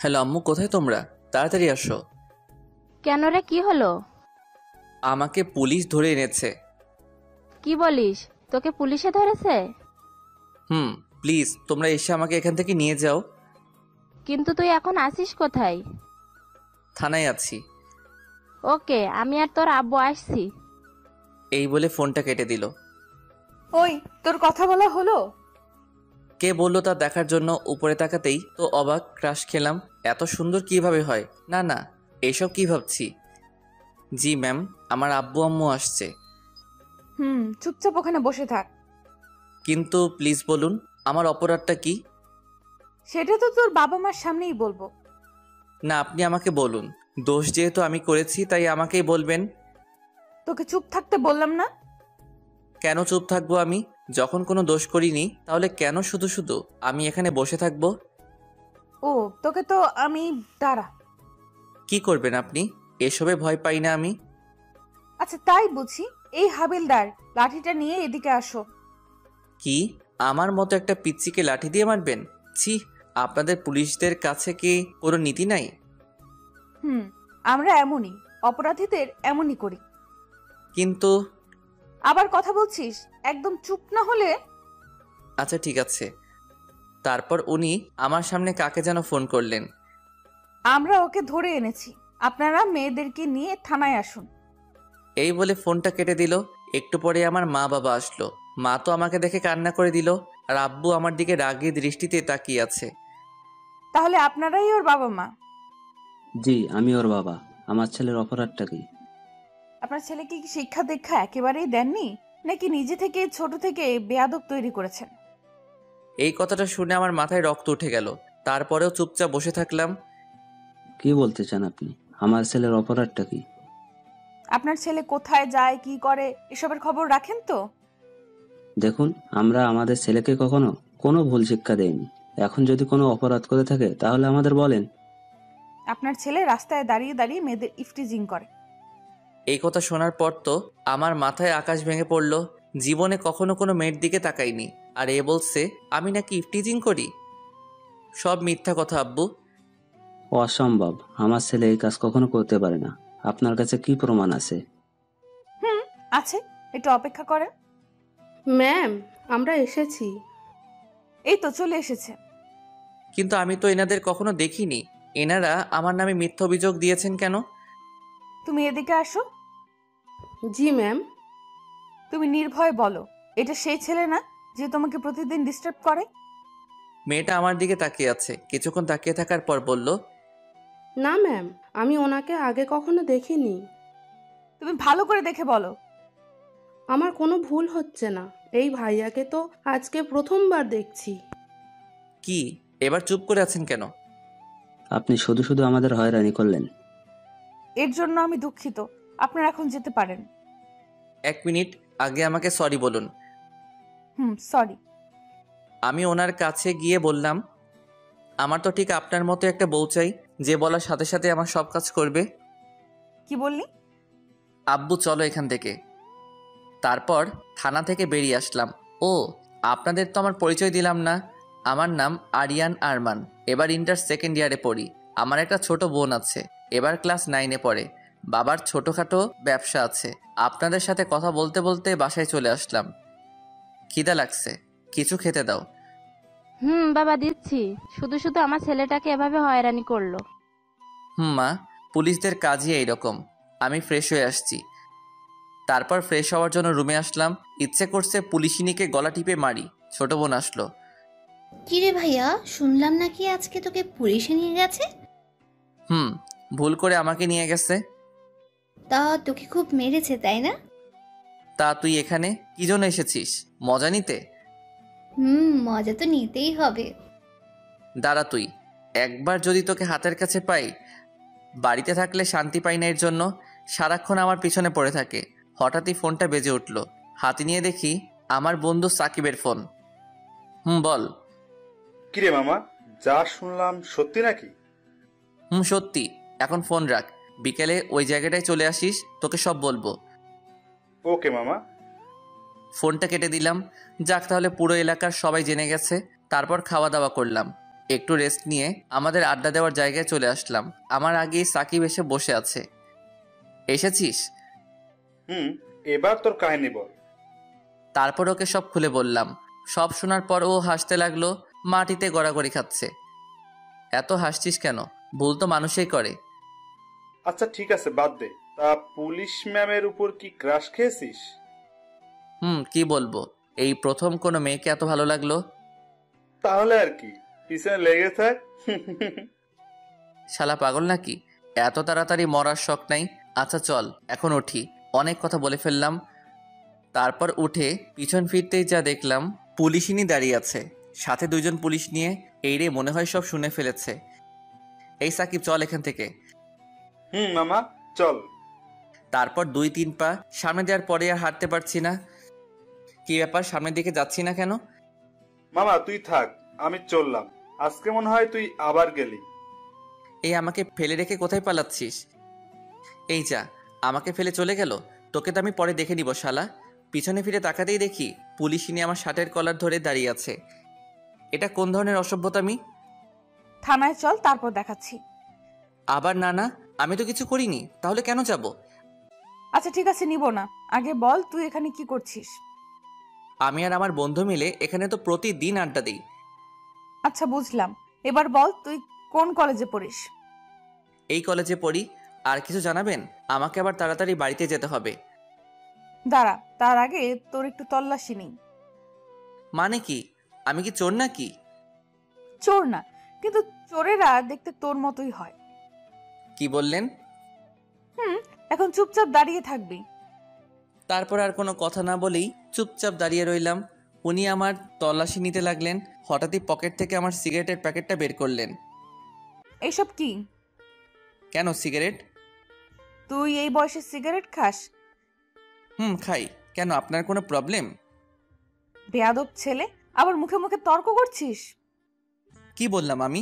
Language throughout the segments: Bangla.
হ্যালো আম্মু, কোথায় তোমরা? তাড়াতাড়ি আসো। কেন রে, কি হলো? আমাকে পুলিশ ধরে এনেছে। কি বলিস? তোকে পুলিশে ধরেছে? হুম। প্লিজ তোমরা এসে আমাকে এখান থেকে নিয়ে যাও। কিন্তু তুই এখন আসিস কোথায়? থানায় আছি। ওকে, আমি আর তোর আব্বু আসছি। এই বলে ফোনটা কেটে দিল। ওই, তোর কথা বলা হলো? কে বললো তা দেখার জন্য উপরে তাকাতেই তো অবাক, ক্রাশ খেলাম। এত সুন্দর কিভাবে হয়? না না, এইসব কি ভাবছি। জি ম্যাম, আমার আব্বু আম্মু আসছে। চুপচাপ ওখানে বসে থাক। কিন্তু প্লিজ বলুন, আমার অপরাধটা কি? সেটা তো তোর বাবা মার সামনেই বলবো। না, আপনি আমাকে বলুন। দোষ যেহেতু আমি করেছি তাই আমাকেই বলবেন। তোকে চুপ থাকতে বললাম না? কেন চুপ থাকবো আমি? যখন কোনো দোষ করিনি তাহলে কেন শুধু শুধু আমি এখানে বসে থাকবো? ও, তোকে তো আমি দাঁড়া। কি করবেন আপনি? এসবে ভয় পাই না আমি। আচ্ছা, তাই বুঝি। এই হাবিলদার, লাঠিটা নিয়ে এদিকে আসো। কি? আমার মতো একটা পিচ্চিকে লাঠি দিয়ে মারবেন? ছি! আপনাদের পুলিশদের কাছে কি কোনো নীতি নাই? হুম, আমরা এমনই, অপরাধীদের এমনই করি। কিন্তু আবার কথা বলছিস? একদম চুপ না হলে। আচ্ছা ঠিক আছে। তারপর উনি আমার সামনে কাকে যেন ফোন করলেন। আমরা ওকে ধরে এনেছি, আপনারা মেয়েদেরকে নিয়ে থানায় আসুন। এই বলে ফোনটা কেটে দিল। একটু পরে আমার মা বাবা আসলো। মা তো আমাকে দেখে কান্না করে দিল, আর আব্বু আমার দিকে রাগী দৃষ্টিতে তাকিয়ে আছে। তাহলে আপনারাই ওর বাবা মা? জি, আমি ওর বাবা। আমার ছেলের অপরাধটা কি? আপনার ছেলেকে কি শিক্ষা দীক্ষা একেবারেই দেননি, নাকি নিজে থেকে ছোট থেকে বেয়াদব তৈরি করেছেন? এই কথাটা শুনে আমার মাথায় রক্ত উঠে গেল। তারপরেও চুপচাপ বসে থাকলাম। কি বলতে চান আপনি? আমার ছেলের অপরাধটা কি? আপনার ছেলে কোথায় যায়, কি করে, এসবের খবর রাখেন তো? দেখুন, আমরা আমাদের ছেলেকে কখনো কোনো ভুল শিক্ষা দেইনি। এখন যদি কোনো অপরাধ করে থাকে তাহলে আমাদের বলেন। আপনার ছেলে রাস্তায় দাঁড়িয়ে দাঁড়িয়ে মেয়েদের ইফটিজিং করে। এই কথা শোনার পর তো আমার মাথায় আকাশ ভেঙে পড়ল। জীবনে কখনো কোনো মেয়ের দিকে তাকাইনি, আর এ বলছে আমি নাকি ইফটিজিং করি। সব মিথ্যা কথা আব্বু। অসম্ভব, আমার ছেলে এই কাজ কখনো করতে পারে না। আপনার কাছে কি প্রমাণ আছে? আছে, একটু অপেক্ষা করে। ম্যাম, আমরা এসেছি। এই তো চলে এসেছে। কিন্তু আমি তো এনাদের কখনো দেখিনি। এনারা আমার নামে মিথ্যা অভিযোগ দিয়েছেন কেন? তুমি এদিকে আসো। জি ম্যাম। তুমি নির্ভয়ে বলো, এটা সেই ছেলে না যে তোমাকে প্রতিদিন ডিস্টার্ব করে? মেয়েটা আমার দিকে তাকিয়ে আছে। কিছুক্ষণ তাকিয়ে থাকার পর বলল, না ম্যাম, আমি ওনাকে আগে কখনো দেখিনি। তুমি ভালো করে দেখে বলো। আমার কোনো ভুল হচ্ছে না। এই ভাইয়াকে তো আজকে প্রথমবার দেখছি। কি? এবার চুপ করে আছেন কেন? আপনি শুধু শুধু আমাদের হয়রানি করলেন। এর জন্য আমি দুঃখিত। আপনারা এখন যেতে পারেন। 1 মিনিট, আগে আমাকে সরি বলুন। সরি। আমি ওনার কাছে গিয়ে বললাম, আমার তো ঠিক আপনার মতো একটা বউ চাই, যে বলার সাথে সাথে আমার সব কাজ করবে। কি বললি? আব্বু চলো এখান থেকে। তারপর থানা থেকে বেরিয়ে আসলাম। ও, আপনাদের তো আমার পরিচয় দিলাম না। আমার নাম আরিয়ান আরমান। এবার ইন্টার সেকেন্ড ইয়ারে পড়ি। আমার একটা ছোট বোন আছে, এবার ক্লাস 9-এ পড়ে। বাবার ছোটোখাটো ব্যবসা আছে। আপনাদের সাথে কথা বলতে বলতে বাসায় চলে আসলাম। খিদা লাগছে, কিছু খেতে দাও। বাবা দিচ্ছি। শুধু শুধু আমার ছেলেটাকে এভাবে হয়রানি করলো। মা, পুলিশদের কাজই এইরকম। আমি ফ্রেশ হয়ে আসছি। তারপর ফ্রেশ হওয়ার জন্য রুমে আসলাম। ইচ্ছে করছে পুলিশিনীকে গলা টিপে মারি। ছোট বোন আসলো। কিরে ভাইয়া, শুনলাম নাকি আজকে তোকে পুলিশে নিয়ে গেছে? ভুল করে আমাকে নিয়ে গেছে। তা তোকে খুব মেরেছে তাই না? তা তুই এখানে কি জন্য এসেছিস? মজা নিতে? মজা তো নিতেই হবে। দাঁড়া তুই, একবার যদি তোকে হাতের কাছে পাই। বাড়িতে থাকলে শান্তি পাই না, এর জন্য সারাক্ষণ আমার পিছনে পড়ে থাকে। হঠাৎই ফোনটা বেজে উঠল। হাতে নিয়ে দেখি আমার বন্ধু সাকিবের ফোন। বল। কিরে মামা, যা শুনলাম সত্যি নাকি? সত্যি। এখন ফোন রাখ, বিকেলে ওই জায়গাটায় চলে আসিস, তোকে সব বলবো। ওকে মামা। ফোনটা কেটে দিলাম। যাক, তাহলে পুরো এলাকার সবাই জেনে গেছে। তারপর খাওয়া দাওয়া করলাম। একটু রেস্ট নিয়ে আমাদের আড্ডা দেওয়ার জায়গায় চলে আসলাম। আমার আগেই সাকিব এসে বসে আছে। এসেছিস? এবার তোর কাহিনী বল। তারপর ওকে সব খুলে বললাম। সব শোনার পর ও হাসতে লাগলো, মাটিতে গড়াগড়ি খাচ্ছে। এত হাসছিস কেন? ভুল তো মানুষই করে। আচ্ছা ঠিক আছে, বাদ দে। তা পুলিশ ম্যামের উপর কি ক্রাশ খেয়েছিস? কি বলবো, এই প্রথম কোনো মেয়েকে এত ভালো লাগলো। তাহলে আর কি, পিছনে লেগে থাক। শালা পাগল নাকি? এত তাড়াতাড়ি মরার শখ নাই। আচ্ছা চল এখন উঠি, অনেক কথা বলে ফেললাম। তারপর উঠে পিছন ফিরতেই যা দেখলাম, পুলিশিনী দাঁড়িয়ে আছে, সাথে দুইজন পুলিশ নিয়ে। এই রে, মনে হয় সব শুনে ফেলেছে। এই সাকিব, চল এখান থেকে। মামা চল। তারপর 2-3 পা সামনে দেওয়ার পরে আর হাঁটতে পারছি না। কি ব্যাপার, সামনের দিকে যাচ্ছি না কেন? মামা তুই থাক, আমি চললাম। আজকে মনে হয় তুই আবার গেলি। এই আমাকে ফেলে রেখে কোথায় পালাচ্ছিস? এই যা, আমাকে ফেলে চলে গেল। তোকে তো আমি পরে দেখে নিব শালা। পিছনে ফিরে তাকাতেই দেখি পুলিশিনী আমার শার্টের কলার ধরে দাঁড়িয়ে আছে। এটা কোন ধরনের অসভ্যতামি? থানায় চল, তারপর দেখাচ্ছি। আবার না না, আমি তো কিছু করিনি, তাহলে কেন যাব? আচ্ছা ঠিক আছে, নিব না। আগে বল তুই এখানে কি করছিস? আমি আর আমার বন্ধু মিলে এখানে তো প্রতিদিন আড্ডা দিই। আচ্ছা বুঝলাম, এবার বল তুই কোন কলেজে পড়িস? এই কলেজে পড়ি। আর কিছু জানাবেন? আমাকে আবার তাড়াতাড়ি বাড়িতে যেতে হবে। দাঁড়া, তার আগে তোর একটু তল্লাশি নেই। মানে কি? আমি কি চোর নাকি? চোর না, কিন্তু চোরেরা দেখতে তোর মতোই হয়। কি বললেন? এখন চুপচাপ দাঁড়িয়ে থাকবি। তারপর আর কোনো কথা না বলেই চুপচাপ দাঁড়িয়ে রইলাম। উনি আমার তল্লাশি নিতে লাগলেন। হঠাৎই পকেট থেকে আমার সিগারেটের প্যাকেটটা বের করলেন। এইসব কি? কেন, সিগারেট? তুই এই বয়সে সিগারেট খাস? খাই। কেন, আপনার কোনো প্রবলেম? বেয়াদব ছেলে, আবার মুখে মুখে তর্ক করছিস। কি বললাম আমি?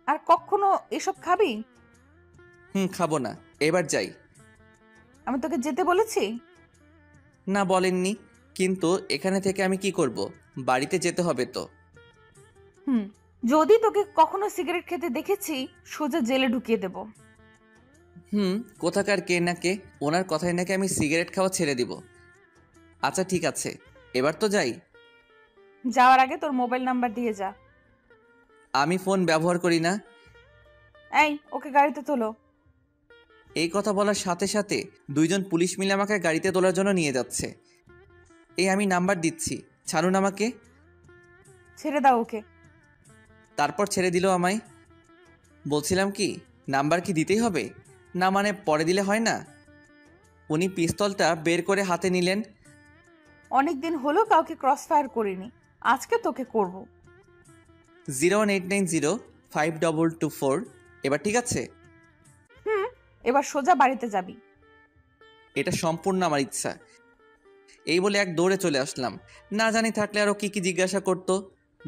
আর কখনো এসব খাবি? খাবো না। এবার যাই। আমি তোকে যেতে বলেছি? না বলেননি, কিন্তু এখানে থেকে আমি কি করব? বাড়িতে যেতে হবে তো। যদি তোকে কখনো সিগারেট খেতে দেখেছি, সোজা জেলে ঢুকিয়ে দেব। কোথাকার কে না কে, ওনার কথায় নাকি আমি সিগারেট খাওয়া ছেড়ে দিব। আচ্ছা ঠিক আছে, এবার তো যাই। যাওয়ার আগে তোর মোবাইল নাম্বার দিয়ে যা। আমি ফোন ব্যবহার করি না। এই, ওকে গাড়িতে তোলো। এই কথা বলার সাথে সাথে দুইজন পুলিশ মিলে আমাকে গাড়িতে তোলার জন্য নিয়ে যাচ্ছে। এই আমি নাম্বার দিচ্ছি, ছাড়ুন আমাকে। ছেড়ে দাও ওকে। তারপর ছেড়ে দিল আমায়। বলছিলাম কি, নাম্বার কি দিতেই হবে? না মানে পরে দিলে হয় না? উনি পিস্তলটা বের করে হাতে নিলেন। অনেকদিন হলো কাউকে ক্রস ফায়ার করিনি, আজকে তোকে করব। 018905224। এবার ঠিক আছে? এবার সোজা বাড়িতে যাবি। এটা সম্পূর্ণ আমার ইচ্ছা। এই বলে এক দৌড়ে চলে আসলাম। না জানি থাকলে আরও কি কি জিজ্ঞাসা করতো।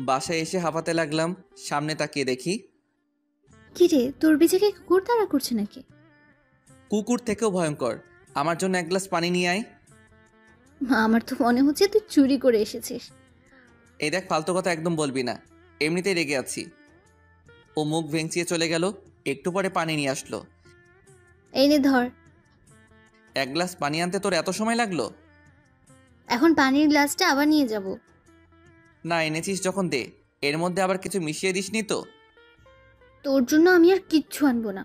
বাসায় এসে হাঁপাতে লাগলাম। সামনে তাকিয়ে দেখি কিরে, তোর বিজেকে কুকুর তাড়া করছে নাকি? কুকুর থেকেও ভয়ঙ্কর। আমার জন্য এক গ্লাস পানি নিয়ে আয়। আমার তো মনে হচ্ছে তুই চুরি করে এসেছিস। এই দেখ, ফালতু কথা একদম বলবি না, এমনিতেই রেগে আছি। ও মুখ ভেঙচিয়ে চলে গেল। একটু পরে পানি নিয়ে আসলো। এই নে ধর। এক গ্লাস পানি আনতে তোর এত সময় লাগলো? এখন পানির গ্লাসটা আবার নিয়ে যাব। না, এনেছিস যখন দে। এর মধ্যে আবার কিছু মিশিয়ে দিসনি তো? তোর জন্য আমি আর কিচ্ছু আনবো না।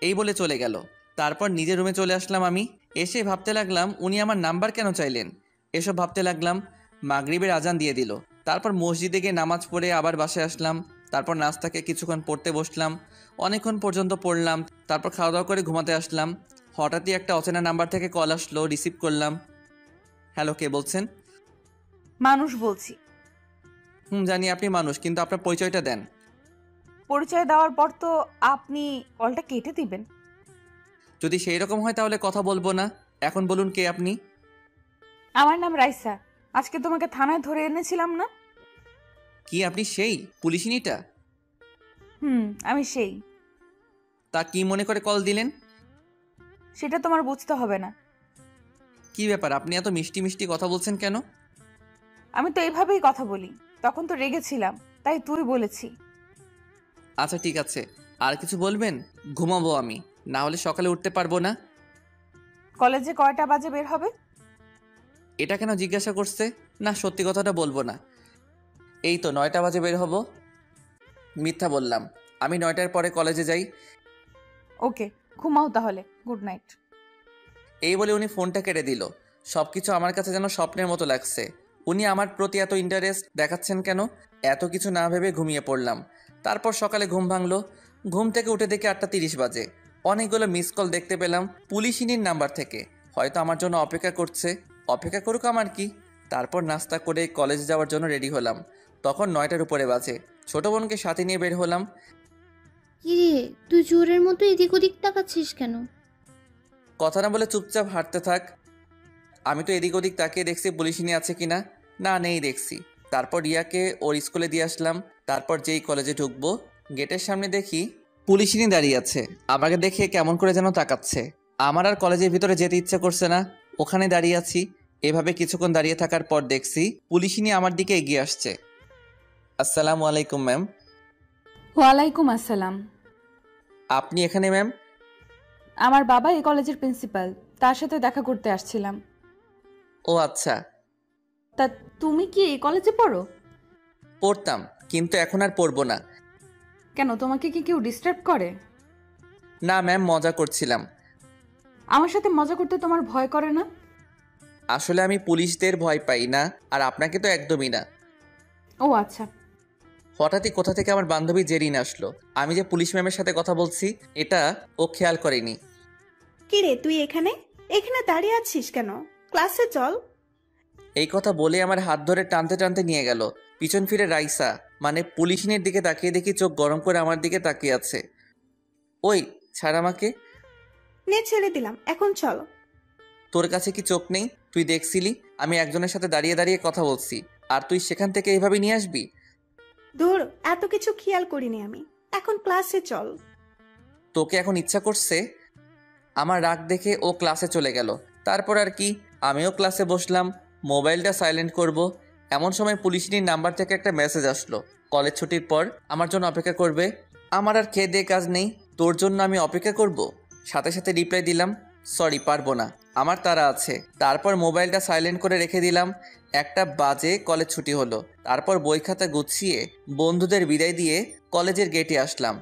এই বলে চলে গেল। তারপর নিজের রুমে চলে আসলাম আমি। এসে ভাবতে লাগলাম উনি আমার নাম্বার কেন চাইলেন। এসব ভাবতে লাগলাম। মাগরিবের আজান দিয়ে দিল। তারপর মসজিদে গিয়ে নামাজ পড়ে আবার বাসায় আসলাম। তারপর নাস্তাকে কিছুক্ষণ পড়তে বসলাম। অনেকক্ষণ পর্যন্ত পড়লাম। তারপর খাওয়া দাওয়া করে ঘুমাতে আসলাম। হঠাৎই একটা অচেনা নাম্বার থেকে কল আসলো, রিসিভ করলাম। হ্যালো, কে বলছেন? মানুষ বলছি। জানি আপনি মানুষ, কিন্তু আপনার পরিচয়টা দেন। পরিচয় দেওয়ার পর তো আপনি কলটা কেটে দিবেন। যদি সেই রকম হয় তাহলে কথা বলবো না। এখন বলুন, কে আপনি? আমার নাম রাইসা। আজকে তোমাকে থানায় ধরে এনেছিলাম না? কি আপনি সেই পুলিশিনীটা? আমি সেই। তা কি মনে করে কল দিলেন? সেটা তোমার বুঝতে হবে না। কি ব্যাপার, আপনি এত মিষ্টি মিষ্টি কথা বলছেন কেন? আমি তো এইভাবেই কথা বলি। তখন তো রেগেছিলাম, তাই তুই বলেছি। আচ্ছা ঠিক আছে, আর কিছু বলবেন? ঘুমাবো আমি, না হলে সকালে উঠতে পারবো না। কলেজে কয়টা বাজে বের হবে? এটা কেন জিজ্ঞাসা করছে? না, সত্যি কথাটা বলবো না। এই তো 9টা বাজে বের হব। মিথ্যা বললাম, আমি 9টার পরে কলেজে যাই। ওকে, ঘুমাও তাহলে। Good night. এই বলে উনি ফোনটা কেটে দিল। সব কিছু আমার কাছে যেন স্বপ্নের মতো লাগছে। উনি আমার প্রতি এত ইন্টারেস্ট দেখাচ্ছেন কেন? এত কিছু না ভেবে ঘুমিয়ে পড়লাম। তারপর সকালে ঘুম ভাঙলো। ঘুম থেকে উঠে দেখি 8:30 বাজে। অনেকগুলো মিস কল দেখতে পেলাম পুলিশিনীর নাম্বার থেকে। হয়তো আমার জন্য অপেক্ষা করছে। অপেক্ষা করুক, আমার কি। তারপর নাস্তা করে কলেজ যাওয়ার জন্য রেডি হলাম। তখন 9টার উপরে বাজে। ছোট বোনকে সাথে নিয়ে বের হলাম। কিরে, তুই চোরের মতো এদিক ওদিক তাকাচ্ছিস কেন? কথা না বলে চুপচাপ হাঁটতে থাক। আমি তো এদিক ওদিক তাকিয়ে দেখছি পুলিশিনী আছে কিনা। না, নেই দেখছি। তারপর রিয়াকে ওর স্কুলে দিয়ে আসলাম। তারপর যেই কলেজে ঢুকবো, গেটের সামনে দেখি পুলিশিনী দাঁড়িয়ে আছে। আমাকে দেখে কেমন করে যেন তাকাচ্ছে। আমার আর কলেজের ভিতরে যেতে ইচ্ছে করছে না। ওখানে দাঁড়িয়ে আছি। এভাবে কিছুক্ষণ দাঁড়িয়ে থাকার পর দেখছি পুলিশিনী আমার দিকে এগিয়ে আসছে। আসসালামু আলাইকুম ম্যাম। ওয়ালাইকুম আসসালাম। আপনি এখানে ম্যাম? আমার বাবা এই কলেজের প্রিন্সিপাল, তার সাথে দেখা করতে আসছিলাম। ও আচ্ছা। তা তুমি কি এই কলেজে পড়ো? পড়তাম, কিন্তু এখন আর পড়বো না। কেন, তোমাকে কি কেউ ডিস্টার্ব করে? না ম্যাম, মজা করছিলাম। আমার সাথে মজা করতে তোমার ভয় করে না? আসলে আমি পুলিশদের ভয় পাই না, আর আপনাকে তো একদমই না। ও আচ্ছা। হঠাৎই কোথা থেকে আমার বান্ধবী জেরিন আসলো। আমি যে পুলিশ ম্যামের সাথে কথা বলছি এটা ও খেয়াল করেনি। কিরে, তুই এখানে এখানে দাঁড়িয়ে আছিস কেন? ক্লাসে চল। এই কথা বলে আমার হাত ধরে টানতে টানতে নিয়ে গেল। পিছন ফিরে রাইসা মানে পুলিশিনের দিকে তাকিয়ে দেখি চোখ গরম করে আমার দিকে তাকিয়ে আছে। ওই ছাড় আমাকে। নে, ছেড়ে দিলাম, এখন চল। তোর কাছে কি চোখ নেই? তুই দেখছিলি আমি একজনের সাথে দাঁড়িয়ে দাঁড়িয়ে কথা বলছি, আর তুই সেখান থেকে এইভাবে নিয়ে আসবি? দূর, এত কিছু খেয়াল করিনি আমি। এখন ক্লাসে চল। তোকে এখন ইচ্ছা করছে? আমার রাগ দেখে ও ক্লাসে চলে গেল। তারপর আর কি, আমিও ক্লাসে বসলাম। মোবাইলটা সাইলেন্ট করব, এমন সময় পুলিশিনীর নাম্বার থেকে একটা মেসেজ আসলো। কলেজ ছুটির পর আমার জন্য অপেক্ষা করবে। আমার আর খেয়ে দিয়ে কাজ নেই, তোর জন্য আমি অপেক্ষা করব। সাথে সাথে রিপ্লাই দিলাম, সরি পারবো না, আমার তাড়া আছে। তারপর মোবাইলটা সাইলেন্ট করে রেখে দিলাম। 1টা বাজে কলেজ ছুটি হলো। তারপর বই খাতা গুছিয়ে বন্ধুদের বিদায় দিয়ে কলেজের গেটে আসলাম।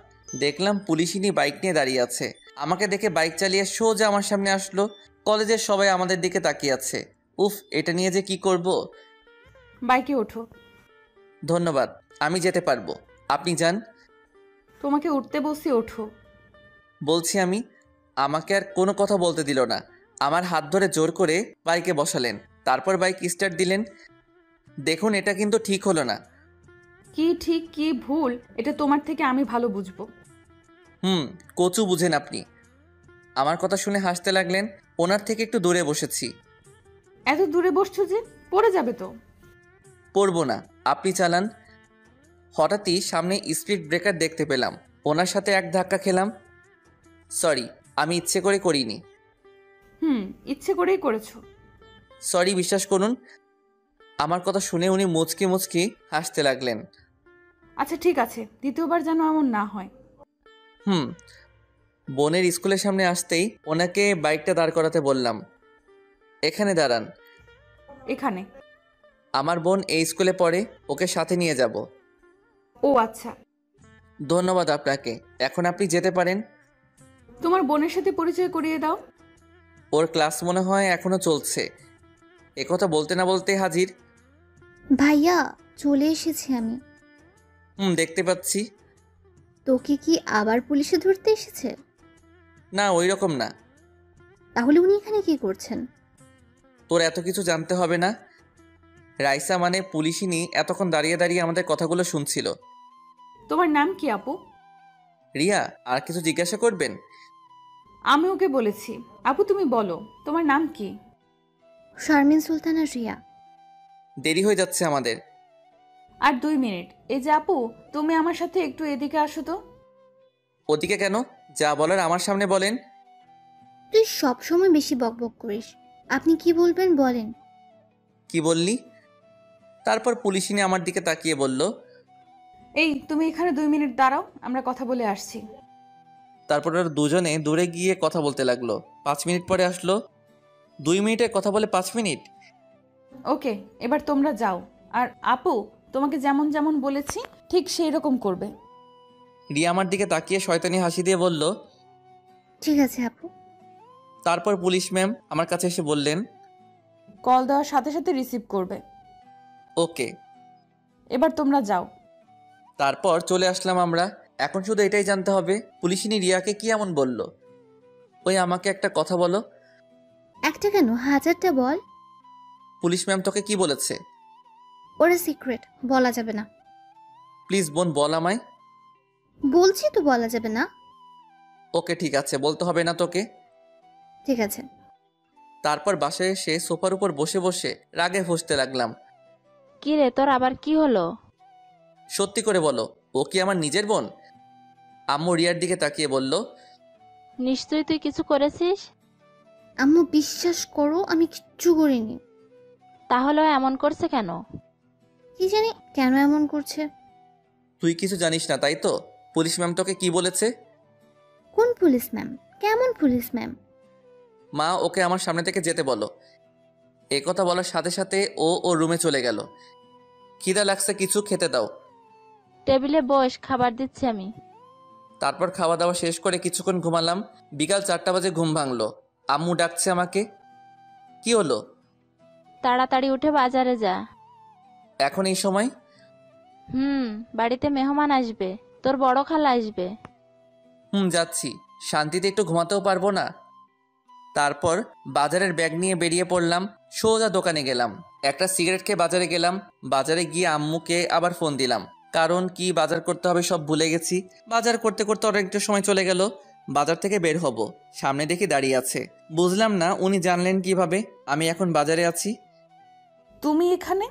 দেখলাম পুলিশিনী বাইক নিয়ে দাঁড়িয়ে আছে। আমাকে দেখে বাইক চালিয়ে সোজা আমার সামনে আসলো। কলেজের সবাই আমাদের দিকে তাকিয়ে আছে। উফ, এটা নিয়ে যে কি করব। বাইকে ওঠো। ধন্যবাদ, আমি যেতে পারবো, আপনি যান। তোমাকে উঠতে বসি, ওঠো। বলছি আমি। আমাকে আর কোনো কথা বলতে দিল না। আমার হাত ধরে জোর করে বাইকে বসালেন। তারপর বাইক স্টার্ট দিলেন। দেখুন, এটা কিন্তু ঠিক হলো না। কি ঠিক কি ভুল এটা তোমার থেকে আমি ভালো বুঝবো। কচু বুঝেন আপনি। আমার কথা শুনে হাসতে লাগলেন। ওনার থেকে একটু দূরে বসেছি। এত দূরে বসছো যে, পড়ে যাবে তো। পড়বো না, আপনি চালান। হঠাৎই সামনে স্পিড ব্রেকার দেখতে পেলাম। ওনার সাথে এক ধাক্কা খেলাম। সরি, আমি ইচ্ছে করে করিনি। ইচ্ছে করেই করেছো। সরি, বিশ্বাস করুন। আমার কথা শুনে উনি মুচকি মুচকি হাসতে লাগলেন। আচ্ছা ঠিক আছে, দ্বিতীয়বার যেন এমন না হয়। বোনের স্কুলের সামনে আসতেই ওনাকে বাইকটা দাঁড় করাতে বললাম। এখানে দাঁড়ান। এখানে? আমার বোন এই স্কুলে পড়ে, ওকে সাথে নিয়ে যাব। ও আচ্ছা। ধন্যবাদ আপনাকে, এখন আপনি যেতে পারেন। তোমার বোনের সাথে পরিচয় করিয়ে দাও। ওর ক্লাস মনে হয় এখনো চলছে। একথা বলতে না বলতে হাজির। ভাইয়া, চলে এসেছি আমি। দেখতে পাচ্ছি। তোকে কি আবার পুলিশে ধরতে এসেছে? না, ওই রকম না। তাহলে উনি এখানে কি করছেন? তোর এত কিছু জানতে হবে না। রাইসা মানে পুলিশিনী এতক্ষণ দাঁড়িয়ে দাঁড়িয়ে আমাদের কথাগুলো শুনছিল। তোমার নাম কি আপু? রিয়া, আর কিছু জিজ্ঞাসা করবেন? আমি ওকে বলেছি। আপু তুমি বলো, তোমার নাম কি? শারমিন সুলতানা রিয়া। দেরি হয়ে যাচ্ছে আমাদের। আর 2 মিনিট। এই যে আপু, তুমি আমার সাথে একটু এদিকে আসো তো। ওদিকে কেন? যা বলার আমার সামনে বলেন। তুই সবসময় বেশি বকবক করিস। আপনি কি বলবেন বলেন। কি বললি? তারপর পুলিশিনী আমার দিকে তাকিয়ে বলল, এই তুমি এখানে 2 মিনিট দাঁড়াও, আমরা কথা বলে আসছি। তারপর ওরা দুজনে দূরে গিয়ে কথা বলতে লাগলো। 5 মিনিট পরে আসলো। 2 মিনিটের কথা বলে 5 মিনিট। ওকে, এবার তোমরা যাও। আর আপু, তোমাকে যেমন যেমন বলেছি ঠিক সেই রকম করবে। রিয়া আমার দিকে তাকিয়ে শয়তানি হাসি দিয়ে বলল। ঠিক আছে আপু। তারপর পুলিশ ম্যাম আমার কাছে এসে বললেন, কল দেওয়ার সাথে সাথে রিসিভ করবে। ওকে। এবার তোমরা যাও। তারপর চলে আসলাম আমরা। এখন শুধু এটাই জানতে হবে পুলিশিনী রিয়াকে কি এমন বলল। ওই আমাকে একটা কথা বলো। একটা কেন, 1000টা বল। পুলিশ ম্যাম তোকে কি বলেছে? ওরা সিক্রেট, বলা যাবে না। প্লিজ বোন বল আমায়। বলছি তো বলা যাবে না। ওকে ঠিক আছে, বলতে হবে না তোকে। ঠিক আছে। তারপর বাসায় এসে সোফার উপর বসে বসে রাগে ফুঁসতে লাগলাম। কি রে, তোর আবার কি হলো? সত্যি করে বলো, ও কি আমার নিজের বোন? আম্মু রিয়ার দিকে তাকিয়ে বলল, নিশ্চয়ই তুই কিছু করেছিস। আম্মু বিশ্বাস করো, আমি কিচ্ছু করিনি। তাহলে ও এমন করছে কেন? কি জানি কেন এমন করছে। তুই কিছু জানিস না তাই তো? পুলিশ ম্যাম তোকে কি বলেছে? কোন পুলিশ ম্যাম? কেমন পুলিশ ম্যাম? মা ওকে আমার সামনে থেকে যেতে বলো। এ কথা বলার সাথে সাথে ও রুমে চলে গেল। খিদা লাগছে, কিছু খেতে দাও। টেবিলে বস, খাবার দিচ্ছি আমি। তারপর খাওয়া দাওয়া শেষ করে কিছুক্ষণ ঘুমালাম। বিকাল 4টা বাজে ঘুম ভাঙলো। আম্মু ডাকছে আমাকে। কি হলো? তাড়াতাড়ি উঠে বাজারে যা। এখন এই সময়? বাড়িতে মেহমান আসবে, তোর বড় খালা আসবে। যাচ্ছি। শান্তিতে একটু ঘুমাতেও পারবো না। তারপর বাজারের ব্যাগ নিয়ে বেরিয়ে পড়লাম। সোজা দোকানে গেলাম। একটা সিগারেট খেয়ে বাজারে গেলাম। বাজারে গিয়ে আম্মুকে আবার ফোন দিলাম, কারণ কি বাজার করতে হবে সব ভুলে গেছি। বাজার করতে করতে অনেকটা সময় চলে গেল। বাজার থেকে বের হব, সামনে দেখি দাঁড়িয়ে আছে। বুঝলাম না উনি জানলেন কিভাবে আমি এখন বাজারে আছি। তুমি এখানে?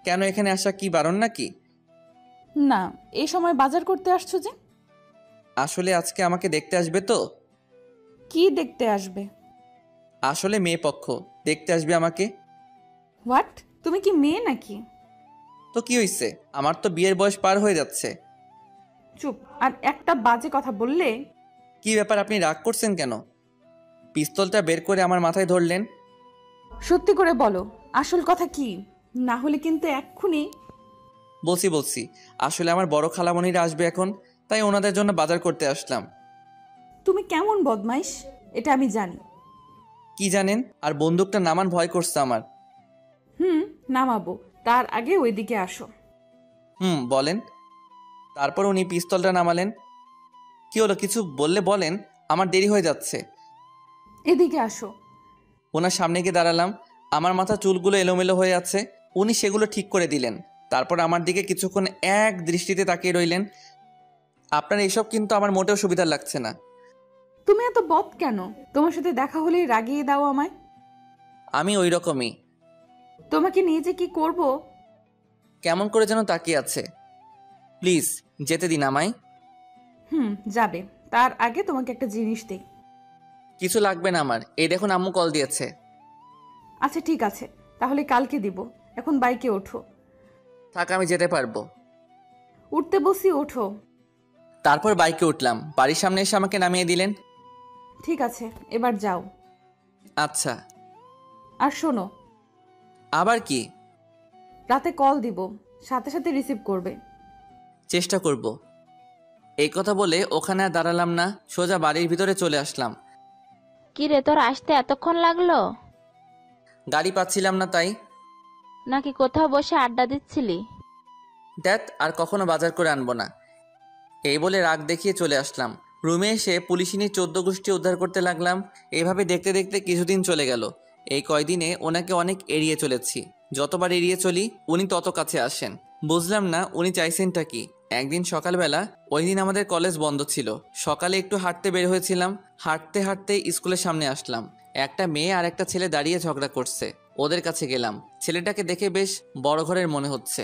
কেন, এখানে আসা কি বারণ নাকি? না, এই সময় বাজার করতে আসছো যে? আসলে আজকে আমাকে দেখতে আসবে তো। কি দেখতে আসবে? আসলে মেয়ে পক্ষ দেখতে আসবে আমাকে। হোয়াট? তুমি কি মেয়ে নাকি? তো কি হইছে, আমার তো বিয়ের বয়স পার হয়ে যাচ্ছে। চুপ! আর একটা বাজে কথা বললে। কি ব্যাপার, আপনি রাগ করছেন কেন? পিস্তলটা বের করে আমার মাথায় ধরলেন। সত্যি করে বলো, আসল কথা কি? না হলে কিন্তু এক্ষুনি। বলছি আসলে আমার বড় খালামণিরা আসবে এখন, তাই ওনাদের জন্য বাজার করতে আসলাম। তুমি কেমন বদমাইশ এটা আমি জানি। কি জানেন? আর বন্দুকটা নামান, ভয় করছে আমার। নামাবো, তার আগে ওইদিকে আসো। বলেন। তারপর উনি পিস্তলটা নামালেন। কি হলো, কিছু বললে বলেন, আমার দেরি হয়ে যাচ্ছে। এদিকে আসো। ওনার সামনে গিয়ে দাঁড়ালাম। আমার মাথা চুলগুলো এলোমেলো হয়ে আছে, উনি সেগুলো ঠিক করে দিলেন। তারপর আমার দিকে কিছুক্ষণ এক দৃষ্টিতে তাকিয়ে রইলেন। আপনার এইসব কিন্তু আমার মোটেও সুবিধা লাগছে না। তুমি এত বদ কেন? তোমার সাথে দেখা হলেই রাগিয়ে দাও আমায়। আমি ওই রকমই। তোমাকে নিয়ে যে কি করব। কেমন করে যেন তাকিয়ে আছে। প্লিজ যেতে দিন আমায়। যাবে, তার আগে তোমাকে একটা জিনিস দেই। কিছু লাগবে না আমার, এই দেখুন আম্মু কল দিয়েছে। আচ্ছা ঠিক আছে, তাহলে কালকে দিব। এখন বাইকে ওঠো। থাক, আমি যেতে পারবো। উঠতে বসি, ওঠো। তারপর বাইকে উঠলাম। বাড়ির সামনে এসে আমাকে নামিয়ে দিলেন। ঠিক আছে, এবার যাও। আচ্ছা। আর শোনো, আবার কি? রাতে কল দিব, সাথে সাথে রিসিভ করবে। চেষ্টা করব। এই কথা বলে ওখানে আর দাঁড়ালাম না, সোজা বাড়ির ভিতরে চলে আসলাম। কি রে, তোর আসতে এতক্ষণ লাগলো? গাড়ি পাচ্ছিলাম না তাই। নাকি কোথাও বসে আড্ডা দিচ্ছিলি? দেখ, আর কখনো বাজার করে আনবো না। এই বলে রাগ দেখিয়ে চলে আসলাম। রুমে এসে পুলিশিনী 14 গোষ্ঠী উদ্ধার করতে লাগলাম। এইভাবে দেখতে দেখতে কিছুদিন চলে গেল। এই কয়দিনে ওনাকে অনেক এড়িয়ে চলেছি। যতবার এড়িয়ে চলি উনি তত কাছে আসেন। বুঝলাম না উনি চাইছেনটা কি। একদিন সকালবেলা, ওই দিন আমাদের কলেজ বন্ধ ছিল, সকালে একটু হাঁটতে বের হয়েছিলাম। হাঁটতে হাঁটতে স্কুলের সামনে আসলাম। একটা মেয়ে আর একটা ছেলে দাঁড়িয়ে ঝগড়া করছে। ওদের কাছে গেলাম। ছেলেটাকে দেখে বেশ বড় ঘরের মনে হচ্ছে।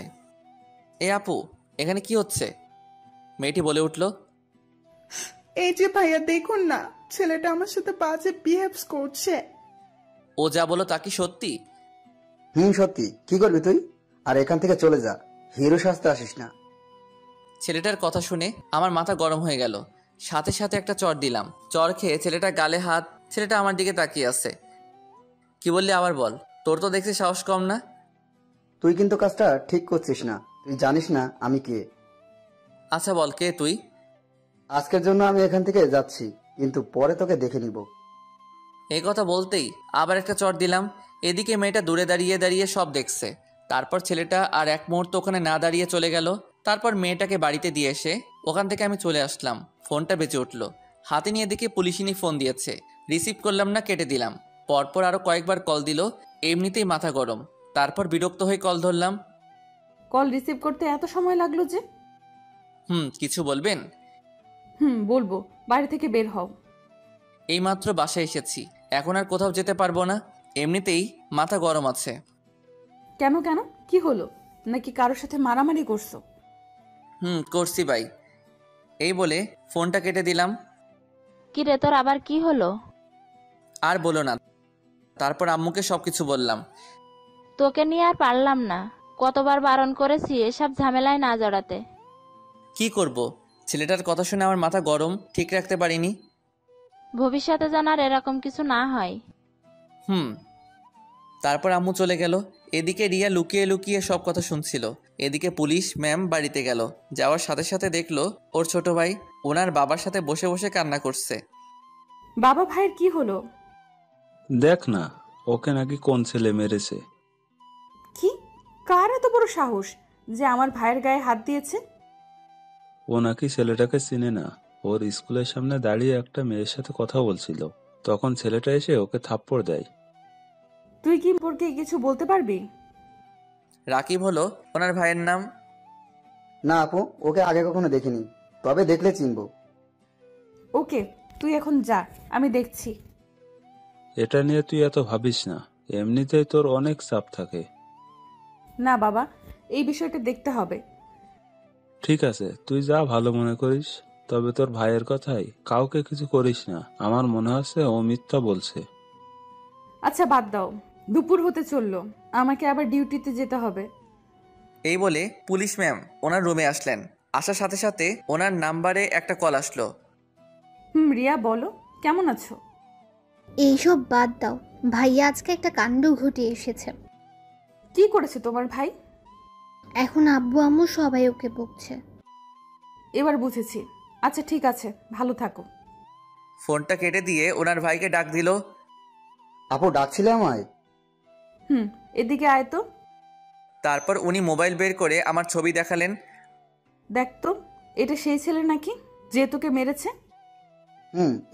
এ আপু, এখানে কি হচ্ছে? মেয়েটি বলে উঠল, এই যে ভাইয়া দেখুন না, ছেলেটা আমার সাথে বাজে বিহেভস করছে। ও যা বলো তা কি সত্যি? সত্যি। কি করবি তুই? আর এখান থেকে চলে যা, হিরো সাজতে আসিস না। ছেলেটার কথা শুনে আমার মাথা গরম হয়ে গেল। সাথে সাথে একটা চর দিলাম। চর খেয়ে ছেলেটা গালে হাত। ছেলেটা আমার দিকে তাকিয়ে আছে। কি বললি আবার বল। তোর তো দেখছি সাহস কম না। তুই কিন্তু কাজটা ঠিক করছিস না। তুই জানিস না আমি কে। আচ্ছা বল, কে তুই? আজকের জন্য আমি এখান থেকে যাচ্ছি, কিন্তু পরে তোকে দেখে নিব। এই কথা বলতেই আবার একটা চর দিলাম। এদিকে মেয়েটা দূরে দাঁড়িয়ে দাঁড়িয়ে সব দেখছে। তারপর ছেলেটা আর এক মুহূর্ত ওখানে না দাঁড়িয়ে চলে গেল। তারপর মেয়েটাকে বাড়িতে দিয়ে এসে ওখান থেকে আমি চলে আসলাম। ফোনটা বেজে উঠল। হাতে নিয়ে দেখে পুলিশিনী ফোন দিয়েছে। রিসিভ করলাম না, কেটে দিলাম। পরপর আরও কয়েকবার কল দিল। এমনিতেই মাথা গরম। তারপর বিরক্ত হয়ে কল ধরলাম। কল রিসিভ করতে এত সময় লাগলো যে? কিছু বলবেন? বলবো। বাড়ি থেকে বের হও। এইমাত্র বাসায় এসেছি, এখন আর কোথাও যেতে পারবো না। এমনিতেই মাথা গরম আছে। কেন কেন, কি হলো? নাকি কারোর সাথে মারামারি করছো? করছি ভাই। এই বলে ফোনটা কেটে দিলাম। কি রে, তোর আবার কি হলো? আর বলো না। তারপর আম্মুকে সবকিছু বললাম। তোকে নিয়ে আর পারলাম না। কতবার বারণ করেছি এসব ঝামেলায় না জড়াতে। কি করব? ছেলেটার কথা শুনে আমার মাথা গরম, ঠিক রাখতে পারিনি। ভবিষ্যতে যেন আর এরকম কিছু না হয়। তারপর আম্মু চলে গেল। এদিকে রিয়া লুকিয়ে লুকিয়ে সব কথা শুনছিল। এদিকে পুলিশ ম্যাম বাড়িতে গেল। যাওয়ার সাথে সাথে দেখলো ওর ছোট ভাই ওনার বাবার সাথে বসে বসে কান্না করছে। বাবা ভাইয়ের কি হলো? দেখ না, ওকে নাকি কোন ছেলে মেরেছে। কি? কার এত বড় সাহস যে আমার ভাইয়ের গায়ে হাত দিয়েছে? ও নাকি ছেলেটাকে চিনে না। ওর স্কুলের সামনে দাঁড়িয়ে একটা মেয়ের সাথে কথা বলছিল, তখন ছেলেটা এসে ওকে থাপ্পড় দেয়। তুই কি সম্পর্কে কিছু বলতে পারবি? রাকিব হলো ওনার ভাইয়ের নাম। না আপু, ওকে আগে কখনো দেখিনি, তবে দেখলে চিনবো। ওকে, তুই এখন যা, আমি দেখছি। এটা নিয়ে তুই এত ভাবিস না, এমনিতেই তোর অনেক চাপ থাকে। না বাবা, এই বিষয়টা দেখতে হবে। ঠিক আছে, তুই যা ভালো মনে করিস। তবে তোর ভাইয়ের কথাই কাউকে কিছু করিস না। আমার মনে হচ্ছে ও মিথ্যা বলছে। আচ্ছা বাদ দাও, দুপুর হতে চললো, আমাকে আবার ডিউটিতে যেতে হবে। এই বলে পুলিশ ম্যাম ওনার রুমে আসলেন। আসার সাথে সাথে ওনার নাম্বারে একটা কল আসলো। রিয়া বলো, কেমন আছো? এইসব বাদ দাও, ভাইয়া আজকে একটা কাণ্ড ঘটিয়ে এসেছে। কি করেছে তোমার ভাই? এখন আব্বু আম্মু সবাই ওকে বকছে। এবার বুঝেছি। আচ্ছা ঠিক আছে, ভালো থাকো। ফোনটা কেটে দিয়ে ওনার ভাইকে ডাক দিল। আপু ডাকছিলে আমায়? এদিকে আয় তো। তারপর উনি মোবাইল বের করে আমার ছবি দেখালেন। দেখ তো, এটা সেই ছেলে নাকি যে তোকে মেরেছে?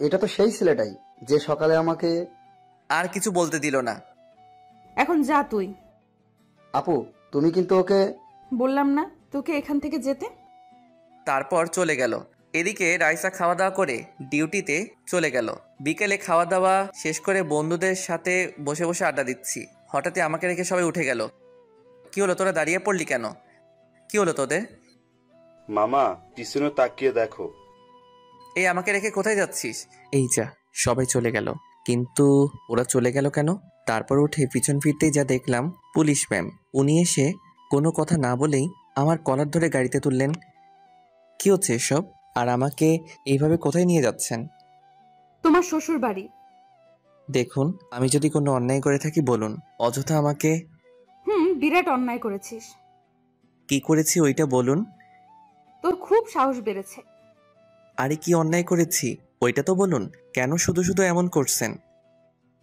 এটা তো সেই ছেলেটাই যে সকালে আমাকে। আর কিছু বলতে দিল না। এখন যা তুই। আপু তুমি কিন্তু ওকে। বললাম না তোকে এখান থেকে যেতে? তারপর চলে গেল। এদিকে রাইসা খাওয়া দাওয়া করে ডিউটিতে চলে গেল। বিকেলে খাওয়া দাওয়া শেষ করে বন্ধুদের সাথে বসে বসে আড্ডা দিচ্ছি। হঠাৎই আমাকে রেখে সবাই উঠে গেল। কি হলো, তোরা দাঁড়িয়ে পড়লি কেন? কি হলো তোদের? মামা পিছনে তাকিয়ে দেখো। এই আমাকে রেখে কোথায় যাচ্ছিস? এই যা, সবাই চলে গেল। কিন্তু ওরা চলে গেল কেন? তারপর উঠে পিছন ফিরতেই যা দেখলাম, পুলিশ ম্যাম। উনি এসে কোনো কথা না বলেই আমার কলার ধরে গাড়িতে তুললেন। কি হচ্ছে এসব? আর আমাকে এইভাবে কোথায় নিয়ে যাচ্ছেন? তোমার শ্বশুর বাড়ি। দেখুন, আমি যদি কোনো অন্যায় করে থাকি বলুন। অযথা আমাকে। বিরাট অন্যায় করেছিস। কি করেছি ওইটা বলুন। তোর খুব সাহস বেড়েছে। আরে কি অন্যায় করেছি ওইটা তো বলুন। কেন শুধু শুধু এমন করছেন?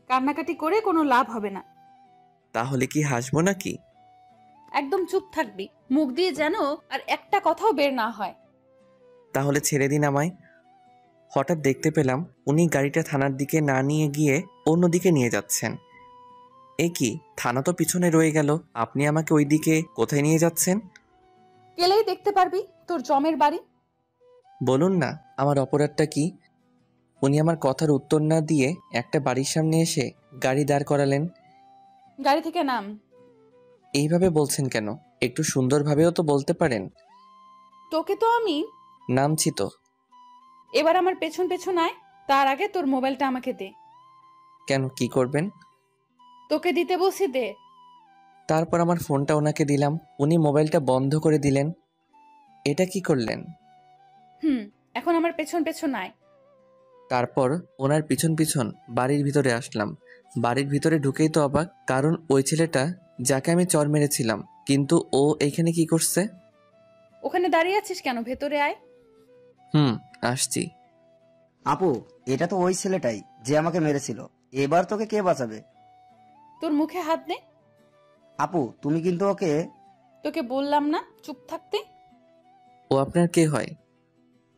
কান্নাকাটি করে কোনো লাভ হবে না। তাহলে কি হাসবো নাকি? একদম চুপ থাকবি, মুখ দিয়ে যেন আর একটা কথাও বের না হয়। তাহলে ছেড়ে দিন আমায়। হঠাৎ দেখতে পেলাম উনি গাড়িটা থানার দিকে না নিয়ে গিয়ে অন্যদিকে নিয়ে যাচ্ছেন। এ কি, থানা তো পিছনে রয়ে গেল, আপনি আমাকে ওই দিকে কোথায় নিয়ে যাচ্ছেন? গেলেই দেখতে পারবি তোর জমের বাড়ি। বলুন না, আমার অপরাধটা কি? উনি আমার কথার উত্তর না দিয়ে একটা বাড়ির সামনে এসে গাড়ি দাঁড় করালেন। গাড়ি থেকে নাম। এইভাবে বলছেন কেন? একটু সুন্দরভাবেও তো বলতে পারেন। তোকে তো আমি। নামছি তো। এবার আমার পেছন পেছন আয়, তার আগে তোর মোবাইলটা আমাকে দে। কেন, কি করবেন? তোকে দিতে বসি, দে। তারপর আমার ফোনটা ওনাকে দিলাম। উনি মোবাইলটা বন্ধ করে দিলেন। এটা কি করলেন? এখন আমার পেছন পেছন আয়। তারপর ওনার পিছন পিছন বাড়ির ভিতরে আসলাম। বাড়ির ভিতরে ঢুকেই তো অবাক, কারণ ওই ছেলেটা যাকে আমি চর মেরেছিলাম, কিন্তু ও এইখানে কি করছে? ওখানে দাঁড়িয়ে আছিস কেন? ভেতরে আয়। আসছি। আপু, এটা তো ওই ছেলেটাই যে আমাকে মেরেছিল। এবার তোকে কে বাঁচাবে? তোর মুখে হাত দে। আপু, তুমি কিন্তু ওকে। তোকে বললাম না চুপ থাকতে? ও আপনার কে হয়?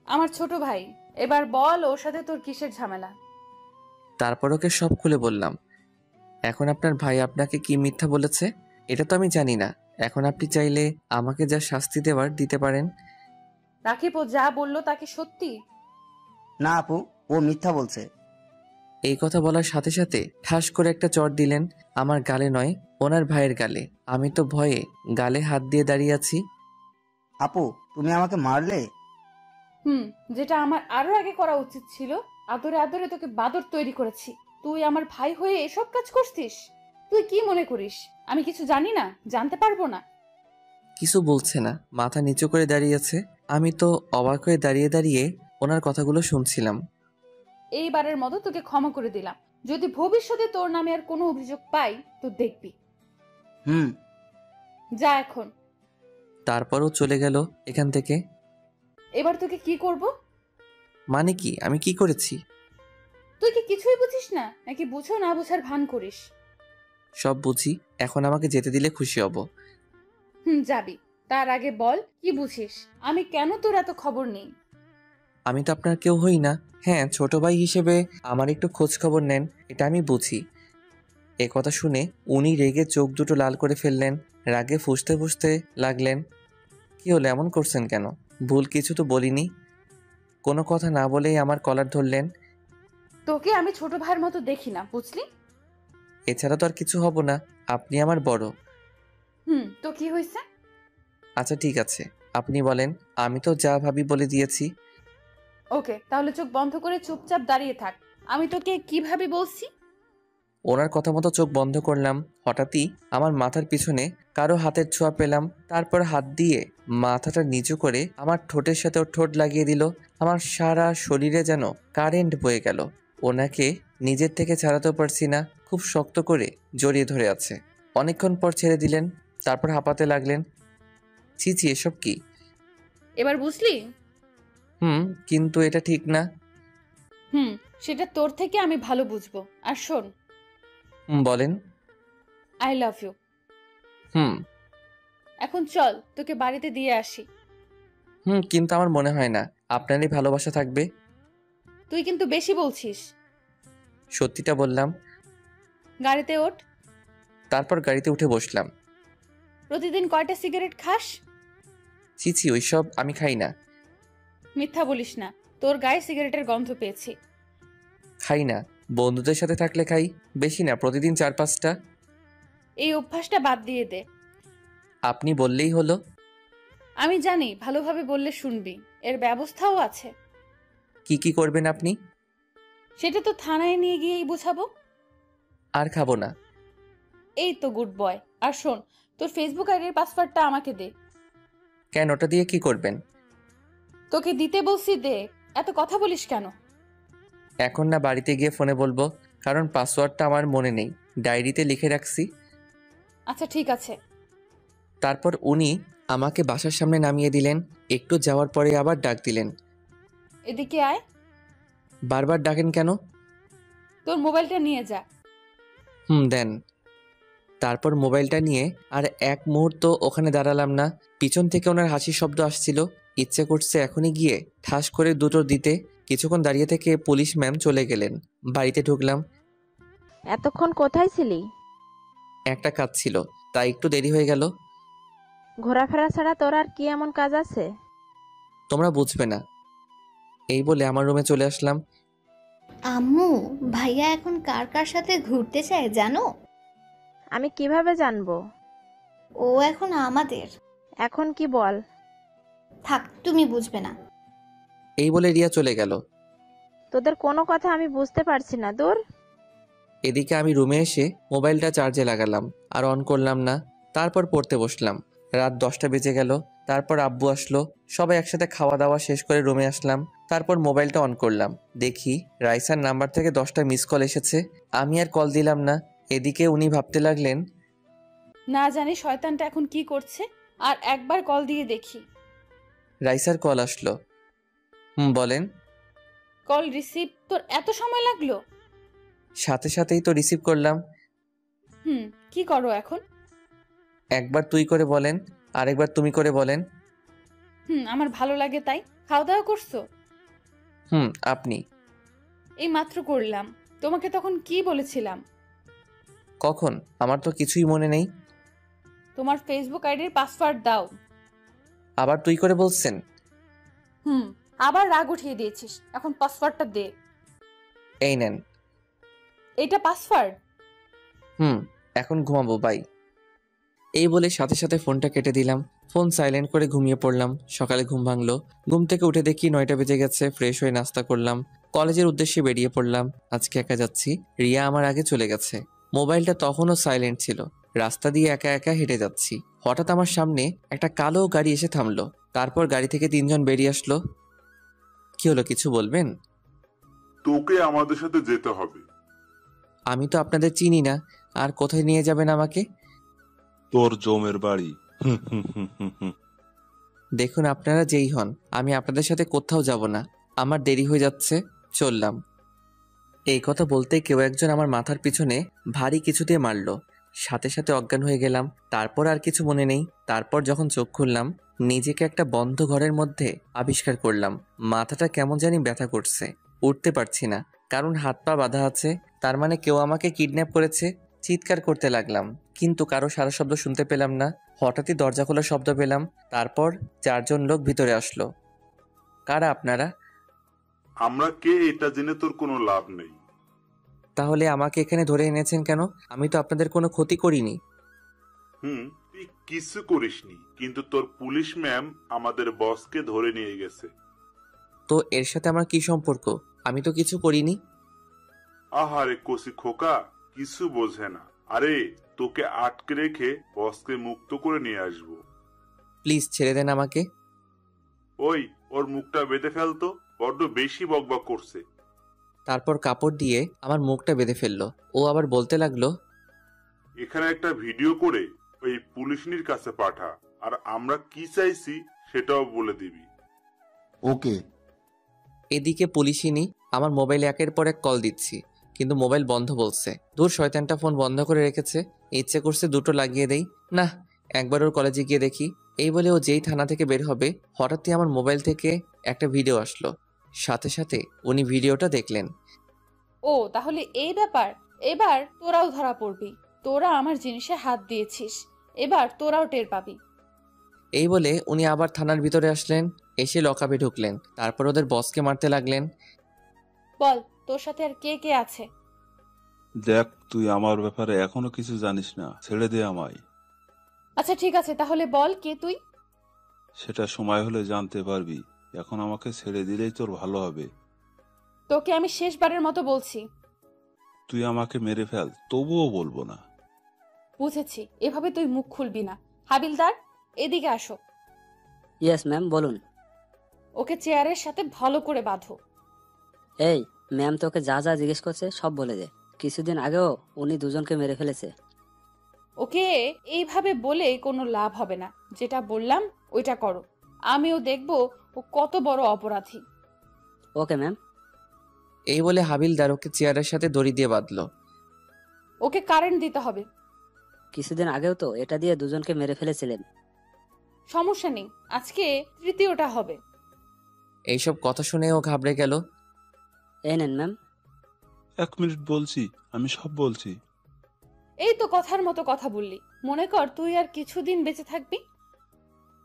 আমার ছোট ভাই। এবার বল ওর সাথে তোর কিসের ঝামেলা? তারপর ওকে সব খুলে বললাম। এখন আপনার ভাই আপনাকে কি মিথ্যা বলেছে এটা তো আমি জানি না। এখন আপনি চাইলে আমাকে যা শাস্তি দেওয়ার দিতে পারেন। রাকিব ও যা বললো তাকে সত্যি? না আপু, ও মিথ্যা বলছে। এই কথা বলার সাথে সাথে ঠাস করে একটা চড় দিলেন আমার গালে, নয় ওনার ভাইয়ের গালে। আমি তো ভয়ে গালে হাত দিয়ে দাঁড়িয়ে আছি। আপু, তুমি আমাকে মারলে? যেটা আমার আরো আগে করা উচিত ছিল। আদরে আদরে তোকে বাদর তৈরি করেছি। তুই আমার ভাই হয়ে এসব কাজ করছিস? তুই কি মনে করিস আমি কিছু জানি না, জানতে পারবো না? কিছু বলছে না, মাথা নিচু করে দাঁড়িয়ে আছে। আমি তো অবাক হয়ে দাঁড়িয়ে দাঁড়িয়ে ওনার কথাগুলো শুনছিলাম। এইবারের মতো তোকে ক্ষমা করে দিলাম। যদি ভবিষ্যতে তোর নামে আর কোনো অভিযোগ পাই তো দেখবি। যা এখন। তারপরও চলে গেল এখান থেকে। এবার তোকে কি করব? মানে কি? আমি কি করেছি? তুই কি কিছুই বুঝিস না, নাকি বুঝো না বুঝার ভান করিস? সব বুঝি। এখন আমাকে যেতে দিলে খুশি হব। যাবি। তার আগে বল কি বুঝিস? আমি কেন তোর এত খবর নেই? আমি তো আপনার কেউ হই না। হ্যাঁ, ছোট ভাই হিসেবে আমার একটু খোঁজ খবর নেন, এটা আমি বুঝি। এ কথা শুনে উনি রেগে চোখ দুটো লাল করে ফেললেন, রাগে ফুঁসতে ফুঁসতে লাগলেন। কি হলো, এমন করছেন কেন? ভুল কিছু তো বলিনি। কোনো কথা না বলেই আমার কলার ধরলেন। তোকে আমি ছোট ভাইয়ের মতো দেখি না, বুঝলি? এছাড়া তো আর কিছু হব না, আপনি আমার বড়। তো কি হয়েছে? আচ্ছা ঠিক আছে, আপনি বলেন। আমি তো যা ভাবি বলে দিয়েছি। ওকে, তাহলে চোখ বন্ধ করে চুপচাপ দাঁড়িয়ে থাক। আমি তোকে কিভাবে বলছি? ওনার কথা মতো চোখ বন্ধ করলাম। হঠাৎই আমার মাথার পিছনে কারো হাতের ছোঁয়া পেলাম। তারপর হাত দিয়ে মাথাটা নিচু করে আমার ঠোঁটের সাথে ওর ঠোঁট লাগিয়ে দিল। আমার সারা শরীরে যেন কারেন্ট বয়ে গেল। ওনাকে নিজের থেকে ছাড়াতেও পারছি না, খুব শক্ত করে জড়িয়ে ধরে আছে। অনেকক্ষণ পর ছেড়ে দিলেন, তারপর হাঁপাতে লাগলেন। ছি ছি, এসব কি? এবার বুঝলি? কিন্তু এটা ঠিক না। সেটা তোর থেকে আমি ভালো বুঝবো। আর শোন। বলেন। I love you. এখন চল, তোকে বাড়িতে দিয়ে আসি। কিন্তু আমার মনে হয় না আপনারই ভালোবাসা থাকবে। তুই কিন্তু বেশি বলছিস। সত্যিটা বললাম। গাড়িতে ওঠ। তারপর গাড়িতে উঠে বসলাম। প্রতিদিন কয়টা সিগারেট খাস? ছি ছি, ওইসব আমি খাই না। মিথ্যা বলিস না, তোর গায়ে সিগারেটের গন্ধ পেয়েছি। খাই না, বন্ধুদের সাথে থাকলে খাই, বেশি না, প্রতিদিন 4-5টা। এই অভ্যাসটা বাদ দিয়ে দে। আপনি বললেই হলো। আমি জানি ভালোভাবে বললে শুনবি, এর ব্যবস্থাও আছে। কি কি করবেন আপনি? সেটা তো থানায় নিয়ে গিয়েই বুঝাবো। আর খাবো না। এই তো গুড বয়। আর শোন, তোর ফেসবুক আইডির পাসওয়ার্ডটা আমাকে দে। কেন, ওটা দিয়ে কি করবেন? তোকে দিতে বলছি, দে। এত কথা বলিস কেন? এখন না, বাড়িতে গিয়ে ফোনে বলবো, কারণ পাসওয়ার্ডটা আমার মনে নেই, ডায়েরিতে লিখে রাখছি। আচ্ছা ঠিক আছে। তারপর উনি আমাকে বাসার সামনে নামিয়ে দিলেন। একটু যাওয়ার পরে আবার ডাক দিলেন। এদিকে আয়। বারবার ডাকেন কেন? তোর মোবাইলটা নিয়ে যা। দেন। তারপর মোবাইলটা নিয়ে আর এক মুহূর্ত ওখানে দাঁড়ালাম না। পিছন থেকে ওনার হাসির শব্দ আসছিল। ইচ্ছে করছে এখনই গিয়ে ঠাস করে দুটো দিতে। কিছুক্ষণ দাঁড়িয়ে থেকে পুলিশ ম্যাম চলে গেলেন। বাড়িতে ঢুকলাম। এতক্ষণ কোথায় ছিলি? একটা কাজ ছিল, তাই একটু দেরি হয়ে গেল। ঘোরাফেরা ছাড়া তোর আর কি এমন কাজ আছে? তোমরা বুঝবে না। এই বলে আমার রুমে চলে আসলাম। আম্মু, ভাইয়া এখন কার কার সাথে ঘুরতে চায় জানো? আমি কিভাবে জানবো? ও এখন আমাদের। এখন কি বল? থাক, তুমি বুঝবে না। এই বলে রিয়া চলে গেল। তোদের কোনো কথা আমি বুঝতে পারছি না, দূর। এদিকে আমি রুমে এসে মোবাইলটা চার্জে লাগালাম, আর অন করলাম না। তারপর পড়তে বসলাম। রাত 10টা বেজে গেল। তারপর আব্বু আসলো, সবাই একসাথে খাওয়া দাওয়া শেষ করে রুমে আসলাম। তারপর মোবাইলটা অন করলাম, দেখি রাইসার নাম্বার থেকে 10টা মিস কল এসেছে। আমি আর কল দিলাম না। এদিকে উনি ভাবতে লাগলেন, না জানি শয়তানটা এখন কি করছে, আর একবার কল দিয়ে দেখি। রাইসার কল আসলো। বলেন। কল রিসিভ তোর এত সময় লাগলো? সাথে সাথেই তো রিসিভ করলাম। কি করো এখন? একবার তুই করে বলেন, আরেকবার তুমি করে বলেন। আমার ভালো লাগে তাই। খাওয়া দাওয়া করছো? আপনি? এই মাত্র করলাম। তোমাকে তখন কি বলেছিলাম? কখন? আমার তো কিছুই মনে নেই। তোমার ফেসবুক আইডির পাসওয়ার্ড দাও। আবার তুই করে বলছেন? আবার রাগ উঠিয়ে দিয়েছিস, এখন পাসওয়ার্ডটা দে। এই নেন। এটা পাসওয়ার্ড? এখন ঘুমাবো, বাই। এই বলে সাথে সাথে ফোনটা কেটে দিলাম। ফোন সাইলেন্ট করে ঘুমিয়ে পড়লাম। সকালে ঘুম ভাঙলো। ঘুম থেকে উঠে দেখি 9টা বেজে গেছে। ফ্রেশ হয়ে নাস্তা করলাম, কলেজের উদ্দেশ্যে বেরিয়ে পড়লাম। আজকে একা যাচ্ছি, রিয়া আমার আগে চলে গেছে। মোবাইলটা তখনও সাইলেন্ট ছিল। রাস্তা দিয়ে একা একা হেঁটে যাচ্ছি। হঠাৎ আমার সামনে একটা কালো গাড়ি এসে থামলো। তারপর গাড়ি থেকে 3 জন বেরিয়ে আসলো। কি হলো, কিছু বলবেন? তোকে আমাদের সাথে যেতে হবে। আমি তো আপনাদের চিনি না, আর কোথায় নিয়ে যাবেন আমাকে? তোর জমের বাড়ি। দেখুন, আপনারা যেই হন, আমি আপনাদের সাথে কোথাও যাব না। আমার দেরি হয়ে যাচ্ছে, চললাম। এই কথা বলতে কেউ একজন আমার মাথার পিছনে ভারী কিছু দিয়ে মারলো। সাথে সাথে অজ্ঞান হয়ে গেলাম। তারপর আর কিছু মনে নেই। তারপর যখন চোখ খুললাম, নিজেকে একটা বন্ধ ঘরের মধ্যে আবিষ্কার করলাম। মাথাটা কেমন জানি ব্যথা করছে, উঠতে পারছি না, কারণ হাত পা বাঁধা আছে। তার মানে কেউ আমাকে কিডন্যাপ করেছে। চিৎকার করতে লাগলাম, কিন্তু কারো সারা শব্দ শুনতে পেলাম না। হঠাৎই দরজা খোলার শব্দ পেলাম। তারপর 4 জন লোক ভিতরে আসলো। কারা আপনারা? আমরা কে এটা জেনে তোর কোনো লাভ নেই। তাহলে আমাকে এখানে ধরে এনেছেন কেন? আমি তো আপনাদের কোনো ক্ষতি করিনি। তুই কিছু করিসনি, কিন্তু তোর পুলিশ ম্যাম আমাদের বসকে ধরে নিয়ে গেছে। তো এর সাথে আমার কি সম্পর্ক? আমি তো কিছু করিনি। আহারে কচি খোকা, কিছু বোঝে না। আরে তোকে আটকে রেখে বসকে মুক্ত করে নিয়ে আসবো। প্লিজ ছেড়ে দেন আমাকে। ওই, ওর মুখটা বেঁধে ফেলতো, বড্ড বেশি বকবক করছে। তারপর কাপড় দিয়ে আমার মুখটা বেঁধে ফেললো। ও আবার বলতে লাগলো, এখানে একটা ভিডিও করে ওই পুলিশনির কাছে পাঠা, আর আমরা কি চাইছি সেটাও বলে দিবি। ওকে। এদিকে পুলিশিনি আমার মোবাইলে একের পর এক কল দিচ্ছি, কিন্তু মোবাইল বন্ধ বলছে। দূর, শয়তানটা ফোন বন্ধ করে রেখেছে। ইচ্ছে করছে দুটো লাগিয়ে দেই। না, একবার ওর কলেজে গিয়ে দেখি। এই বলে ও যেই থানা থেকে বের হবে, হঠাৎই আমার মোবাইল থেকে একটা ভিডিও আসলো। সাথে সাথে উনি ভিডিওটা দেখলেন। ও তাহলে এই ব্যাপার। এবার তোরাও ধরা পড়বি। তোরা আমার জিনিসে হাত দিয়েছিস, এবার তোরাও টের পাবি। এই বলে উনি আবার থানার ভিতরে আসলেন, এসে লকআপে ঢুকলেন। তারপর ওদের বসকে মারতে লাগলেন। বল, তোর সাথে আর কে কে আছে? দেখ, তুই আমার ব্যাপারে এখনো কিছু জানিস না, ছেড়ে দে আমায়। আচ্ছা ঠিক আছে, তাহলে বল কে তুই? সেটা সময় হলে জানতে পারবি। এখন আমাকে ছেড়ে দিলেই তোর ভালো হবে। তোকে আমি শেষবারের মতো বলছি, তুই আমাকে মেরে ফেল, তবুও বলবো না। বুঝেছি, এভাবে তুই মুখ খুলবি না। হাবিলদার, এদিকে আসো। ইয়েস ম্যাম, বলুন। ওকে চেয়ারের সাথে ভালো করে বাঁধো। এই ম্যাম, তোকে যা যা জিজ্ঞেস করছে সব বলে দে। কিছুদিন আগেও উনি দুজনকে মেরে ফেলেছে। ওকে এইভাবে বলে কোনো লাভ হবে না। যেটা বললাম ওইটা করো। আমিও দেখবো ও কত বড় অপরাধী। Okay ma'am. এই বলে হাবিলদার ওকে চেয়ারের সাথে দড়ি দিয়ে বাঁধলো। ওকে কারেন্ট দিতে হবে। কিছুদিন আগেও তো এটা দিয়ে দুজনকে মেরে ফেলেছিলেন। সমস্যা নেই, আজকে তৃতীয়টা হবে। এইসব কথা শুনে ও ঘাবড়ে গেল। এই নেন ম্যাম। 1 মিনিট বলছি, আমি সব বলছি। এই তো কথার মতো কথা বললি, মনে কর তুই আর কিছুদিন বেঁচে থাকবি।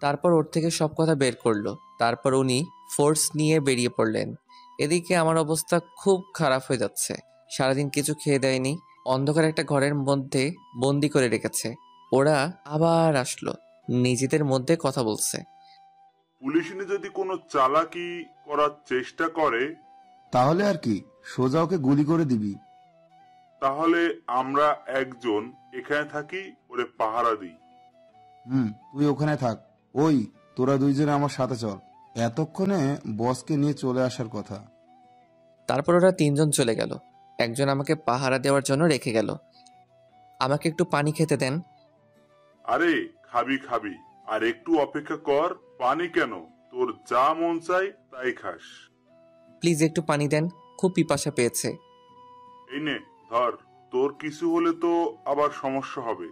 তারপর ওর থেকে সব কথা বের করলো। তারপর উনি ফোর্স নিয়ে বেরিয়ে পড়লেন। এদিকে আমার অবস্থা খুব খারাপ হয়ে যাচ্ছে। সারাদিন কিছু খেয়ে দেয়নি, অন্ধকার একটা ঘরের মধ্যে বন্দি করে রেখেছে। ওরা আবার আসলো, নিজেদের মধ্যে কথা বলছে। পুলিশনি যদি কোনো চালাকি করার চেষ্টা করে, তাহলে আর কি, সোজা ওকে গুলি করে দিবি। তাহলে আমরা একজন এখানে থাকি, ওরে পাহারা দিই। তুই ওখানে থাক। ওই, তোরা দুইজনে আমার সাথে চল, এতক্ষণে বসকে নিয়ে চলে আসার কথা। তারপর ওরা তিনজন চলে গেল। একজন আমাকে পাহারা দেওয়ার জন্য রেখে গেল। আমাকে একটু পানি খেতে দেন। আরে খাবি খাবি, আর একটু অপেক্ষা কর। পানি কেন, তোর যা মন চাই তাই খাস। প্লিজ একটু পানি দেন, খুব পিপাসা পেয়েছে। এই নে ধর, তোর কিছু হলে তো আবার সমস্যা হবে।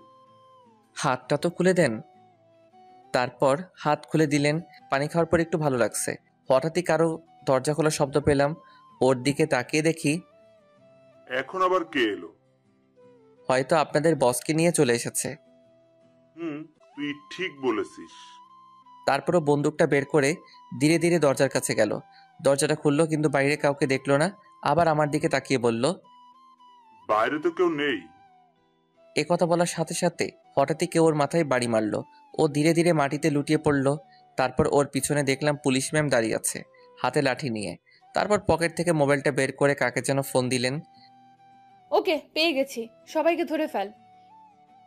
হাতটা তো খুলে দেন। তারপর হাত খুলে দিলেন। পানি খাওয়ার পর একটু ভালো লাগছে। হঠাৎই কারো দরজা খোলার শব্দ পেলাম। ওর দিকে তাকিয়ে দেখি এখন আবার কে এলো? হয়তো আপনাদের বসকে নিয়ে চলে এসেছে। তুই ঠিক বলেছিস। তারপরও বন্দুকটা বের করে ধীরে ধীরে দরজার কাছে গেল। দরজাটা খুললো, কিন্তু বাইরে কাউকে দেখলো না। আবার আমার দিকে তাকিয়ে বলল, বাইরে তো কেউ নেই। এ কথা বলার সাথে সাথে হঠাৎই কেউ ওর মাথায় বাড়ি মারলো। ও ধীরে ধীরে মাটিতে লুটিয়ে পড়ল। তারপর ওর পিছনে দেখলাম পুলিশ ম্যাম দাঁড়িয়ে আছে, হাতে লাঠি নিয়ে। তারপর পকেট থেকে মোবাইলটা বের করে কাকে যেন ফোন দিলেন। ওকে, পেয়ে গেছি, সবাইকে ধরে ফেল।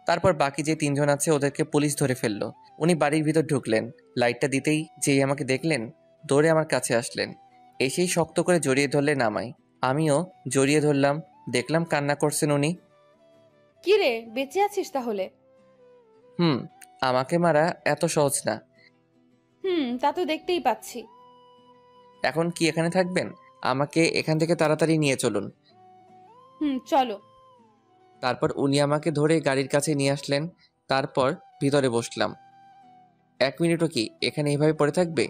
তারপর বাকি যে তিনজন আছে ওদেরকে পুলিশ ধরে ফেললো। উনি বাড়ির ভিতর ঢুকলেন। লাইটটা দিতেই যেই আমাকে দেখলেন, দৌড়ে আমার কাছে আসলেন। এসেই শক্ত করে জড়িয়ে ধরলেন আমায়। আমিও জড়িয়ে ধরলাম। দেখলাম কান্না করছেন উনি। কি রে, বেঁচে আছিস তাহলে? আমাকে মারা এত সহজ না। তা তো দেখতেই পাচ্ছি। এখন কি এখানে থাকবেন? আমাকে এখান থেকে তাড়াতাড়ি নিয়ে চলুন। চলো। তারপর উনি আমাকে ধরে গাড়ির কাছে নিয়ে আসলেন। তারপর ভিতরে বসলাম। 1 মিনিটও কি এখানে এভাবে পড়ে থাকবে?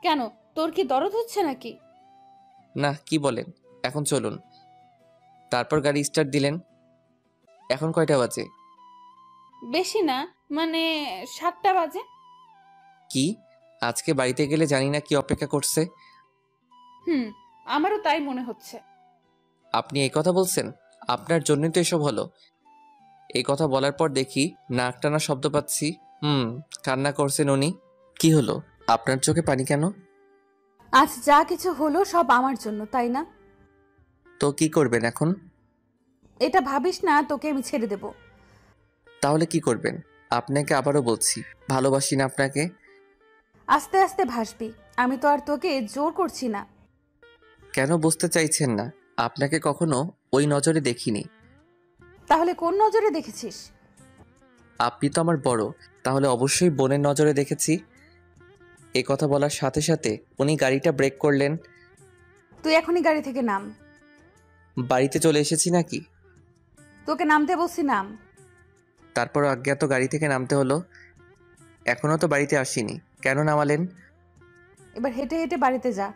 কেন, তোর কি দরদ হচ্ছে নাকি? না, কি বলেন? এখন চলুন। তারপর গাড়ি স্টার্ট দিলেন। এখন কয়টা বাজে? বেশি না, মানে 7টা বাজে। কি, আজকে বাড়িতে গেলে জানি না কি অপেক্ষা করছে। আমারও তাই মনে হচ্ছে। আপনি এই কথা বলছেন? আপনার জন্যই তো এসব হলো। এই কথা বলার পর দেখি নাক টানা শব্দ পাচ্ছি। কান্না করছেন উনি। কি হলো, আপনার চোখে পানি কেন? আজ যা কিছু হলো সব আমার জন্য, তাই না? তো কি করবেন এখন? এটা ভাবিস না তোকে আমি ছেড়ে দেব। তাহলে কি করবেন? আপনাকে আবারও বলছি, ভালোবাসি না আপনাকে। আস্তে আস্তে ভাসবি, আমি তো আর তোকে জোর করছি না। কেন বুঝতে চাইছেন না? আপনাকে কখনো ওই নজরে দেখিনি। তাহলে কোন নজরে দেখেছিস? আপনি তো আমার বড়, তাহলে অবশ্যই বোনের নজরে দেখেছি। এই কথা বলার সাথে সাথে উনি গাড়িটা ব্রেক করলেন। তুই এখনই গাড়ি থেকে নাম। বাড়িতে চলে এসেছি নাকি? তোকে নামতে বলছি, নাম। তারপর অজ্ঞাত গাড়ি থেকে নামতে হলো। এখনো তো বাড়িতে আসিনি, কেন নামালেন? এবার হেঁটে হেঁটে বাড়িতে যা।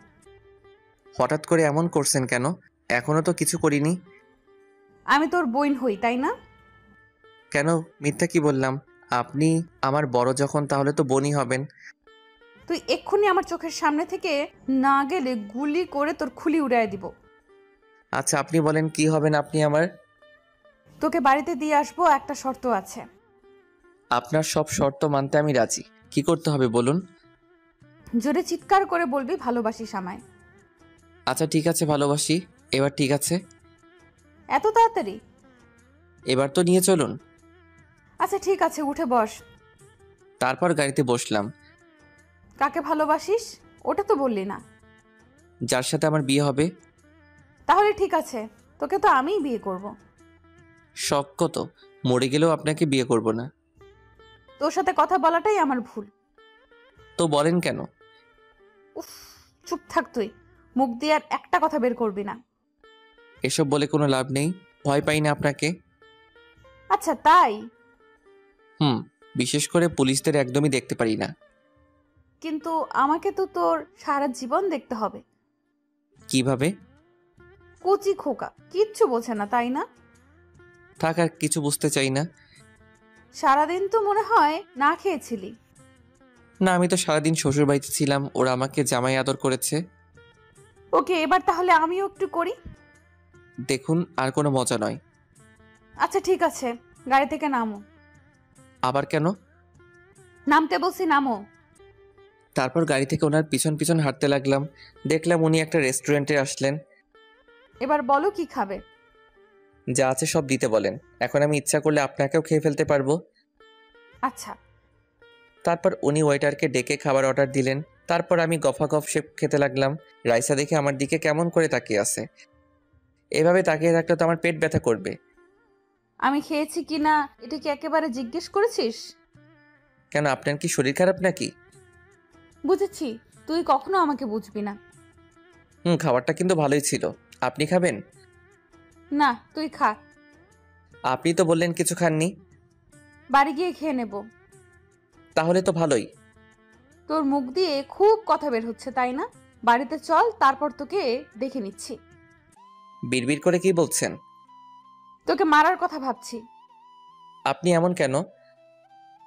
হঠাৎ করে এমন করছেন কেন? এখনো তো কিছু করিনি। আমি তোর বোন হই, তাই না? কেন মিথ্যা কি বললাম? আপনি আমার বড় যখন, তাহলে তো বোনই হবেন। তুই এক্ষুনি আমার চোখের সামনে থেকে না গেলে গুলি করে তোর খুলি উড়াই দিব। আচ্ছা আপনি বলেন, কি হবেন আপনি আমার? তোকে বাড়িতে দিয়ে আসবো, একটা শর্ত আছে। আপনার সব শর্ত মানতে আমি রাজি। কি করতে হবে বলুন? জোরে চিৎকার করে বলবি ভালোবাসিস আমায়। আচ্ছা ঠিক আছে, ভালোবাসি। এবার ঠিক আছে? এত তাড়াতাড়ি? এবার তো নিয়ে চলুন। আচ্ছা ঠিক আছে, উঠে বস। তারপর গাড়িতে বসলাম। কাকে ভালোবাসিস ওটা তো বললি না। যার সাথে আমার বিয়ে হবে। তাহলে ঠিক আছে, তোকে তো আমিই বিয়ে করব। শখ কত, মরে গেলেও আপনাকে বিয়ে করব না। তোর সাথে কথা বলাটাই আমার ভুল। তো বলেন কেন? উফ, চুপ থাক তুই, মুখ দিয়ে আর একটা কথা বের করবি না। এসব বলে কোনো লাভ নেই, ভয় পাই না আপনাকে। আচ্ছা তাই? বিশেষ করে পুলিশদের একদমই দেখতে পারি না। কিন্তু আমাকে তো তোর সারা জীবন দেখতে হবে। কিভাবে? কচি খোকা, কিচ্ছু বোঝে না, তাই না? থাক, আর কিছু বুঝতে চাই না। সারাদিন তো মনে হয় না খেয়েছিলি। না, আমি তো সারাদিন শ্বশুর বাড়িতে ছিলাম, ওরা আমাকে জামাই আদর করেছে। ওকে, এবার তাহলে আমিও একটু করি। দেখুন, আর কোনো মজা নয়। আচ্ছা ঠিক আছে, গাড়ি থেকে নামো। আবার কেন? নামতে বলছি, নামো। তারপর গাড়ি থেকে ওনার পিছন পিছন হাঁটতে লাগলাম। দেখলাম উনি একটা রেস্টুরেন্টে আসলেন। এবার বলো কি খাবে? যা আছে সব দিতে বলেন। এখন আমি ইচ্ছা করলে আপনাকেও খেয়ে ফেলতে পারবো। আচ্ছা। তারপর উনি ওয়েটারকে ডেকে খাবার অর্ডার দিলেন। তারপর আমি গফাগফ সে খেতে লাগলাম। রাইসা দেখে আমার দিকে কেমন করে তাকিয়ে আছে। এভাবে তাকিয়ে থাকলে তো আমার পেট ব্যথা করবে। আমি খেয়েছি কি না এটা কি একেবারে জিজ্ঞেস করেছিস? কেন, আপনার কি শরীর খারাপ নাকি? বুঝেছি, তুই কখনো আমাকে বুঝবি না। খাবারটা কিন্তু ভালোই ছিল। আপনি খাবেন? না, তুই খা। আপনি তো বললেন কিছু খাননি। বাড়ি গিয়ে খেয়ে নেব। তাহলে তো ভালোই। তোর মুখ দিয়ে খুব কথা বের হচ্ছে, তাই না? বাড়িতে চল, তারপর তোকে দেখে নিচ্ছি। বিড়বিড় করে কি বলছেন? তোকে মারার কথা ভাবছি। আপনি এমন কেন?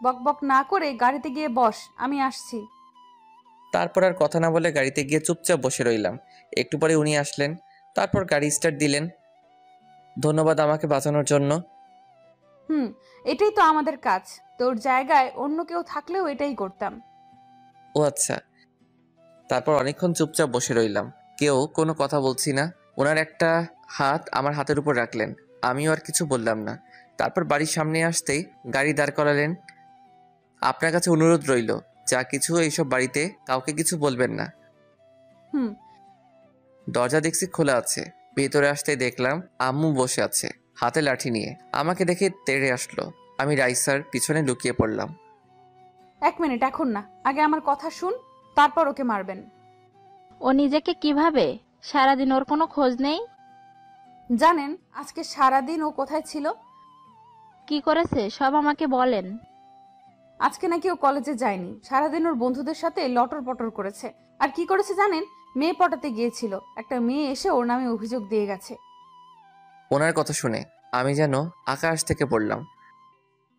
বকবক না করে গাড়িতে গিয়ে বস, আমি আসছি। তারপর আর কথা না বলে গাড়িতে গিয়ে চুপচাপ বসে রইলাম। একটু পরে উনি আসলেন। তারপর গাড়ি স্টার্ট দিলেন। ধন্যবাদ আমাকে বাঁচানোর জন্য। এটাই তো আমাদের কাজ। তোর জায়গায় অন্য কেউ থাকলেও এটাই করতাম। ও আচ্ছা। তারপর অনেকক্ষণ চুপচাপ বসে রইলাম, কেউ কোনো কথা বলছি না। ওনার একটা হাত আমার হাতের উপর রাখলেন, আমিও আর কিছু বললাম না। তারপর বাড়ির সামনে আসতেই গাড়ি দাঁড় করালেন। আপনার কাছে অনুরোধ রইল, যা কিছু এইসব বাড়িতে কাউকে কিছু বলবেন না। দরজা দেখছি খোলা আছে। ভেতরে আসতেই দেখলাম আম্মু বসে আছে হাতে লাঠি নিয়ে। আমাকে দেখে তেড়ে আসলো। আমি রাইসার পিছনে লুকিয়ে পড়লাম। 1 মিনিট, এখন না, আগে আমার কথা শুন, তারপর ওকে মারবেন। ও নিজেকে কিভাবে? সারাদিন ওর কোনো খোঁজ নেই? জানেন আজকে সারাদিন ও কোথায় ছিল? কি করেছে সব আমাকে বলেন। আজকে নাকি ও কলেজে যায়নি, সারাদিন ওর বন্ধুদের সাথে লটর পটর করেছে। আর কি করেছে জানেন? মেয়ে পটাতে গিয়েছিল। একটা মেয়ে এসে ওর নামে অভিযোগ দিয়ে গেছে। ওনার কথা শুনে আমি যেন আকাশ থেকে পড়লাম।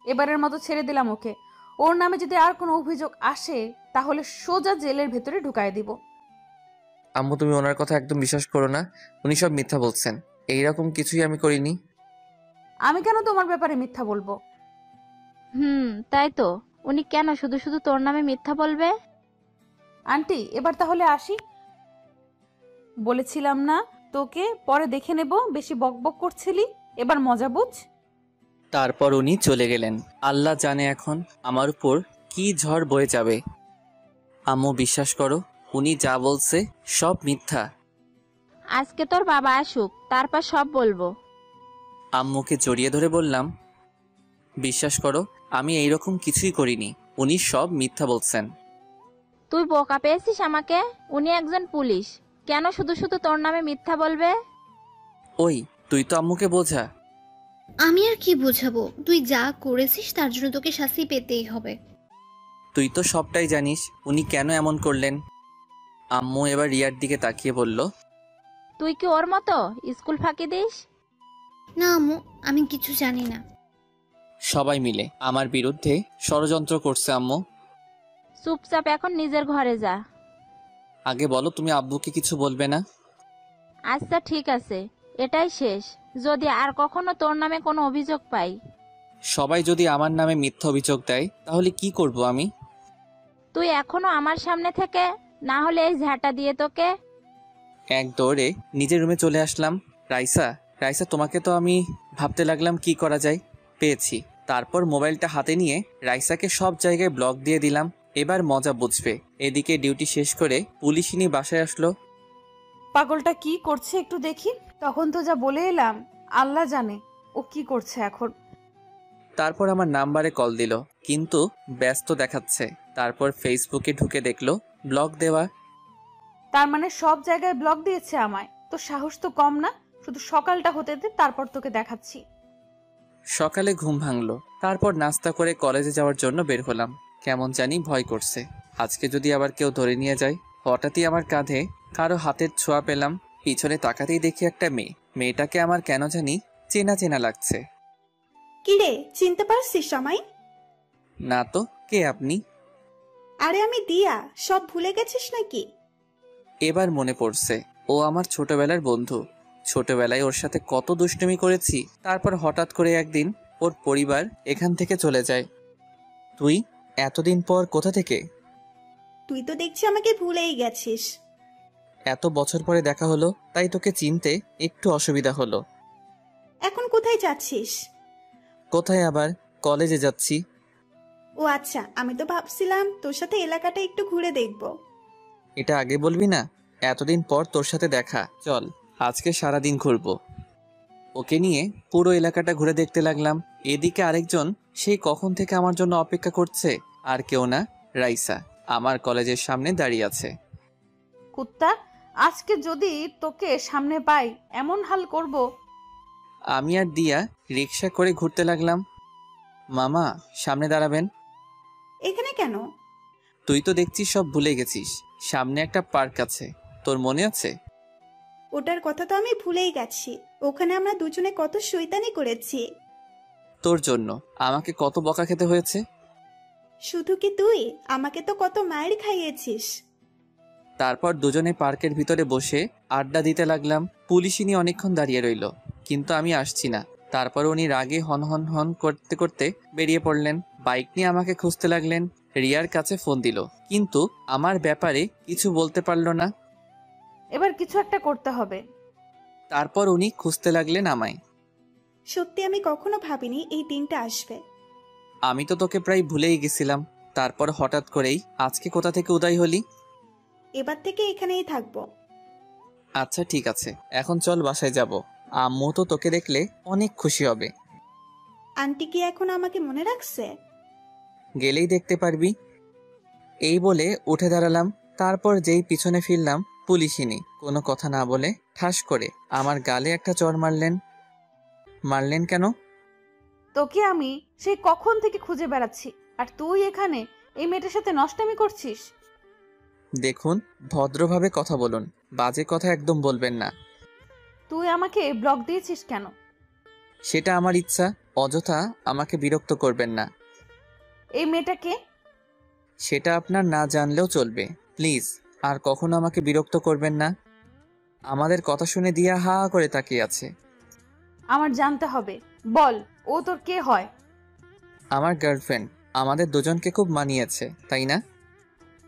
এবারের মতো ছেড়ে দিলাম ওকে। ওর নামে যদি আর কোনো অভিযোগ আসে তাহলে সোজা জেলের ভেতরে ঢুকায় দিব। আম্মু, তুমি ওনার কথা একদম বিশ্বাস করো না। উনি সব মিথ্যা বলছেন। এইরকম কিছুই আমি করিনি। আমি কেন তোমার ব্যাপারে মিথ্যা বলবো? তাই তো। উনি কেন শুধু শুধু তোর নামে মিথ্যা বলবে? আন্টি, এবার তাহলে আসি। বলেছিলাম না তোকে পরে দেখে নেব, বেশি বকবক করছিলি, এবার মজা বুঝ। তারপর উনি চলে গেলেন। আল্লাহ জানে এখন আমার উপর কি ঝড় বয়ে যাবে। আম্মু, বিশ্বাস করো, উনি যা বলছে সব মিথ্যা। আজকে তোর বাবা আসুক, তারপর সব বলবো। আম্মুকে জড়িয়ে ধরে বললাম, বিশ্বাস করো, আমি এইরকম কিছুই করিনি। উনি সব মিথ্যা বলছেন। তুই বোকা পেয়েছিস আমাকে? উনি একজন পুলিশ, কেন শুধু শুধু তোর নামে মিথ্যা বলবে? ওই, তুই তো আম্মুকে বোঝা। আমি আর কি বোঝাবো? তুই যা করেছিস তার জন্য তোকে শাস্তি পেতেই হবে। তুই তো সবটাই জানিস উনি কেন এমন করলেন। আম্মু এবার রিয়ার দিকে তাকিয়ে বলল, তুই কি ওর মতো স্কুল ফাঁকি দিস? না আম্মু, আমি কিছু জানি না। সবাই মিলে আমার বিরুদ্ধে ষড়যন্ত্র করছে আম্মু। চুপচাপ এখন নিজের ঘরে যা। আগে বলো, তুমি আব্বুকে কিছু বলবে না? আচ্ছা ঠিক আছে, এটাই শেষ। যদি আর কখনো তোর নামে কোনো অভিযোগ পাই। সবাই যদি আমার নামে মিথ্যা অভিযোগ দেয় তাহলে কি করব আমি? তুই এখনো আমার সামনে থেকে, না হলে এই ঝাঁটা দিয়ে তোকে। এক দৌড়ে নিজের রুমে চলে আসলাম। রাইসা, রাইসা, তোমাকে তো আমি ভাবতে লাগলাম কি করা যায়। পেয়েছি। তারপর মোবাইলটা হাতে নিয়ে রাইসাকে সব জায়গায় ব্লক দিয়ে দিলাম। এবার মজা বুঝবে। এদিকে ডিউটি শেষ করে পুলিশিনী বাসায় আসলো। পাগলটা কি করছে একটু দেখি। তখন তো যা বলে এলাম, আল্লাহ জানে ও কি করছে এখন। তারপর আমার নাম্বারে কল দিল, কিন্তু ব্যস্ত দেখাচ্ছে। তারপর ফেসবুকে ঢুকে দেখলো ব্লক দেওয়া। তার মানে সব জায়গায় ব্লক দিয়েছে আমায়। তো সাহস তো কম না। শুধু সকালটা হতে দে, তারপর তোকে দেখাচ্ছি। সকালে ঘুম ভাঙলো। তারপর নাস্তা করে কলেজে যাওয়ার জন্য বের হলাম। কেমন জানি ভয় করছে, আজকে যদি আবার কেউ ধরে নিয়ে যায়। হঠাৎই আমার কাঁধে কারো হাতের ছোঁয়া পেলাম। পিছনে তাকাতেই দেখি একটা মেয়ে। মেয়েটাকে আমার কেন জানি চেনা চেনা লাগছে। কিরে, চিনতে পারছিস আমায়? না তো, কে আপনি? আরে আমি দিয়া, সব ভুলে গেছিস নাকি? এবার মনে পড়ছে, ও আমার ছোটবেলার বন্ধু। ছোটবেলায় ওর সাথে কত দুষ্টুমি করেছি। তারপর হঠাৎ করে একদিন ওর পরিবার এখান থেকে চলে যায়। তুই এতদিন পর কোথা থেকে? তুই তো দেখছি আমাকে ভুলেই গেছিস। এত বছর পরে দেখা হলো, তাই তোকে চিনতে একটু অসুবিধা হলো। এখন কোথায় যাচ্ছিস? কোথায় আবার, কলেজে যাচ্ছি। ও ও আচ্ছা, আমি তো ভাবছিলাম তোর সাথে এলাকাটা একটু ঘুরে দেখব। এটা আগে বলবি না? এতদিন পর তোর সাথে দেখা, চল আজকে সারাদিন ঘুরবো। ওকে নিয়ে পুরো এলাকাটা ঘুরে দেখতে লাগলাম। এদিকে আরেকজন সেই কখন থেকে আমার জন্য অপেক্ষা করছে, আর কেউ না, রাইসা আমার কলেজের সামনে দাঁড়িয়ে আছে। কুত্তা, আজকে যদি তোকে সামনে পাই এমন হাল করব। আমি আর দিয়া রিক্সা করে ঘুরতে লাগলাম। মামা সামনে দাঁড়াবেন। এখানে কেন? তুই তো দেখছিস সব ভুলে গেছিস, সামনে একটা পার্ক আছে, তোর মনে আছে? ওটার কথা তো আমি ভুলেই গেছি। ওখানে আমরা দুজনে কত শয়তানি করেছি। তোর জন্য আমাকে কত বকা খেতে হয়েছে। শুধু কি তুই, আমাকে তো কত মায়ের খাইয়েছিস। তারপর দুজনে পার্কের ভিতরে বসে আড্ডা দিতে লাগলাম। পুলিশিনী অনেকক্ষণ দাঁড়িয়ে রইল, কিন্তু আমি আসছি না। তারপর উনি রাগে হন হন হন করতে করতে বেরিয়ে পড়লেন। বাইক নিয়ে আমাকে খুঁজতে লাগলেন। রিয়ার কাছে ফোন দিল, কিন্তু আমার ব্যাপারে কিছু বলতে পারলো না। এবার কিছু একটা করতে হবে। তারপর উনি খুঁজতে লাগলেন আমায়। সত্যি আমি কখনো ভাবিনি এই দিনটা আসবে। আমি তো তোকে প্রায় ভুলেই গেছিলাম, তারপর হঠাৎ করেই আজকে কোথা থেকে উদয় হলি। এবার থেকে এখানেই থাকবো। আচ্ছা ঠিক আছে, এখন চল বাসায় যাব। আম্মু তো তোকে দেখলে অনেক খুশি হবে। আন্টি কি এখন আমাকে মনে রাখছে? গেলেই দেখতে পারবি। এই বলে উঠে দাঁড়ালাম। তারপর যেই পিছনে ফিরলাম, পুলিশিনী কোনো কথা না বলে ঠাস করে আমার গালে একটা চড় মারলেন। মারলেন কেন? তোকে আমি সেই কখন থেকে খুঁজে বেড়াচ্ছি, আর তুই এখানে এই মেয়েটার সাথে নষ্টামি করছিস। দেখুন, ভদ্রভাবে কথা বলুন, বাজে কথা একদম বলবেন না। তুই আমাকে ব্লক দিয়েছিস কেন? সেটা আমার ইচ্ছা, অযথা আমাকে বিরক্ত করবেন না। এই মেয়েটাকে? সেটা আপনার না জানলেও চলবে। প্লিজ আর কখনো আমাকে বিরক্ত করবেন না। আমাদের কথা শুনে দিয়া হা করে তাকিয়ে আছে। আমার জানতে হবে, বল ও তোর কে হয়? আমার গার্লফ্রেন্ড। আমাদের দুজনকে খুব মানিয়েছে, তাই না?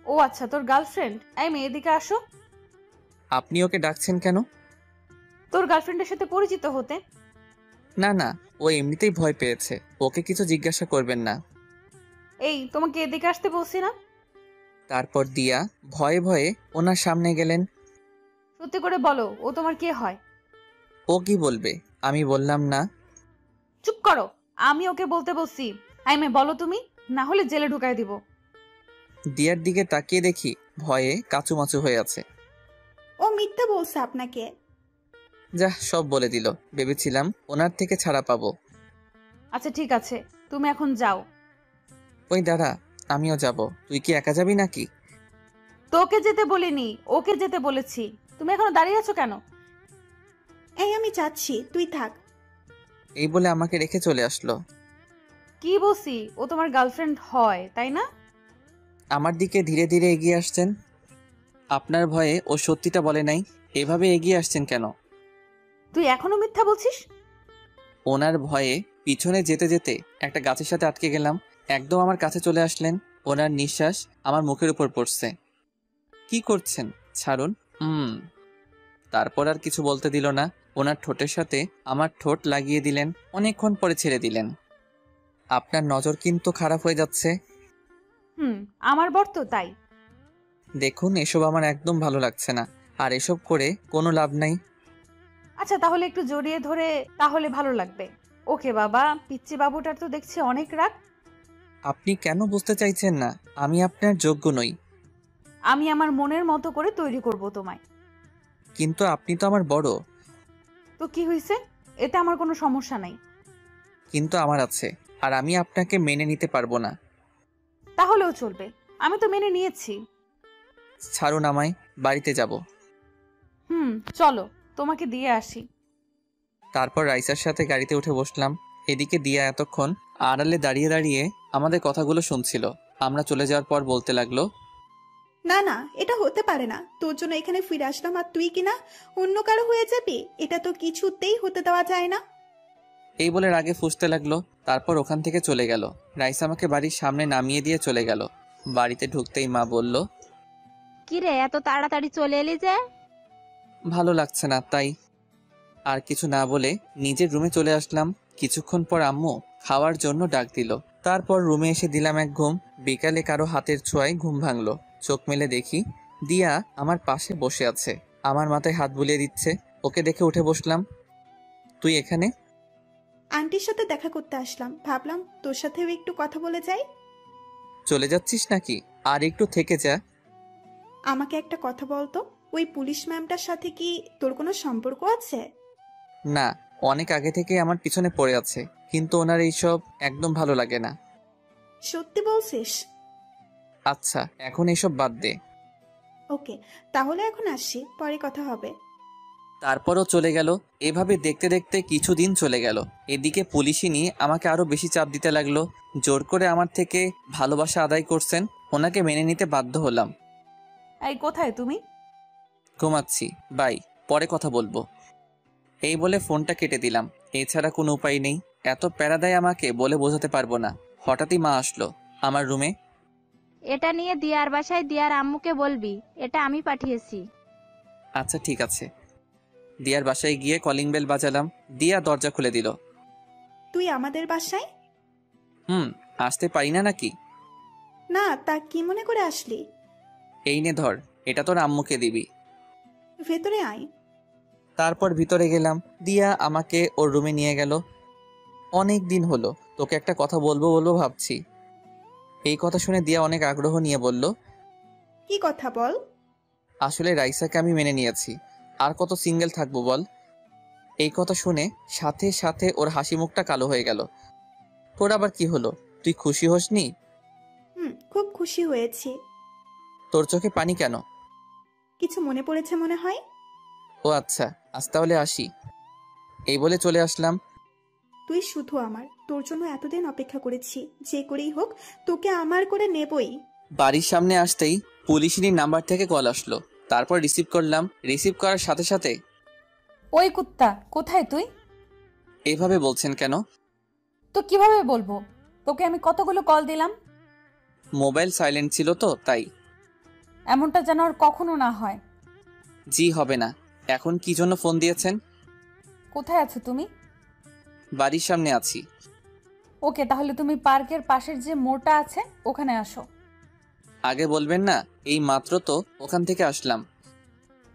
ও আচ্ছা, তোর গার্লফ্রেন্ড। এই মেয়ে এদিকে আসো। আপনি ওকে ডাকছেন কেন? তোর গার্লফ্রেন্ডের সাথে পরিচিত হতে। না না, ও এমনিতেই ভয় পেয়েছে, ওকে কিছু জিজ্ঞাসা করবেন না। এই, তোমাকে এদিকে আসতে বলছি না? তারপর দিয়া ভয়ে ভয়ে ওনার সামনে গেলেন। সত্যি করে বলো, ও তোমার কে হয়? ও কি বলবে? আমি বললাম না। চুপ করো, আমি ওকে বলতে বলছি। এই মেয়ে বলো তুমি, না হলে জেলে ঢুকাই দিব। দিয়ার দিকে তাকিয়ে দেখি ভয়ে কাচুমাচু হয়ে আছে। ও মিথ্যা বলছে আপনাকে। যা সব বলে দিল, ভেবেছিলাম ওনার থেকে ছাড়া পাবো। আচ্ছা ঠিক আছে, তুমি এখন যাও। ওই দাঁড়া, আমিও যাব। তুই কি একা যাবি নাকি? তোকে যেতে বলিনি, ওকে যেতে বলেছি। তুমি এখনো দাঁড়িয়ে আছো কেন? এই আমি যাচ্ছি, তুই থাক। এই বলে আমাকে রেখে চলে আসলো। কি বলছি, ও তোমার গার্লফ্রেন্ড হয়, তাই না? আমার দিকে ধীরে ধীরে এগিয়ে আসছেন। আপনার ভয়ে ও সত্যিটা বলে নাই, এভাবে এগিয়ে আসছেন কেন? তুই এখনো মিথ্যা বলছিস? ওনার ভয়ে পিছনে যেতে যেতে একটা গাছের সাথে আটকে গেলাম। একদম আমার কাছে চলে আসলেন। ওনার নিঃশ্বাস আমার মুখের উপর পড়ছে। কি করছেন? ছাড়ুন। তারপর আর কিছু বলতে দিল না। ওনার ঠোঁটের সাথে আমার ঠোঁট লাগিয়ে দিলেন। অনেকক্ষণ পরে ছেড়ে দিলেন। আপনার নজর কিন্তু খারাপ হয়ে যাচ্ছে। আমার বর তো, তাই। দেখুন, এসব আমার একদম ভালো লাগছে না, আর এসব করে কোনো লাভ নাই। আচ্ছা তাহলে একটু জড়িয়ে ধরে তাহলে ভালো লাগবে। ওকে বাবা, পিচ্চি বাবুটার তো দেখছি অনেক রাগ। আপনি কেন বুঝতে চাইছেন না? আমি আপনার যোগ্য নই। আমি আমার মনের মতো করে তৈরি করব তোমায়। কিন্তু আপনি তো আমার বড়। তো কি হয়েছে? এতে আমার কোনো সমস্যা নাই। কিন্তু আমার আছে, আর আমি আপনাকে মেনে নিতে পারবো না। তাহলেও চলবে, আমি তো মেনে নিয়েছি। ছাড়ুন আমায়, বাড়িতে যাব। চলো, তোমাকে দিয়ে আসি। তারপর রাইসার সাথে গাড়িতে উঠে বসলাম। এদিকে দিয়া এতক্ষণ আড়ালে দাঁড়িয়ে দাঁড়িয়ে আমাদের কথাগুলো শুনছিল। আমরা চলে যাওয়ার পর বলতে লাগলো, না না, এটা হতে পারে না। তোর জন্য এখানে ফিরে আসলাম আর তুই কিনা অন্য কারো হয়ে যাবি? এটা তো কিছুতেই হতে দেওয়া যায় না। এই বলে রাগে ফুঁসতে লাগলো। তারপর ওখান থেকে চলে গেল। রাইসা আমাকে বাড়ির সামনে নামিয়ে দিয়ে চলে গেল। বাড়িতে ঢুকতেই মা বলল, কিরে এত তাড়াতাড়ি চলে এলি যে? ভালো লাগছে না তাই। আর কিছু না বলে নিজের রুমে চলে আসলাম। কিছুক্ষণ পর আম্মু খাওয়ার জন্য ডাক দিল। তারপর রুমে এসে দিলাম এক ঘুম। বিকালে কারো হাতের ছোঁয়ায় ঘুম ভাঙলো। চোখ মেলে দেখি দিয়া আমার পাশে বসে আছে, আমার মাথায় হাত বুলিয়ে দিচ্ছে। ওকে দেখে উঠে বসলাম। তুই এখানে? আন্টির সাথে দেখা করতে আসলাম, ভাবলাম তোর সাথেও একটু কথা বলে যাই। চলে যাচ্ছিস নাকি? আর একটু থেকে যা। আমাকে একটা কথা বলতো, ওই পুলিশ ম্যামটার সাথে কি তোর কোনো সম্পর্ক আছে? না, অনেক আগে থেকে আমার পিছনে পড়ে আছে, কিন্তু ওনার এইসব একদম ভালো লাগে না। সত্যি বলছিস? আচ্ছা, এখন এইসব বাদ দে। ওকে, তাহলে এখন আসছি, পরে কথা হবে। তারপরও চলে গেল। এভাবে দেখতে দেখতে কিছুদিন চলে গেল। এদিকে পুলিশই নিয়ে আমাকে আরো বেশি চাপ দিতে লাগলো। জোর করে আমার থেকে ভালোবাসা আদায় করছেন, ওনাকে মেনে নিতে বাধ্য হলাম। এই কোথায় তুমি? ঘুমাচ্ছি, বাই, পরে কথা বলবো। এই বলে ফোনটা কেটে দিলাম। এছাড়া কোনো উপায় নেই। এত প্যারা দেয় আমাকে, বলে বোঝাতে পারবো না। হঠাৎই মা আসলো আমার রুমে। এটা নিয়ে দিয়ার বাসায় দিয়ার আম্মুকে বলবি, এটা আমি পাঠিয়েছি। আচ্ছা ঠিক আছে। দিয়ার বাসায় গিয়ে কলিং বেল বাজালাম। দিয়া দরজা খুলে দিল। তুই আমাদের বাসায়? আসতে পারি না নাকি? না, তা কি মনে করে আসলি? এই নে ধর, এটা তোর আম্মুকে দিবি। ভেতরে আয়। তারপর ভিতরে গেলাম। দিয়া আমাকে ওর রুমে নিয়ে গেল। অনেক দিন হলো তোকে একটা কথা বলবো বলবো ভাবছি। এই কথা শুনে দিয়া অনেক আগ্রহ নিয়ে বলল, কি কথা বল। আসলে রাইসাকে আমি মেনে নিয়েছি, আর কত সিঙ্গেল থাকবো বল। এই কথা শুনে সাথে সাথে ওর হাসি মুখটা কালো হয়ে গেল। তোর আবার কি হলো? তুই খুশি হসনি? খুব খুশি হয়েছি। তোর চোখে পানি কেন? কিছু মনে পড়েছে মনে হয়। ও আচ্ছা, আজ তাহলে আসি। এই বলে চলে আসলাম। তুই শুধু আমার, তোর জন্য এতদিন অপেক্ষা করেছি, যে করেই হোক তোকে আমার করে নেবই। বাড়ির সামনে আসতেই পুলিশের নাম্বার থেকে কল আসলো। তারপর রিসিভ করলাম। রিসিভ করার সাথে সাথে, ওই কুত্তা, কোথায় তুই? এইভাবে বলছেন কেন? তো কিভাবে বলবো? তোকে আমি কতগুলো কল দিলাম। মোবাইল সাইলেন্ট ছিল তো তাই। এমনটা যেন আর কখনো না হয়। জি হবে না। এখন কি জন্য ফোন দিয়েছেন? কোথায় আছো তুমি? বাড়ির সামনে আছি। ওকে, তাহলে তুমি পার্কের পাশের যে মোড়টা আছে ওখানে আসো। আগে বলবেন না? এই মাত্র তো ওখান থেকে আসলাম।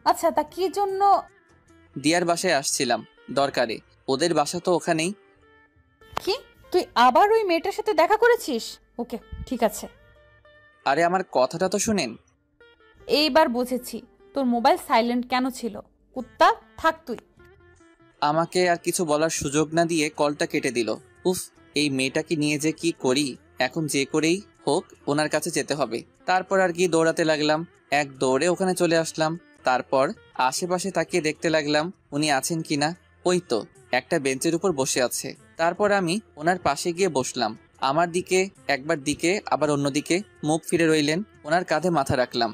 আচ্ছা, তা কি জন্য? দিয়ার বাসায় আসছিলাম দরকারে। ওদের বাসা তো ওখানেই। কি, তুই আবার ওই মেয়েটার সাথে দেখা করেছিস? ওকে, ঠিক আছে। আরে আমার কথাটা তো শুনেন। এইবার বুঝেছি তোর মোবাইল সাইলেন্ট কেন ছিল। কুত্তা, থাক তুই। আমাকে আর কিছু বলার সুযোগ না দিয়ে কলটা কেটে দিল। উফ, এই মেয়েটাকে নিয়ে যে কি করি। এখন যে করেই হোক ওনার কাছে যেতে হবে। তারপর আর কি দৌড়াতে লাগলাম। এক দৌড়ে ওখানে চলে আসলাম। তারপর আশেপাশে তাকিয়ে দেখতে লাগলাম উনি আছেন কিনা। ওই তো একটা বেঞ্চের উপর বসে আছে। তারপর আমি ওনার পাশে গিয়ে বসলাম। আমার দিকে একবার দিকে আবার অন্যদিকে মুখ ফিরে রইলেন। ওনার কাঁধে মাথা রাখলাম।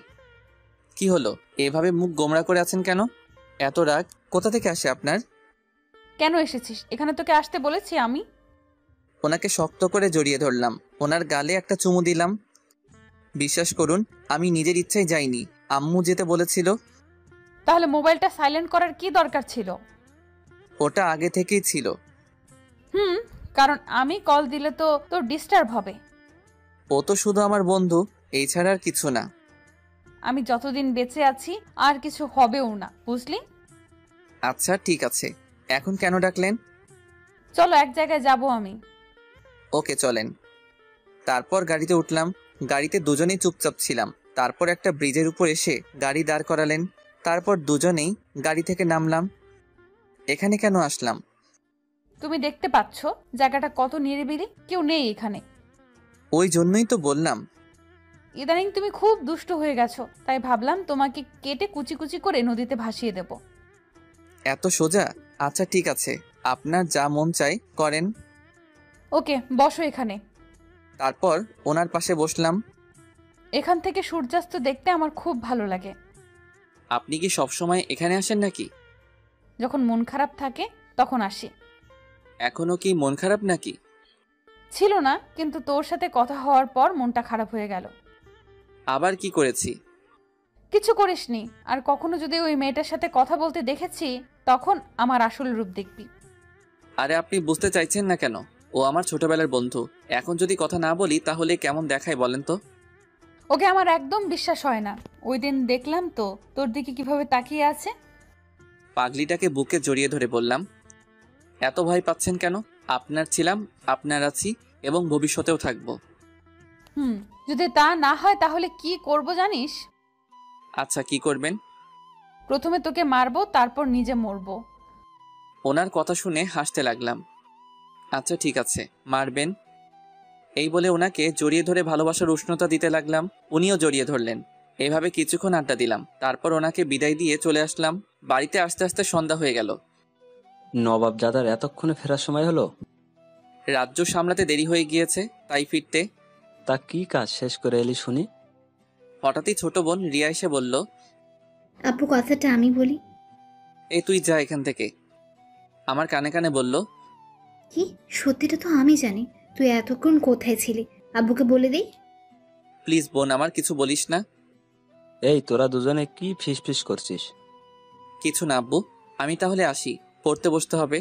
কি হলো, এভাবে মুখ গোমড়া করে আছেন কেন? এত রাগ কোথা থেকে আসে আপনার? কেন এসেছিস এখানে? তোকে আসতে বলেছি আমি? ওনাকে শক্ত করে জড়িয়ে ধরলাম। ওনার গালে একটা চুমু দিলাম। বিশ্বাস করুন, আমি নিজের ইচ্ছায় যাইনি, আম্মু যেতে বলেছিল। তাহলে মোবাইলটা সাইলেন্ট করার কি দরকার ছিল? ওটা আগে থেকেই ছিল। কারণ আমি কল দিলে তো তোর ডিস্টার্ব হবে। ও তো শুধু আমার বন্ধু, এই ছাড়া আর কিছু না। আমি যতদিন বেঁচে আছি আর কিছু হবেও না, বুঝলি? আচ্ছা ঠিক আছে, এখন কেন ডাকলেন? চলো এক জায়গায় যাব আমি। ওকে চলেন। তারপর গাড়িতে উঠলাম। গাড়িতে দুজনেই চুপচাপ ছিলাম। তারপর একটা ব্রিজের উপর এসে গাড়ি দাঁড় করালেন। তারপর দুজনেই গাড়ি থেকে নামলাম। এখানে কেন আসলাম? তুমি দেখতে পাচ্ছ জায়গাটা কত নিরিবিলি, কেউ নেই এখানে। ওই জন্যই তো বললাম। ইদানিং তুমি খুব দুষ্ট হয়ে গেছো, তাই ভাবলাম তোমাকে কেটে কুচি কুচি করে নদীতে ভাসিয়ে দেব। এত সোজা? আচ্ছা ঠিক আছে, আপনার যা মন চাই করেন। ওকে, বসো এখানে। তারপর ওনার পাশে বসলাম। এখান থেকে সূর্যাস্ত দেখতে আমার খুব ভালো লাগে। আপনি কি সবসময় এখানে আসেন নাকি? যখন মন খারাপ থাকে তখন আসি। এখনো কি মন খারাপ নাকি? ছিল না, কিন্তু তোর সাথে কথা হওয়ার পর মনটা খারাপ হয়ে গেল। আবার কি করেছি? কিছু করিসনি। আর কখনো যদি ওই মেয়েটার সাথে কথা বলতে দেখেছি, তখন আমার আসল রূপ দেখবি। আরে আপনি বুঝতে চাইছেন না কেন? ও আমার ছোটবেলার বন্ধু। এখন যদি কথা না বলি তাহলে কেমন দেখায় বলেন তো? ওকে আমার একদম বিশ্বাস হয় না। ওই দিন দেখলাম তো তোর দিকে কিভাবে তাকিয়ে আছে। পাগলিটাকে বুকে জড়িয়ে ধরে বললাম, এত ভয় পাচ্ছেন কেন? আপনার ছিলাম, আপনার আছি এবং ভবিষ্যতেও থাকবো। যদি তা না হয় তাহলে কি করব জানিস? আচ্ছা, কি করবেন? প্রথমে তোকে মারবো, তারপর নিজে মরবো। ওনার কথা শুনে হাসতে লাগলাম। আচ্ছা ঠিক আছে, মারবেন। এই বলে ওনাকে জড়িয়ে ধরে ভালোবাসার উষ্ণতা দিতে লাগলাম। উনিও জড়িয়ে ধরলেন। এভাবে কিছুক্ষণ আড্ডা দিলাম। তারপর ওনাকে বিদায় দিয়ে চলে আসলাম। বাড়িতে আস্তে আস্তে সন্ধ্যা হয়ে গেল। নবাব দাদার এতক্ষণে ফেরার সময় হলো? রাজ্য সামলাতে দেরি হয়ে গিয়েছে, তাই ফিরতে। তা কি কাজ শেষ করে এলি শুনি? হঠাৎই ছোট বোন রিয়া এসে বলল, আপু কথাটা আমি বলি। এই তুই যা এখান থেকে। আমার কানে কানে বলল, কি? সত্যিটা তো আমি জানি। তুই এতক্ষণ কোথায় ছিলি? আব্বুকে বলে দেই। প্লিজ বোন, আমার কিছু বলিস না। এই তোরা দুজনে কি ফিস ফিস করছিস? কিছু না আব্বু, আমি তাহলে আসি, পড়তে বসতে হবে।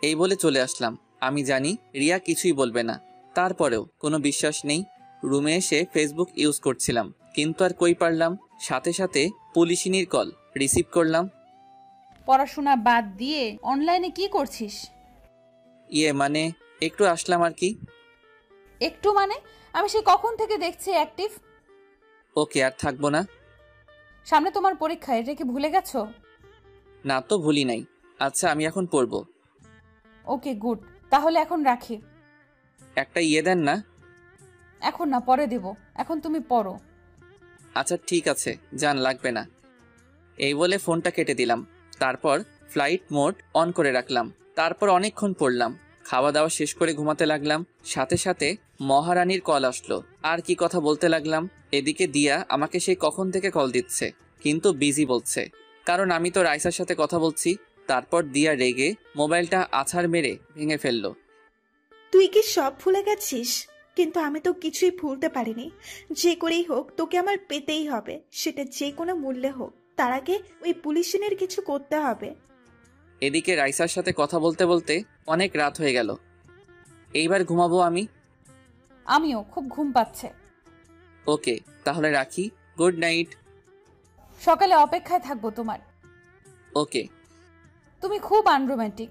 এই বলে চলে আসলাম। আমি জানি রিয়া কিছুই বলবে না, তারপরেও কোনো বিশ্বাস নেই। রুমে এসে ফেসবুক ইউজ করছিলাম, কিন্তু আর কই পারলাম। সাথে সাথে পুলিশিনীর কল রিসিভ করলাম। পড়াশোনা বাদ দিয়ে অনলাইনে কি করছিস? মানে একটু আসলাম আর কি। একটু মানে? আমি সে কখন থেকে দেখছি অ্যাক্টিভ। ওকে, আর থাকবো না। সামনে তোমার পরীক্ষা, এটা কি ভুলে গেছো? না তো ভুলি নাই। আচ্ছা, আমি এখন পড়বো। ওকে গুড, তাহলে এখন রাখি। একটা দেন না। এখন না, পরে দেব। এখন তুমি পড়ো। আচ্ছা ঠিক আছে, জান লাগবে না। এই বলে ফোনটা কেটে দিলাম। তারপর ফ্লাইট মোড অন করে রাখলাম। তারপর অনেকক্ষণ পড়লাম। খাওয়া দাওয়া শেষ করে ঘুমাতে লাগলাম। সাথে সাথে মহারানীর কল আসলো। আর কি কথা বলতে লাগলাম। এদিকে দিয়া আমাকে সেই কখন থেকে কল দিচ্ছে, কিন্তু বিজি বলছে, কারণ আমি তো রাইসার সাথে কথা বলছি। তারপর দিয়া রেগে মোবাইলটা আছাড় মেরে ভেঙে ফেললো। তুই কি সব ভুলে গেছিস? কিন্তু আমি তো কিছুই ভুলতে পারিনি। যে করেই হোক তোকে আমার পেতেই হবে, সেটা যে কোনো মূল্যে হোক। তার আগে ওই পুলিশিনের কিছু করতে হবে। এদিকে রাইসার সাথে কথা বলতে বলতে অনেক রাত হয়ে গেল। এইবার ঘুমাবো আমি। আমিও, খুব ঘুম পাচ্ছে। ওকে, তাহলে রাখি। Good night. সকালে অপেক্ষায় থাকবো তোমার। ওকে। তুমি খুব আনরোম্যান্টিক।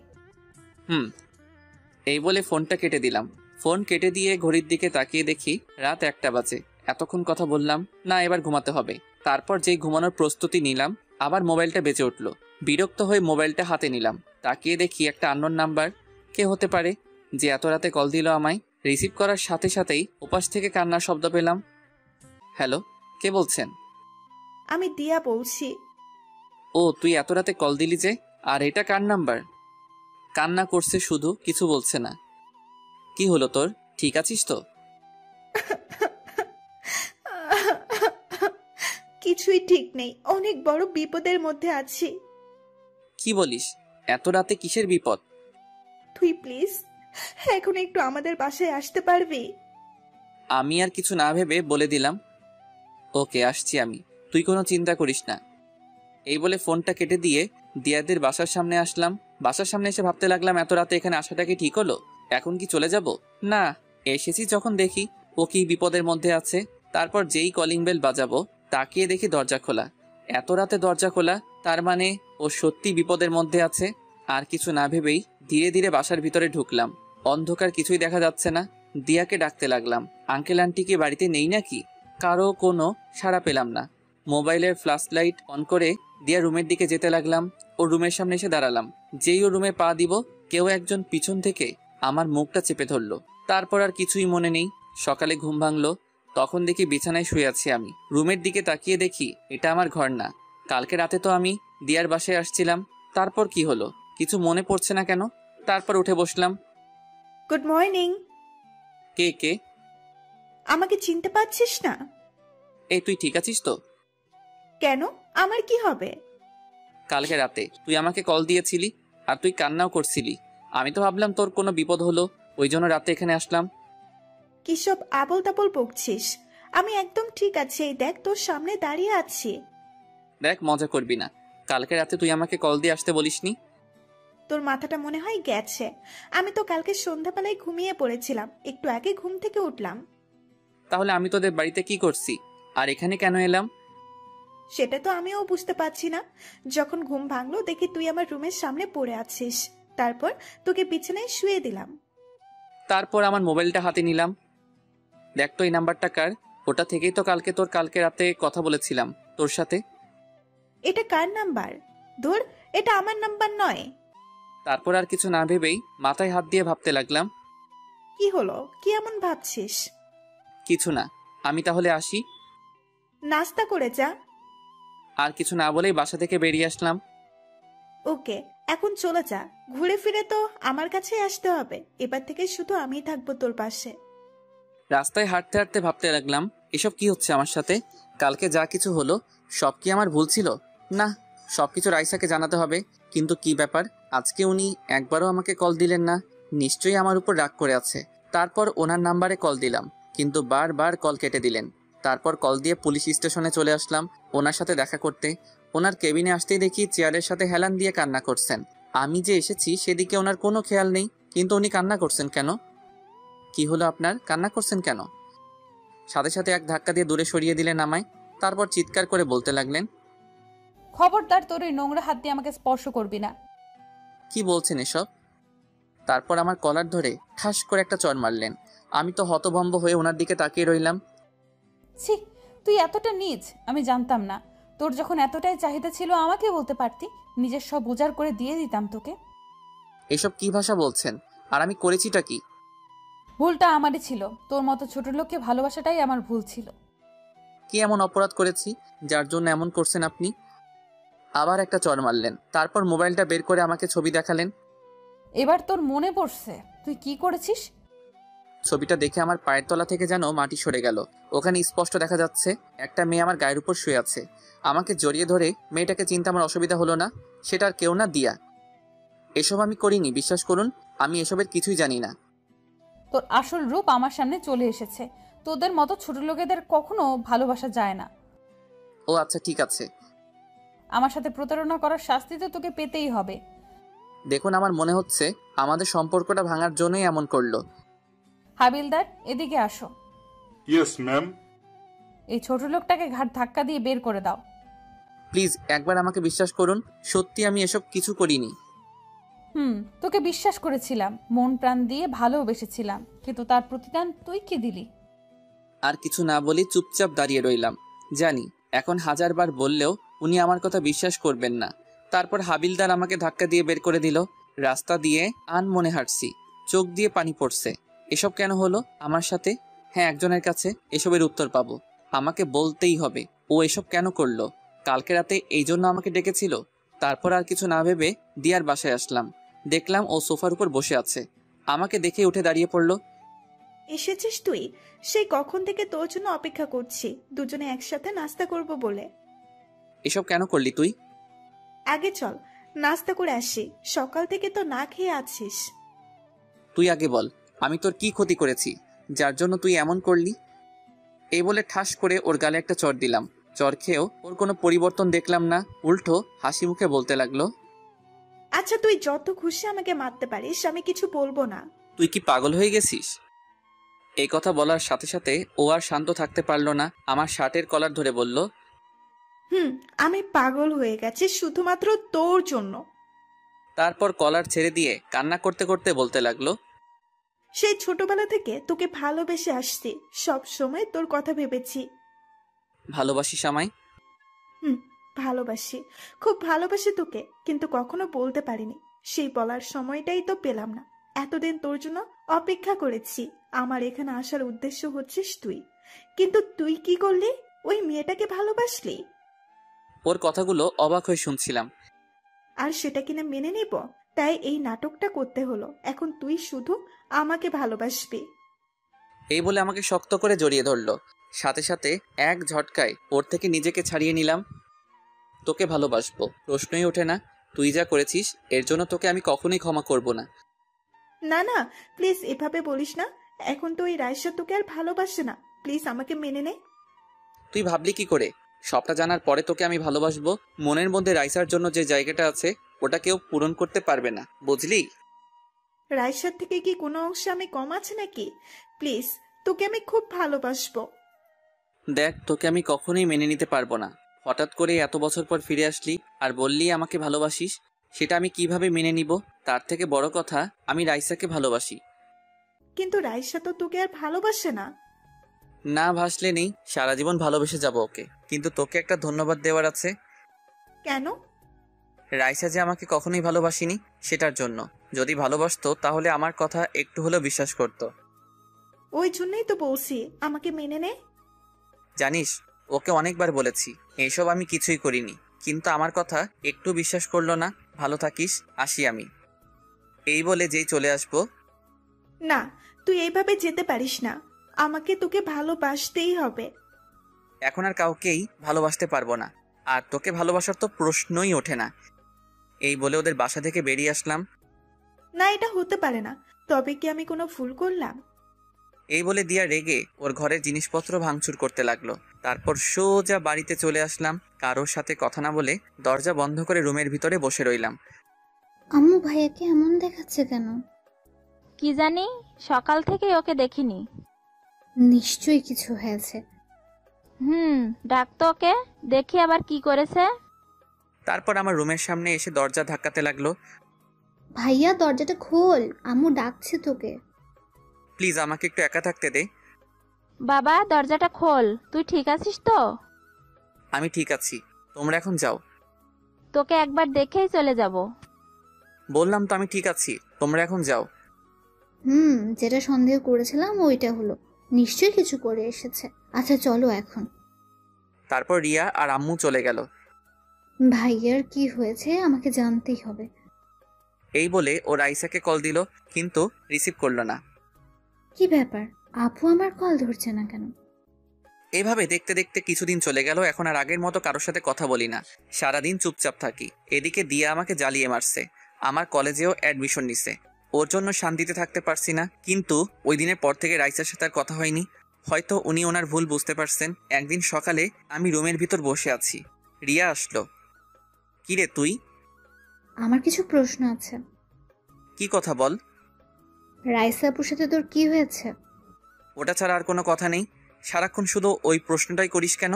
এই বলে ফোনটা কেটে দিলাম। ফোন কেটে দিয়ে ঘড়ির দিকে তাকিয়ে দেখি রাত 1টা বাজে। এতক্ষণ কথা বললাম না, এবার ঘুমাতে হবে। তারপর যেই ঘুমানোর প্রস্তুতি নিলাম, আবার মোবাইলটা বেজে উঠলো। বিরক্ত হয়ে মোবাইলটা হাতে নিলাম। তাকিয়ে দেখি একটা আননোন নাম্বার। কে হতে পারে যে এত রাতে কল দিল আমায়? রিসিভ করার সাথে সাথেই ওপাশ থেকে কান্নার শব্দ পেলাম। হ্যালো, কে বলছেন? আমি দিয়া বলছি। ও, তুই এত রাতে কল দিলি যে? আর এটা কার নাম্বার? কান্না করছে শুধু, কিছু বলছে না। কি হলো তোর? ঠিক আছিস তো? কিছুই ঠিক নেই, অনেক বড় বিপদের মধ্যে আছি। কি বলিস? এত রাতে কিসের বিপদ? তুই প্লিজ এখন একটু আমাদের বাসায় আসতে পারবি? আমি আর কিছু না ভেবে বলে দিলাম, ওকে আসছি আমি, তুই কোনো চিন্তা করিস না। এই বলে ফোনটা কেটে দিয়ে দিয়াদের বাসার সামনে আসলাম। বাসার সামনে এসে ভাবতে লাগলাম, এত রাতে এখানে আসাটা কি ঠিক হলো? এখন কি চলে যাব? না, এসেছি যখন দেখি ও কি বিপদের মধ্যে আছে। তারপর যেই কলিং বেল বাজাবো, তাকিয়ে দেখি দরজা খোলা। এত রাতে দরজা খোলা, তার মানে ও সত্যি বিপদের মধ্যে আছে। আর কিছু না ভেবেই ধীরে ধীরে বাসার ভিতরে ঢুকলাম। অন্ধকার, কিছুই দেখা যাচ্ছে না। দিয়াকে ডাকতে লাগলাম, আঙ্কেল আন্টি কি বাড়িতে নেই নাকি? কারো কোনো সাড়া পেলাম না। মোবাইলের ফ্ল্যাশ লাইট অন করে দিয়া রুমের দিকে যেতে লাগলাম। ও রুমের সামনে এসে দাঁড়ালাম। যেই ও রুমে পা দিব, কেউ একজন পিছন থেকে আমার মুখটা চেপে ধরলো। তারপর আর কিছুই মনে নেই। সকালে ঘুম ভাঙলো, তখন দেখি বিছানায় শুয়ে আছি আমি। রুমের দিকে তাকিয়ে দেখি এটা আমার ঘর না। কালকে রাতে তো আমি দিয়ার বাসায় আসছিলাম। তারপর কি হলো কিছু মনে পড়ছে না কেন। তারপর উঠে বসলাম। Good morning. কে কে? আমাকে চিনতে পারছিস না? এই তুই ঠিক আছিস তো? কেন, আমার কি হবে? কালকে রাতে তুই আমাকে কল দিয়েছিলি, আর তুই কান্নাও করছিলি। আমি তো ভাবলাম তোর কোনো বিপদ হলো, ওই জন্য রাতে এখানে আসলাম। কি সব আবল তাবল বকছিস? আমি একদম ঠিক আছি, এই দেখ তোর সামনে দাঁড়িয়ে আছি। দেখ, মজা করবি না। কালকে রাতে তুই আমাকে কল দিয়ে আসতে বলিসনি। তোর মাথাটা মনে হয় গেছে। আমি তো কালকে সন্ধ্যাবেলায় ঘুমিয়ে পড়েছিলাম, একটু আগে ঘুম থেকে উঠলাম। তাহলে আমি তোদের বাড়িতে কি করছি আর এখানে কেন এলাম? সেটা তো আমিও বুঝতে পারছি না। যখন ঘুম ভাঙলো দেখি তুই আমার রুমের সামনে পড়ে আছিস, তারপর তোকে বিছানায় শুয়ে দিলাম। তারপর আমার মোবাইলটা হাতে নিলাম। দেখ তো এই নাম্বারটা কার? ওটা থেকেই তো কালকে রাতে কথা বলেছিলাম তোর সাথে। এটা কার নাম্বার? ধুর, এটা আমার নাম্বার নয়। তারপর আর কিছু না ভেবেই মাথায় হাত দিয়ে ভাবতে লাগলাম। কি হলো, কি এমন ভাবছিস? কিছু না, আমি তাহলে আসি। নাস্তা করে যা। আর কিছু না বলেই বাসা থেকে বেরিয়ে আসলাম। ওকে, এখন চলে যা। ঘুরে ফিরে তো আমার কাছেই আসতে হবে, এবার থেকে শুধু আমিই থাকবো তোর পাশে। রাস্তায় হাঁটতে হাঁটতে ভাবতে লাগলাম, এসব কি হচ্ছে আমার সাথে? কালকে যা কিছু হলো সব কি আমার ভুল ছিল? না, সবকিছু রাইসাকে জানাতে হবে। কিন্তু কি ব্যাপার, আজকে উনি একবারও আমাকে কল দিলেন না? নিশ্চয়ই আমার উপর রাগ করে আছে। তারপর ওনার নাম্বারে কল দিলাম, কিন্তু বারবার কল কেটে দিলেন। তারপর কল দিয়ে পুলিশ স্টেশনে চলে আসলাম ওনার সাথে দেখা করতে। ওনার কেবিনে আসতেই দেখি চেয়ারের সাথে হেলান দিয়ে কান্না করছেন। আমি যে এসেছি সেদিকে ওনার কোনো খেয়াল নেই, কিন্তু উনি কান্না করছেন কেন? কি হলো আপনার, কান্না করছেন কেন? সাথে সাথে এক ধাক্কা দিয়ে দূরে সরিয়ে দিলেন আমায়। তারপর চিৎকার করে বলতে লাগলেন, খবরদার তোর এই নোংরা হাত দিয়ে আমাকে স্পর্শ করবি না। কি বলছেন এসব? তারপর আমার কলার ধরে ঠাস করে একটা চড় মারলেন। আমি তো হতভম্ব হয়ে ওনার দিকে তাকিয়ে রইলাম। ছি, তুই এতটা নীচ আমি জানতাম না। তোর যখন এতটাই চাহিদা ছিল আমাকে বলতে পারতি, নিজের সব উজাড় করে দিয়ে দিতাম তোকে। এসব কি ভাষা বলছেন? আর আমি করেছিটা কি? ভুলটা আমারই ছিল, তোর মতো ছোট লোককে ভালোবাসাটাই আমার ভুল ছিল। কি এমন অপরাধ করেছি যার জন্য এমন করছেন আপনি? আবার একটা চড় মারলেন। তারপর মোবাইলটা বের করে আমাকে ছবি দেখালেন। এবার তোর মনে পড়ছে তুই কি করেছিস? ছবিটা দেখে আমার পায়ের তলা থেকে যেন মাটি সরে গেল। ওখানে স্পষ্ট দেখা যাচ্ছে একটা মেয়ে আমার গায়ের উপর শুয়ে আছে। আমাকে জড়িয়ে ধরে মেয়েটাকে চিনতে আমার অসুবিধা হলো না। সেটা আর কেউ না, দিয়া। এসব আমি করিনি, বিশ্বাস করুন। আমি এসবের কিছুই জানি না। তোর আসল রূপ আমার সামনে চলে এসেছে। তোদের মতো ছোট লোকেদের কখনো ভালোবাসা যায় না। ও আচ্ছা, ঠিক আছে। আমার সাথে প্রতারণা করার শাস্তি তো তোকে পেতেই হবে। দেখুন, আমার মনে হচ্ছে আমাদের সম্পর্কটা ভাঙার জন্যই এমন করলো। হাবিলদার, এদিকে আসো। Yes ma'am. এই ছোট লোকটাকে ঘাট ধাক্কা দিয়ে বের করে দাও। প্লিজ একবার আমাকে বিশ্বাস করুন, সত্যি আমি এসব কিছু করিনি। তোকে বিশ্বাস করেছিলাম, মন প্রাণ দিয়ে ভালোবেসেছিলাম, কিন্তু তার প্রতিদান তুই কি দিলি? আর কিছু না বলি চুপচাপ দাঁড়িয়ে রইলাম। জানি এখন হাজারবার বললেও উনি আমার কথা বিশ্বাস করবেন না। তারপর হাবিলদার আমাকে ধাক্কা দিয়ে বের করে দিল। রাস্তা দিয়ে আনমনে হাঁটছি, চোখ দিয়ে পানি পড়ছে। এসব কেন হলো আমার সাথে? হ্যাঁ, একজনের কাছে এসবের উত্তর পাবো। আমাকে বলতেই হবে ও এসব কেন করলো। কালকে রাতে এই জন্য আমাকে ডেকেছিল। তারপর আর কিছু না ভেবে দিয়ার বাসায় আসলাম। দেখলাম ও সোফার উপর বসে আছে। আমাকে দেখে উঠে দাঁড়িয়ে পড়ল। এসেছিস তুই? সেই কখন থেকে তোর জন্য অপেক্ষা করছি, দুজনে একসাথে নাস্তা করব বলে। এসব কেন করলি তুই? আগে চল নাস্তা করে আসি, সকাল থেকে তো না খেয়ে আছিস। তুই আগে বল, আমি তোর কি ক্ষতি করেছি যার জন্য তুই এমন করলি? এই বলে ঠাস করে ওর গালে একটা চড় দিলাম। চড় খেয়েও ওর কোনো পরিবর্তন দেখলাম না, উল্টো হাসি মুখে বলতে লাগলো, আচ্ছা তুই যত খুশি আমাকে মারতে পারিস, আমি কিছু বলবো না। তুই কি পাগল হয়ে গেছিস? এই কথা বলার সাথে সাথে ও আর শান্ত থাকতে পারলো না। আমার শার্টের কলার ধরে বলল, আমি পাগল হয়ে গেছি শুধুমাত্র তোর জন্য। তারপর কলার ছেড়ে দিয়ে কান্না করতে করতে বলতে লাগলো, সেই ছোটবেলা থেকে তোকে ভালোবেসে আসছি, সব সময় তোর কথা ভেবেছি। ভালোবাসিস আমায়? ভালোবাসি, খুব ভালোবাসি তোকে, কিন্তু কখনো বলতে পারিনি। সেই বলার সময়টাই তো পেলাম না। এতদিন তোর জন্য অপেক্ষা করেছি। আমার এখানে আসার উদ্দেশ্য হচ্ছিস তুই, কিন্তু তুই কি করলি? ওই মেয়েটাকে ভালোবাসলি। ওর কথাগুলো অবাক হয়ে শুনছিলাম। আর সেটা কিনা মেনে নিব? তাই এই নাটকটা করতে হলো। এখন তুই শুধু আমাকে ভালোবাসবি। এই বলে আমাকে শক্ত করে জড়িয়ে ধরলো। সাথে সাথে এক ঝটকায় ওর থেকে নিজেকে ছাড়িয়ে নিলাম। তোকে ভালোবাসবো প্রশ্নই ওঠে না। তুই যা করেছিস এর জন্য তোকে আমি কখনোই ক্ষমা করব না। না না, প্লিজ এভাবে বলিস না। এখন তো ওই রাইসা তোকে আর ভালোবাসে না। প্লিজ আমাকে মেনে নে। তুই ভাবলি কি করে সবটা জানার পরে তোকে আমি ভালোবাসবো। মনের মধ্যে রাইসার জন্য যে জায়গাটা আছে ওটা কেউ পূরণ করতে পারবে না, বুঝলি? রাইসার থেকে কি কোনো অংশে আমি কম আছে নাকি? প্লিজ, তোকে আমি খুব ভালোবাসবো। দেখ, তোকে আমি কখনোই মেনে নিতে পারবো না। হঠাৎ করে এত বছর পর ফিরে আসলি আর বললি আমাকে ভালোবাসিস, সেটা আমি কিভাবে মেনে নিব? তার থেকে বড় কথা, আমি রাইসাকে ভালোবাসি। কিন্তু রাইসা তো তোকে আর ভালোবাসে না। না ভাসলে নেই, সারা জীবন ভালোবেসে যাব ওকে। কিন্তু তোকে একটা ধন্যবাদ দেওয়ার আছে। কেন? রাইসা যে আমাকে কখনোই ভালোবাসিনি সেটার জন্য। যদি ভালোবাসতো তাহলে আমার কথা একটু হলেও বিশ্বাস করত। ওই জন্যই তো বলছি আমাকে মেনে নে। জানিস, ওকে অনেকবার বলেছি এইসব আমি কিছুই করিনি, কিন্তু আমার কথা একটু বিশ্বাস করলো না। ভালো থাকিস, আসি আমি। এই বলে যেই চলে আসবো। না, তুই এইভাবে যেতে পারিস না। আমাকে তোকে ভালোবাসতেই হবে। এখন আর কাউকেই ভালোবাসতে পারবো না, আর তোকে ভালোবাসার তো প্রশ্নই ওঠে না। এই বলে ওদের বাসা থেকে বেরিয়ে আসলাম। না, এটা হতে পারে না। তবে কি আমি কোনো ভুল করলাম? এই বলে দিয়া রেগে ওর ঘরের জিনিসপত্র ভাঙচুর করতে লাগলো। তারপর সোজা বাড়িতে চলে আসলাম। কারোর সাথে কথা না বলে দরজা বন্ধ করে রুমের ভিতরে বসে রইলাম। আম্মু ভাইয়াকে এমন দেখাচ্ছে কেন? কি জানি, সকাল থেকে ওকে দেখিনি। নিশ্চয়ই কিছু হয়েছে। ডাক তো ওকে, দেখি আবার কি করেছে। তারপর আমার রুমের সামনে এসে দরজা ধাক্কাতে লাগলো। ভাইয়া দরজাটা খোল, আম্মু ডাকছে তোকে। প্লিজ আমাকে একটু একা থাকতে দে। বাবা দরজাটা খোল, তুই ঠিক আছিস তো? আমি ঠিক আছি, তোমরা এখন যাও। তোকে একবার দেখেই চলে যাব। বললাম তো আমি ঠিক আছি, তোমরা এখন যাও। যেটা সন্দেহ করেছিলাম ওইটা হলো, নিশ্চয়ই কিছু করে এসেছে। আচ্ছা চলো এখন। তারপর রিয়া আর আম্মু চলে গেল। ভাইয়ার কি হয়েছে আমাকে জানতেই হবে। এই বলে ও রাইসাকে কল দিল, কিন্তু রিসিভ করলো না। কি ব্যাপার, আপু আমার কল ধরছে না কেন? এইভাবে দেখতে দেখতে কিছুদিন চলে গেল। এখন আর আগের মতো কারোর সাথে কথা বলি না, সারাদিন চুপচাপ থাকি। এদিকে দিয়া আমাকে জ্বালিয়ে মারছে, আমার কলেজেও অ্যাডমিশন নিছে। ওর জন্য শান্তিতে থাকতে পারছি না। কিন্তু ওই দিনের পর থেকে রাইসার সাথে আর কথা হয়নি। হয়তো উনি ওনার ভুল বুঝতে পারছেন। একদিন সকালে আমি রুমের ভিতর বসে আছি, রিয়া আসলো। কিরে তুই? আমার কিছু প্রশ্ন আছে। কি কথা বল। রাইসা আপুর সাথে তোর কি হয়েছে? ওটা ছাড়া আর কোনো কথা নেই। সারাক্ষণ শুধু ওই প্রশ্নটাই করিস কেন?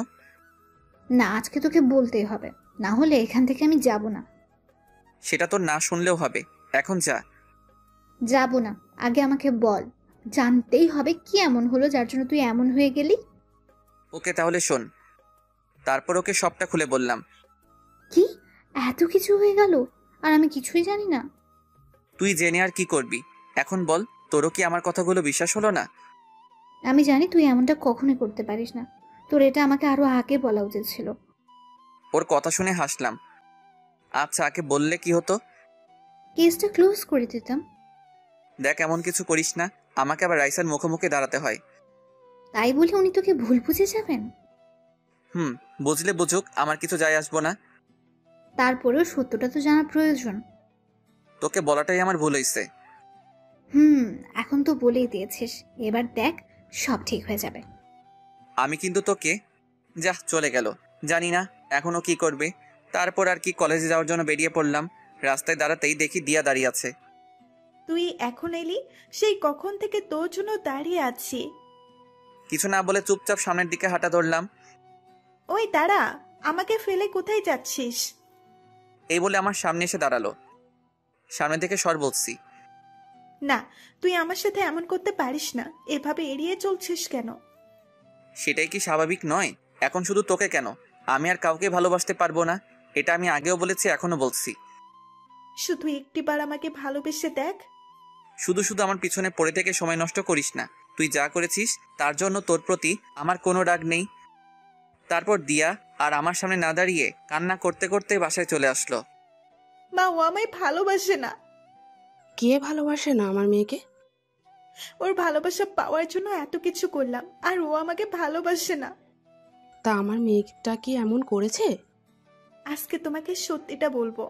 না, আজকে তোকে বলতেই হবে, না হলে এখান থেকে আমি যাব না। সেটা তো না শুনলেও হবে, এখন যা। যাব না, আগে আমাকে বল। জানতেই হবে কি এমন হলো যার জন্য তুই এমন হয়ে গেলি। ওকে তাহলে শোন। তারপর ওকে সবটা খুলে বললাম। কি এত কিছু হয়ে গেল আর আমি কিছুই জানি না? তুই জেনে আর কি করবি? এখন বল, তোরও কি আমার কথাগুলো বিশ্বাস হলো না? আমি জানি তুই এমনটা কখনোই করতে পারিস না, তোর এটা আমাকে আরো আগে বলা উচিত ছিল। ওর কথা শুনে হাসলাম। আচ্ছা, আগে বললে কি হতো? কেসটা ক্লোজ করে দিতাম। দেখ, এমন কিছু করিস না, আমাকে আবার রাইসার মুখোমুখি দাঁড়াতে হয়। তাই বলে উনি তোকে ভুল বুঝে যাবেন? বুঝলে বুঝুক, আমার কিছু যায় আসবো না। তারপরেও সত্যটা তো জানা প্রয়োজন। তোকে বলাটাই আমার ভুল হয়েছে। এখন তো বলেই দিয়েছিস, এবার দেখ সব ঠিক হয়ে যাবে। আমি কিন্তু তোকে। যা, চলে গেল। জানি না এখনো কি করবে। তারপর আর কি, কলেজে যাওয়ার জন্য বেরিয়ে পড়লাম। রাস্তায় দাঁড়াতেই দেখি দিয়া দাঁড়িয়ে আছে। তুই এখন এলি? সেই কখন থেকে তোর জন্য দাঁড়িয়ে আছি। কিছু না বলে চুপচাপ সামনের দিকে হাঁটা ধরলাম। ওই দাঁড়া, আমাকে ফেলে কোথায় যাচ্ছিস? এই বলে আমার সামনে এসে দাঁড়ালো। সামনে থেকে সর বলছি। না, তুই আমার সাথে এমন করতে পারিস না। এভাবে এড়িয়ে চলছিস কেন? সেটাই কি স্বাভাবিক নয়? এখন শুধু তোকে কেন, আমি আর কাউকে ভালোবাসতে পারবো না, এটা আমি আগেও বলেছি, এখনো বলছি। শুধু একটিবার আমাকে ভালোবেসে দেখ। শুধু শুধু আমার পিছনে পড়ে থেকে সময় নষ্ট করিস না। তুই যা করেছিস তার জন্য তোর প্রতি আমার কোনো রাগ নেই। তারপর দিয়া আর আমার সামনে না দাঁড়িয়ে কান্না করতে করতে বাসায় চলে আসলো। মা, ও আমায় ভালোবাসে না। কে ভালোবাসে না আমার মেয়েকে? ওর ভালোবাসা পাওয়ার জন্য এত কিছু করলাম, আর ও আমাকে ভালোবাসে না। তা আমার মেয়েটা কি এমন করেছে? আজকে তোমাকে সত্যিটা বলবো।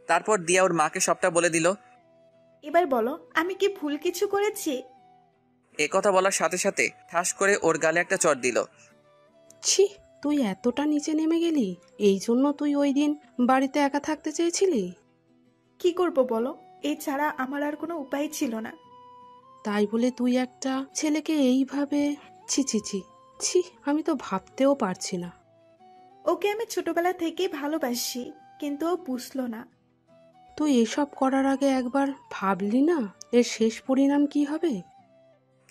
তারপর দিয়া ওর মাকে সবটা বলে দিল। এবার বলো, আমি কি ভুল কিছু করেছি? এ কথা বলার সাথে সাথে ঠাস করে ওর গালে একটা চড় দিল। ছি, তুই এতটা নিচে নেমে গেলি? এই জন্য তুই ওই দিন বাড়িতে একা থাকতে চেয়েছিলি? কি করব বলো, এছাড়া আমার আর কোনো উপায় ছিল না। তাই বলে তুই একটা ছেলেকে এইভাবে? ছি ছি ছি ছি, আমি তো ভাবতেও পারছি না। ওকে আমি ছোটবেলা থেকে ভালোবাসি, কিন্তু ও বুঝলো না। তুই এসব করার আগে একবার ভাবলি না এর শেষ পরিণাম কি হবে?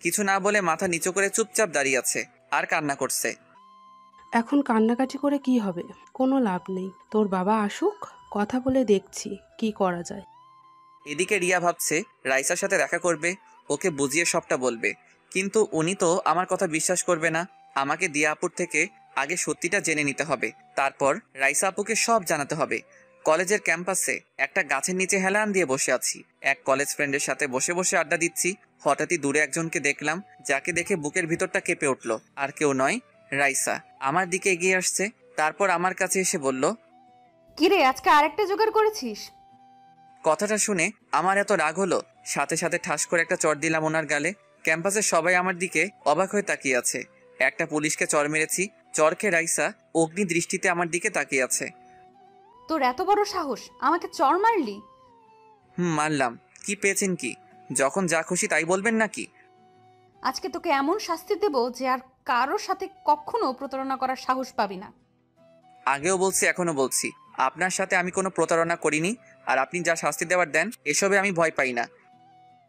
কিছু না বলে মাথা নিচু করে চুপচাপ দাঁড়িয়ে আছে আর কান্না করছে। এখন কান্নাকাটি করে কি হবে? কোনো লাভ নেই। তোর বাবা আসুক, কথা বলে দেখছি কি করা যায়। এদিকে রিয়া ভাবছে রাইসার সাথে দেখা করবে, ওকে বুঝিয়ে সবটা বলবে, কিন্তু উনি তো আমার কথা বিশ্বাস করবে না। আমাকে দিয়া আপুর থেকে আগে সত্যিটা জেনে নিতে হবে, তারপর রাইসা আপুকে সব জানাতে হবে। কলেজের ক্যাম্পাসে একটা গাছের নিচে হেলান দিয়ে বসে আছি, এক কলেজ ফ্রেন্ডের সাথে বসে বসে আড্ডা দিচ্ছি। হঠাৎই দূরে একজনকে দেখলাম, যাকে দেখে বুকের ভিতরটা কেঁপে উঠল। আর কেউ নয়, রাইসা আমার দিকে এগিয়ে আসছে। তারপর আমার কাছে এসে বলল, কিরে আজকে আরেকটা জোগাড় করেছিস? কথাটা শুনে আমার এত রাগ হলো, সাথে সাথে ঠাস করে একটা চড় দিলাম ওনার গালে। ক্যাম্পাসের সবাই আমার দিকে অবাক হয়ে তাকিয়ে আছে। একটা পুলিশকে চড় মেরেছি, চড় খেয়ে রাইসা অগ্নি দৃষ্টিতে আমার দিকে তাকিয়ে আছে। তোর এত বড় সাহস, আমাকে চড় মারলি? মারলাম। কি পেয়েছেন কি? যখন যা খুশি তাই বলবেন নাকি? আজকে তোকে এমন শাস্তি দেব যে আর কারোর সাথে কখনো প্রতারণা করার সাহস পাবি না। আগেও বলছি, এখনো বলছি, আপনার সাথে আমি কোনো প্রতারণা করিনি। আর আপনি যা শাস্তি দেওয়ার দেন, এসবে আমি ভয় পাই না।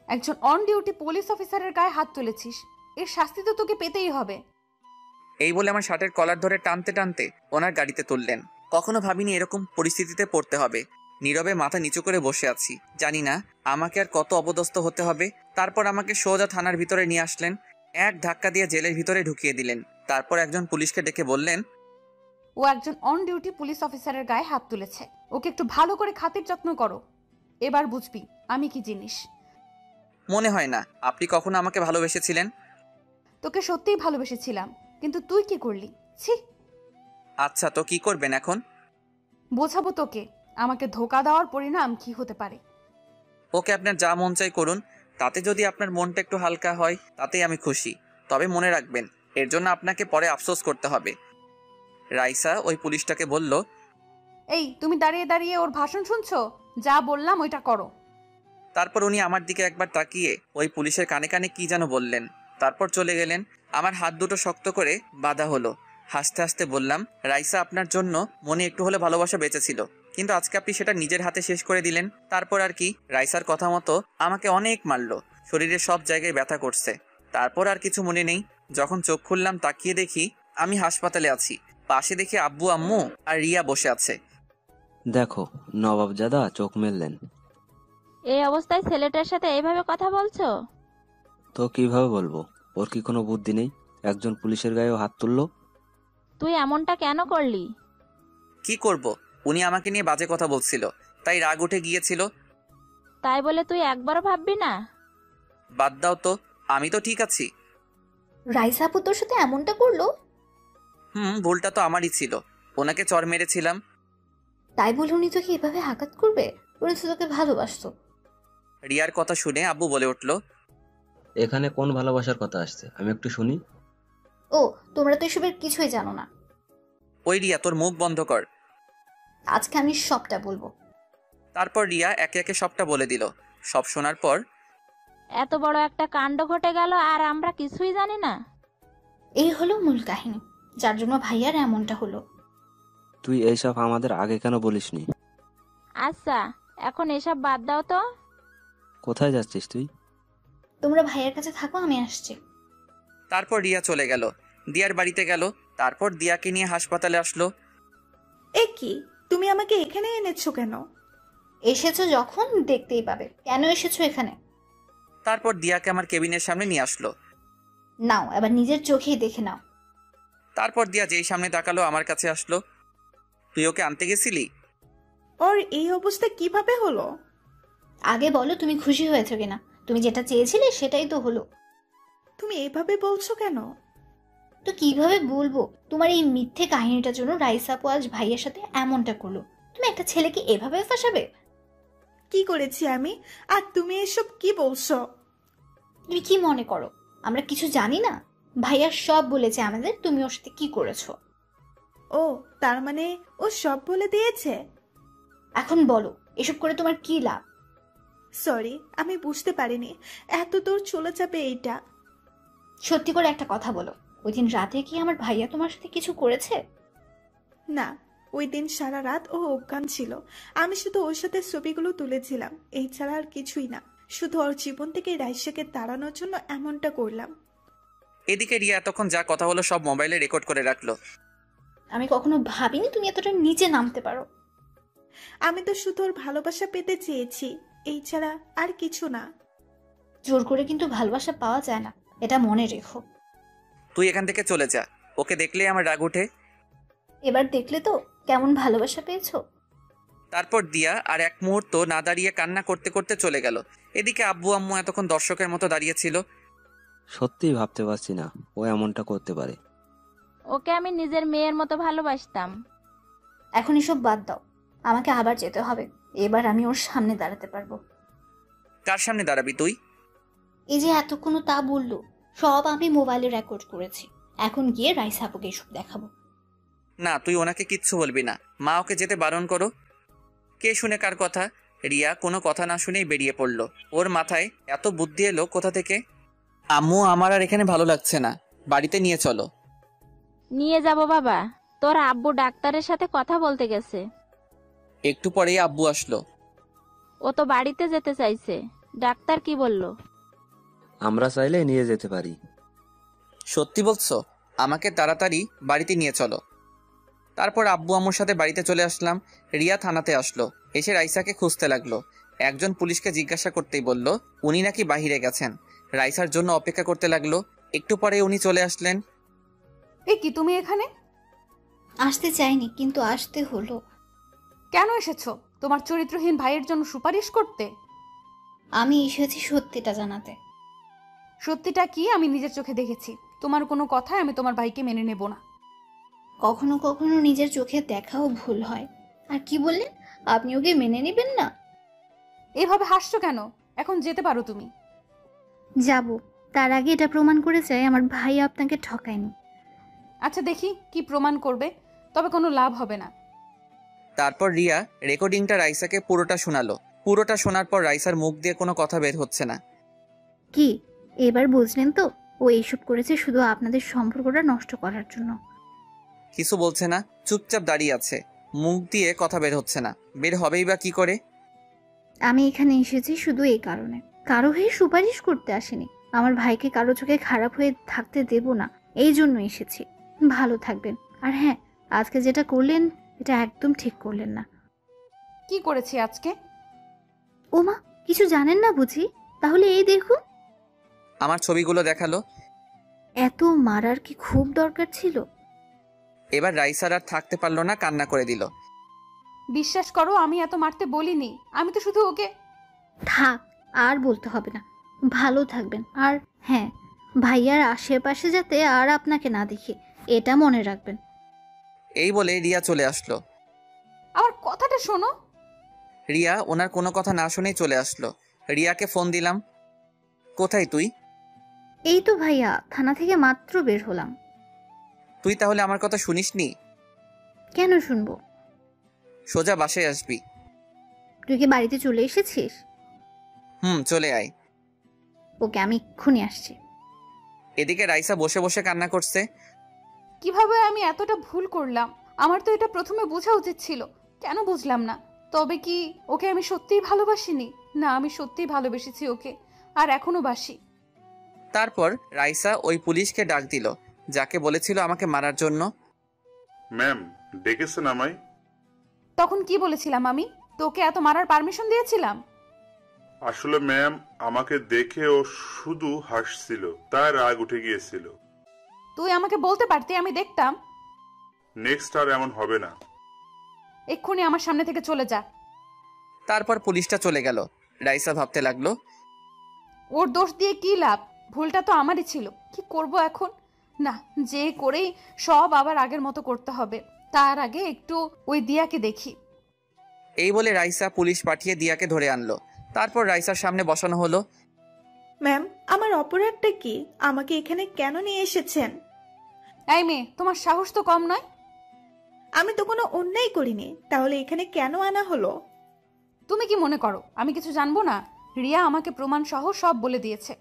একজন অন ডিউটি পুলিশ অফিসারের গায়ে হাত তুলেছিস, এর শাস্তি তো তোকে পেতেই হবে। এই বলে আমার শার্টের কলার ধরে টানতে টানতে ওনার গাড়িতে তুললেন। কখনো ভাবিনি এরকম পরিস্থিতিতে পড়তে হবে। নীরবে মাথা নিচু করে বসে আছি, জানি না আমাকে আর কত অপদস্থ হতে হবে। তারপর আমাকে সোজা থানার ভিতরে নিয়ে আসলেন, এক ধাক্কা দিয়ে জেলের ভিতরে ঢুকিয়ে দিলেন। তারপর একজন পুলিশকে ডেকে বললেন, ও একজন অন ডিউটি পুলিশ অফিসারের গায়ে হাত তুলেছে, ওকে একটু ভালো করে খাতির যত্ন করো। এবার বুঝবি আমি কি জিনিস। মনে হয় না আপনি কখনো আমাকে ভালোবেসেছিলেন। তোকে সত্যিই ভালোবেসেছিলাম, কিন্তু তুই কি করলি? ছি। আচ্ছা, তো কি করবেন এখন? বোঝাবো তোকে আমাকে ধোকা দেওয়ার পরিণাম কি হতে পারে। ওকে, আপনার যা মন চাই করুন, তাতে যদি আপনার মনটা একটু হালকা হয় তাতেই আমি খুশি। তবে মনে রাখবেন, এর জন্য আপনাকে পরে আফসোস করতে হবে। রাইসা ওই পুলিশটাকে বলল, এই তুমি দাঁড়িয়ে দাঁড়িয়ে ওর ভাষণ শুনছো? যা বললাম ওইটা করো। তারপর উনি আমার দিকে একবার তাকিয়ে ওই পুলিশের কানে কানে কি যেন বললেন, তারপর চলে গেলেন। আমার হাত দুটো শক্ত করে বাঁধা হলো। হাসতে হাসতে বললাম, রাইসা, আপনার জন্য মনে একটু হলে ভালোবাসা বেঁচেছিল, কিন্তু আজকে আপনি সেটা নিজের হাতে শেষ করে দিলেন। তারপর আর কি, রাইসার কথা মতো আমাকে অনেক মারলো, শরীরের সব জায়গায় ব্যথা করছে। তারপর আর কিছু মনে নেই। যখন চোখ খুললাম তাকিয়ে দেখি আমি হাসপাতালে আছি। পাশে দেখি আব্বু আম্মু আর রিয়া বসে আছে। দেখো, নবাবজাদা চোখ মেললেন। এই অবস্থায় ছেলেটার সাথে এইভাবে কথা বলছো? তো কিভাবে বলবো? ওর কি কোনো বুদ্ধি নেই? একজন পুলিশের গায়েও হাত তুললো। তুই এমনটা কেন করলি? কি করব, উনি আমাকে নিয়ে বাজে কথা বলছিল, তাই রাগ উঠে গিয়েছিল। তাই বলে তুই একবারও ভাববি না? বাদ দাও তো, আমি তো ঠিক আছি। রাইসা আপু তোর সাথে এমনটা করলো? ভুলটা তো আমারই ছিল, ওনাকে চড় মেরেছিলাম। তাই বলে উনি তোকে এভাবে আঘাত করবে? উনি তো তোকে ভালোবাসতো। রিয়ার কথা শুনে আব্বু বলে উঠল, এখানে কোন ভালোবাসার কথা আসছে, আমি একটু শুনি। ও, তোমরা তো এসবের কিছুই জানো না। ওই রিয়া, তোর মুখ বন্ধ কর, আজকে আমি সবটা বলবো। তারপর রিয়া একে একে সবটা বলে দিল। সব শোনার পর, এত বড় একটা কাণ্ড ঘটে গেল আর আমরা কিছুই জানি না। এই হলো মূল কাহিনী, যার জন্য ভাইয়ার এমনটা হলো। তুই এইসব আমাদের আগে কেন বলিসনি? আচ্ছা, এখন এসব বাদ দাও তো। কোথায় যাচ্ছিস তুই? তোমরা ভাইয়ার কাছে থাকো, আমি আসছি। তারপর রিয়া চলে গেল, দিয়ার বাড়িতে গেল। তারপর দিয়াকে নিয়ে হাসপাতালে আসলো। এ কি, তুমি আমাকে এখানে এনেছো কেন? এসেছো যখন দেখতেই পাবে। কেন এসেছো এখানে? তারপর দিয়াকে আমার কেবিনের সামনে নিয়ে আসলো। নাও, এবার নিজের চোখেই দেখে নাও। তারপর দিয়া যেই সামনে তাকালো আমার কাছে আসলো। তুই ওকে আনতে গেছিলি? ওর এই অবস্থা কিভাবে হলো? আগে বলো তুমি খুশি হয়েছো কিনা? তুমি যেটা চেয়েছিলে সেটাই তো হলো। তুমি এভাবে বলছো কেন? তো কিভাবে বলবো? তোমার এই মিথ্যে কাহিনীটার জন্য রাইসা আপু আজ ভাইয়ের সাথে এমনটা করলো। তুমি একটা ছেলেকে এভাবে ফাঁসাবে? কি করেছি আমি? আর তুমি এসব কি বলছো? তুমি কি মনে করো আমরা কিছু জানি না? ভাইয়া সব বলেছে আমাদের, তুমি ওর সাথে কি করেছো। ও তার মানে ও সব বলে দিয়েছে? এখন বলো, এসব করে তোমার কি লাভ? সরি, আমি বুঝতে পারিনি এত দূর চলে যাবে এইটা। সত্যি করে একটা কথা বলো, ওই দিন রাতে কি আমার ভাইয়া তোমার সাথে কিছু করেছে? না, ওই দিন সারা রাত ও অজ্ঞান ছিল। আমি শুধু ওর সাথে ছবিগুলো তুলেছিলাম, এই ছাড়া আর কিছুই না। শুধু ওর জীবন থেকে রাইসাকে তাড়ানোর জন্য এমনটা করলাম। এদিকে রিয়া এতক্ষণ যা কথা হলো সব মোবাইলে রেকর্ড করে রাখলো। আমি কখনো ভাবিনি তুমি এতটা নিচে নামতে পারো। আমি তো শুধু ওর ভালোবাসা পেতে চেয়েছি, এই ছাড়া আর কিছু না। জোর করে কিন্তু ভালোবাসা পাওয়া যায় না, এটা মনে রেখো। তুই এখান থেকে চলে যা, ওকে দেখলেই আমার রাগ ওঠে। এবার দেখলে তো কেমন ভালোবাসা পেয়েছো। তারপর দিয়া আর এক মুহূর্ত না দাঁড়িয়ে কান্না করতে করতে চলে গেল। এদিকে আব্বু আম্মু এতক্ষণ দর্শকের মতো দাঁড়িয়েছিল। সত্যিই ভাবতে পারছি না ও এমনটা করতে পারে। ওকে আমি নিজের মেয়ের মতো ভালোবাসতাম। এখন এসব বাদ দাও, আমাকে আবার যেতে হবে। এবার আমি ওর সামনে দাঁড়াতে পারবো। কার সামনে দাঁড়াবি তুই? এই যে এতক্ষণ তা বললো, সব আমি মোবাইলে রেকর্ড করেছি। এখন গিয়ে রাইসা আপুকে এসব দেখাবো। না, তুই ওনাকে কিচ্ছু বলবি না, মা ওকে যেতে বারণ করো। কে শুনে কার কথা? রিয়া কোনো কথা না শুনেই বেরিয়ে পড়ল। ওর মাথায় এত বুদ্ধি এলো কোথা থেকে? আম্মু, আমার আর এখানে ভালো লাগছে না, বাড়িতে নিয়ে চলো। নিয়ে যাব বাবা, তোর আব্বু ডাক্তারের সাথে কথা বলতে গেছে। একটু পরেই আব্বু আসলো। ও তো বাড়িতে যেতে চাইছে, ডাক্তার কি বলল? আমরা চাইলে নিয়ে যেতে পারি। সত্যি বলছো? আমাকে তাড়াতাড়ি বাড়িতে নিয়ে চলো। তারপর আব্বু আম্মুর সাথে বাড়িতে চলে আসলাম। রিয়া থানাতে আসলো, এসে রাইসাকে খুঁজতে লাগলো। একজন পুলিশকে জিজ্ঞাসা করতেই বলল উনি নাকি বাহিরে গেছেন। রাইসার জন্য অপেক্ষা করতে লাগলো। একটু পরে উনি চলে আসলেন। এ কি, তুমি এখানে? আসতে চাইনি, কিন্তু আসতে হলো। কেন এসেছো? তোমার চরিত্রহীন ভাইয়ের জন্য সুপারিশ করতে? আমি এসেছি সত্যিটা জানাতে। সত্যিটা কি আমি নিজের চোখে দেখেছি। তোমার কোনো কথাই আমি তোমার ভাইকে মেনে নেব না। কখনো কখনো নিজের চোখে দেখাও ভুল হয়। আর কি বললেন, আপনি ওকে মেনে নেবেন না? এভাবে হাসছো কেন? এখন যেতে পারো তুমি। যাব, তার আগে এটা প্রমাণ করে চাই আমার ভাই আপনাকে ঠকায়নি। আচ্ছা দেখি কি প্রমাণ করবে, তবে কোনো লাভ হবে না। তারপর রিয়া রেকর্ডিংটা রাইসাকে পুরোটা শোনালো। পুরোটা শোনার পর রাইসার মুখ দিয়ে কোনো কথা বের হচ্ছে না। কি এবার বুঝলেন তো, ও এইসব করেছে শুধু আপনাদের সম্পর্কটা নষ্ট করার জন্য। কিছু বলছে না, চুপচাপ দাঁড়িয়ে আছে, মুখ দিয়ে কথা বের হচ্ছে না। বের হবেই বা কি করে? আমি এখানে এসেছি শুধু এই কারণে, কারো হয়ে সুপারিশ করতে আসেনি। আমার ভাইকে কারো চোখে খারাপ হয়ে থাকতে দেব না, এই জন্য এসেছি। ভালো থাকবেন। আর হ্যাঁ, আজকে যেটা করলেন এটা একদম ঠিক করলেন না। কি করেছি আজকে? ওমা, কিছু জানেন না বুঝি? তাহলে এই দেখুন। আমার ছবিগুলো দেখালো। এত মারার কি খুব দরকার ছিল? এবার রাইসার আর থাকতে পারলো না, কান্না করে দিল। বিশ্বাস করো, আমি এত মারতে বলিনি। আমি তো শুধু ওকে। থাক, আর বলতে হবে না। ভালো থাকবেন। আর হ্যাঁ, ভাইয়ার আশেপাশে যাতে আর আপনাকে না দেখি, এটা মনে রাখবেন। এই বলে রিয়া চলে আসলো। আমার কথাটা শোনো। রিয়া ওনার কোনো কথা না শুনেই চলে আসলো। রিয়াকে ফোন দিলাম। কোথায় তুই? এই তো ভাইয়া, থানা থেকে মাত্র বের হলাম। তুই তাহলে আমার কথা শুনিসনি? কেন শুনবো? সোজা বাসায় আসবি। তুই কি বাড়িতে চলে এসেছিস? চলে আয়। ওকে, আমি এক্ষুনি আসছি। এদিকে রাইসা বসে বসে কান্না করছে। কিভাবে আমি এতটা ভুল করলাম? আমার তো এটা প্রথমে বোঝা উচিত ছিল, কেন বুঝলাম না? তবে কি ওকে আমি সত্যিই ভালোবাসিনি? না, আমি সত্যিই ভালোবেসেছি ওকে, আর এখনো বাসি। তারপর রাইসা ওই পুলিশকে ডাক দিল যাকে বলেছিল আমাকে মারার জন্য। ম্যাম, ডেকেছেন আমায়? তখন কি বলেছিলাম আমি? তোকে এত মারার পারমিশন দিয়েছিলাম? আসলে ম্যাম, আমাকে দেখে ও শুধু হাসছিল, তাই রাগ উঠে গিয়েছিল। তুই আমাকে বলতে পারতি, আমি দেখতাম। নেক্সট আর এমন হবে না। এক্ষুনি আমার সামনে থেকে চলে যা। তারপর পুলিশটা চলে গেল। রাইসা ভাবতে লাগলো, ওর দোষ দিয়ে কি লাভ? ভুলটা তো আমারই ছিল। কি করব এখন? না, যে করেই সব আবার আগের মতো করতে হবে। তার আগে একটু ওই দিয়াকে দেখি। এই বলে রাইসা পুলিশ পাঠিয়ে দিয়াকে ধরে আনলো। তারপর রাইসার সামনে বসানো হলো। ম্যাম, আমার অপরাধটা কি? আমাকে এখানে কেন নিয়ে এসেছেন? এই মেয়ে, তোমার সাহস তো কম নয়। আমি তো কোনো অন্যায় করিনি, তাহলে এখানে কেন আনা হলো? তুমি কি মনে করো আমি কিছু জানবো না? রিয়া আমাকে প্রমাণ সহ সব বলে দিয়েছে।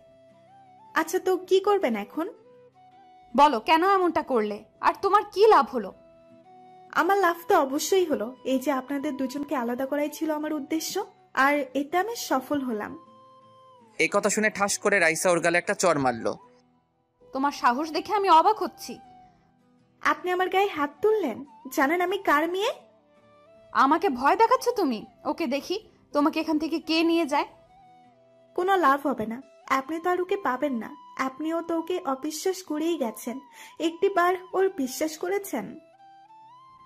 আচ্ছা, তো কি করবেন এখন? বলো কেন এমনটা করলে, আর তোমার কি লাভ হলো? আমার লাভ তো অবশ্যই হলো। এই যে আপনাদের দুজনকে আলাদা করাই ছিল আমার উদ্দেশ্য, আর এতে আমি সফল হলাম। এই কথা শুনে ঠাস করে রাইসা ওর গালে একটা চড় মারলো। তোমার সাহস দেখে আমি অবাক হচ্ছি। আপনি আমার গায়ে হাত তুললেন? জানেন আমি কার মেয়ে? আমাকে ভয় দেখাচ্ছ তুমি? ওকে দেখি তোমাকে এখান থেকে কে নিয়ে যায়। কোনো লাভ হবে না, আপনি তো আর ওকে পাবেন না। আপনিও তো ওকে অবিশ্বাস করেই গেছেন, একটিবার ওর বিশ্বাস করেছেন।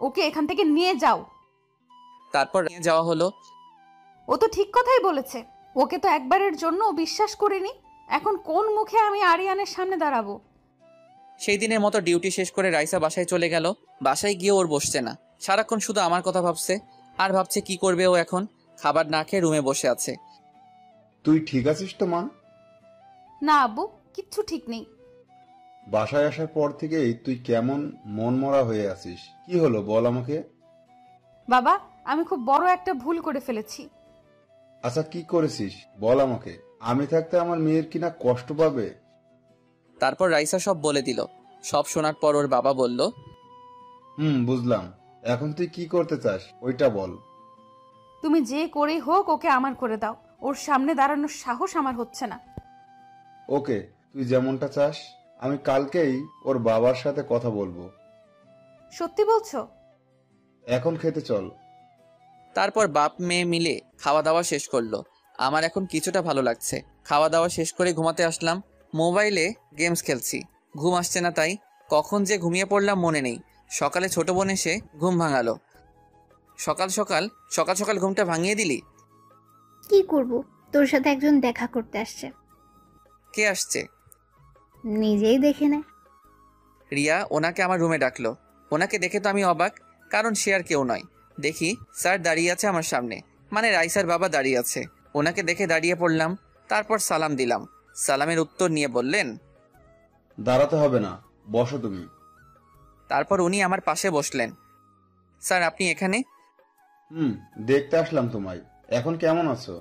ওকে এখান থেকে নিয়ে যাও। তারপর নিয়ে যাওয়া হলো। ও তো ঠিক কথাই বলেছে, ওকে তো একবারের জন্য বিশ্বাস করিনি। এখন কোন মুখে আমি আরিয়ানের সামনে দাঁড়াবো? সেই দিনের মতো ডিউটি শেষ করে রাইসা বাসায় চলে গেল। বাসায় গিয়ে ওর বসছে না, সারাক্ষণ শুধু আমার কথা ভাবছে, আর ভাবছে কি করবে ও এখন। খাবার না খেয়ে রুমে বসে আছে। তুই ঠিক আছিস তো মা? না আব্বু, কিচ্ছু ঠিক নেই। বাসায় আসার পর থেকেই তুই কেমন মনমরা হয়ে আছিস, কি হলো বল আমাকে। বাবা, আমি খুব বড় একটা ভুল করে ফেলেছি। আচ্ছা, কি করেছিস বল আমাকে। আমি থাকতে আমার মেয়ের কিনা কষ্ট পাবে। তারপর রাইসা সব বলে দিল। সব শোনার পর ওর বাবা বলল, বুঝলাম। এখন তুই কি করতে চাস ওইটা বল। তুমি যে করেই হোক ওকে আমার করে দাও। ওর সামনে দাঁড়ানোর সাহস আমার হচ্ছে না। ওকে, তুই যেমনটা চাস। আমি কালকেই ওর বাবার সাথে কথা বলবো। সত্যি বলছো? এখন খেতে চল। তারপর বাপ মেয়ে মিলে খাওয়া দাওয়া শেষ করলো। আমার এখন কিছুটা ভালো লাগছে। খাওয়া দাওয়া শেষ করে ঘুমাতে আসলাম। মোবাইলে গেমস খেলছি, ঘুম আসছে না, তাই কখন যে ঘুমিয়ে পড়লাম মনে নেই। সকালে ছোট বোন এসে ঘুম ভাঙালো। সকাল সকাল ঘুমটা ভাঙিয়ে দিলি। কি করব, তোর সাথে একজন দেখা করতে আসছে। কে আসছে? নিজেই দেখে নে। রিয়া ওনাকে আমার রুমে ডাকলো। ওনাকে দেখে তো আমি অবাক, কারণ সে আর কেউ নয়। দেখি স্যার দাঁড়িয়ে আছে আমার সামনে, মানে রাইসার বাবা দাঁড়িয়ে আছে। ওনাকে দেখে দাঁড়িয়ে পড়লাম। তারপর সালাম দিলাম। সালামের উত্তর নিয়ে বললেন, দাঁড়াতে হবে না, বসো তুমি। তারপর উনি আমার পাশে বসলেন। স্যার আপনি এখানে? দেখতে আসলাম তোমায়। এখন কেমন আছো?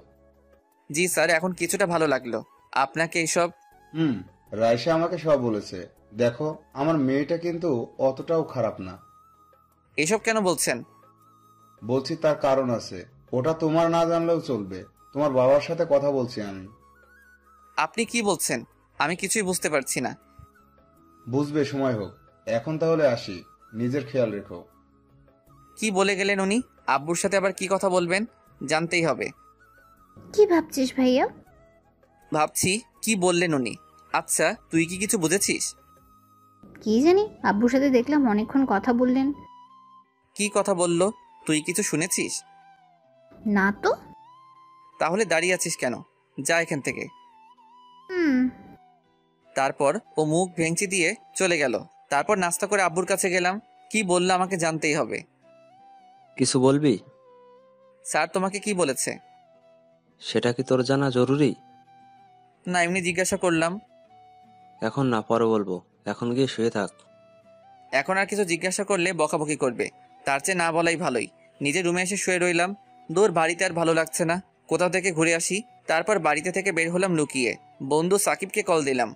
জি স্যার, এখন কিছুটা ভালো লাগলো। আপনাকে এইসব? রাইসা আমাকে সব বলেছে। দেখো, আমার মেয়েটা কিন্তু অতটাও খারাপ না। এসব কেন বলছেন? বলছি তার কারণ আছে, ওটা তোমার না জানলেও চলবে। তোমার বাবার সাথে কথা বলছি আমি। আপনি কি বলছেন? আমি কিছুই বুঝতে পারছি না। বুঝবে, সময় হোক। এখন তাহলে আসি, নিজের খেয়াল রেখো। কি বলে গেলেন উনি? আব্বুর সাথে আবার কি কথা বলবেন? জানতেই হবে। কি ভাবছিস ভাইয়া? ভাবছি কি বললেন উনি। আচ্ছা, তুই কি কিছু বুঝেছিস? কি জানি, আব্বুর সাথে দেখলাম অনেকক্ষণ কথা বললেন। কি কথা বললো? তুই কিছু শুনেছিস? না তো। তাহলে দাঁড়িয়ে আছিস কেন? যা এখান থেকে। তারপর ও মুখ ভেঙচি দিয়ে চলে গেল। তারপর নাস্তা করে আব্বুর কাছে গেলাম। কি বললো আমাকে জানতেই হবে। কিছু বলবি? স্যার তোমাকে কি বলেছে? সেটা কি তোর জানা জরুরি? না, এমনি জিজ্ঞাসা করলাম। এখন না, পরে বলবো। এখন গিয়ে শুয়ে থাক। এখন আর কিছু জিজ্ঞাসা করলে বকাবকি করবে, তার চেয়ে না বলাই ভালোই। নিজের রুমে এসে শুয়ে রইলাম। দূর বাড়িতে আর ভালো লাগছে না, কোথাও থেকে ঘুরে আসি। তারপর বাড়িতে থেকে বের হলাম লুকিয়ে। বন্ধু সাকিবকে কল দিলাম।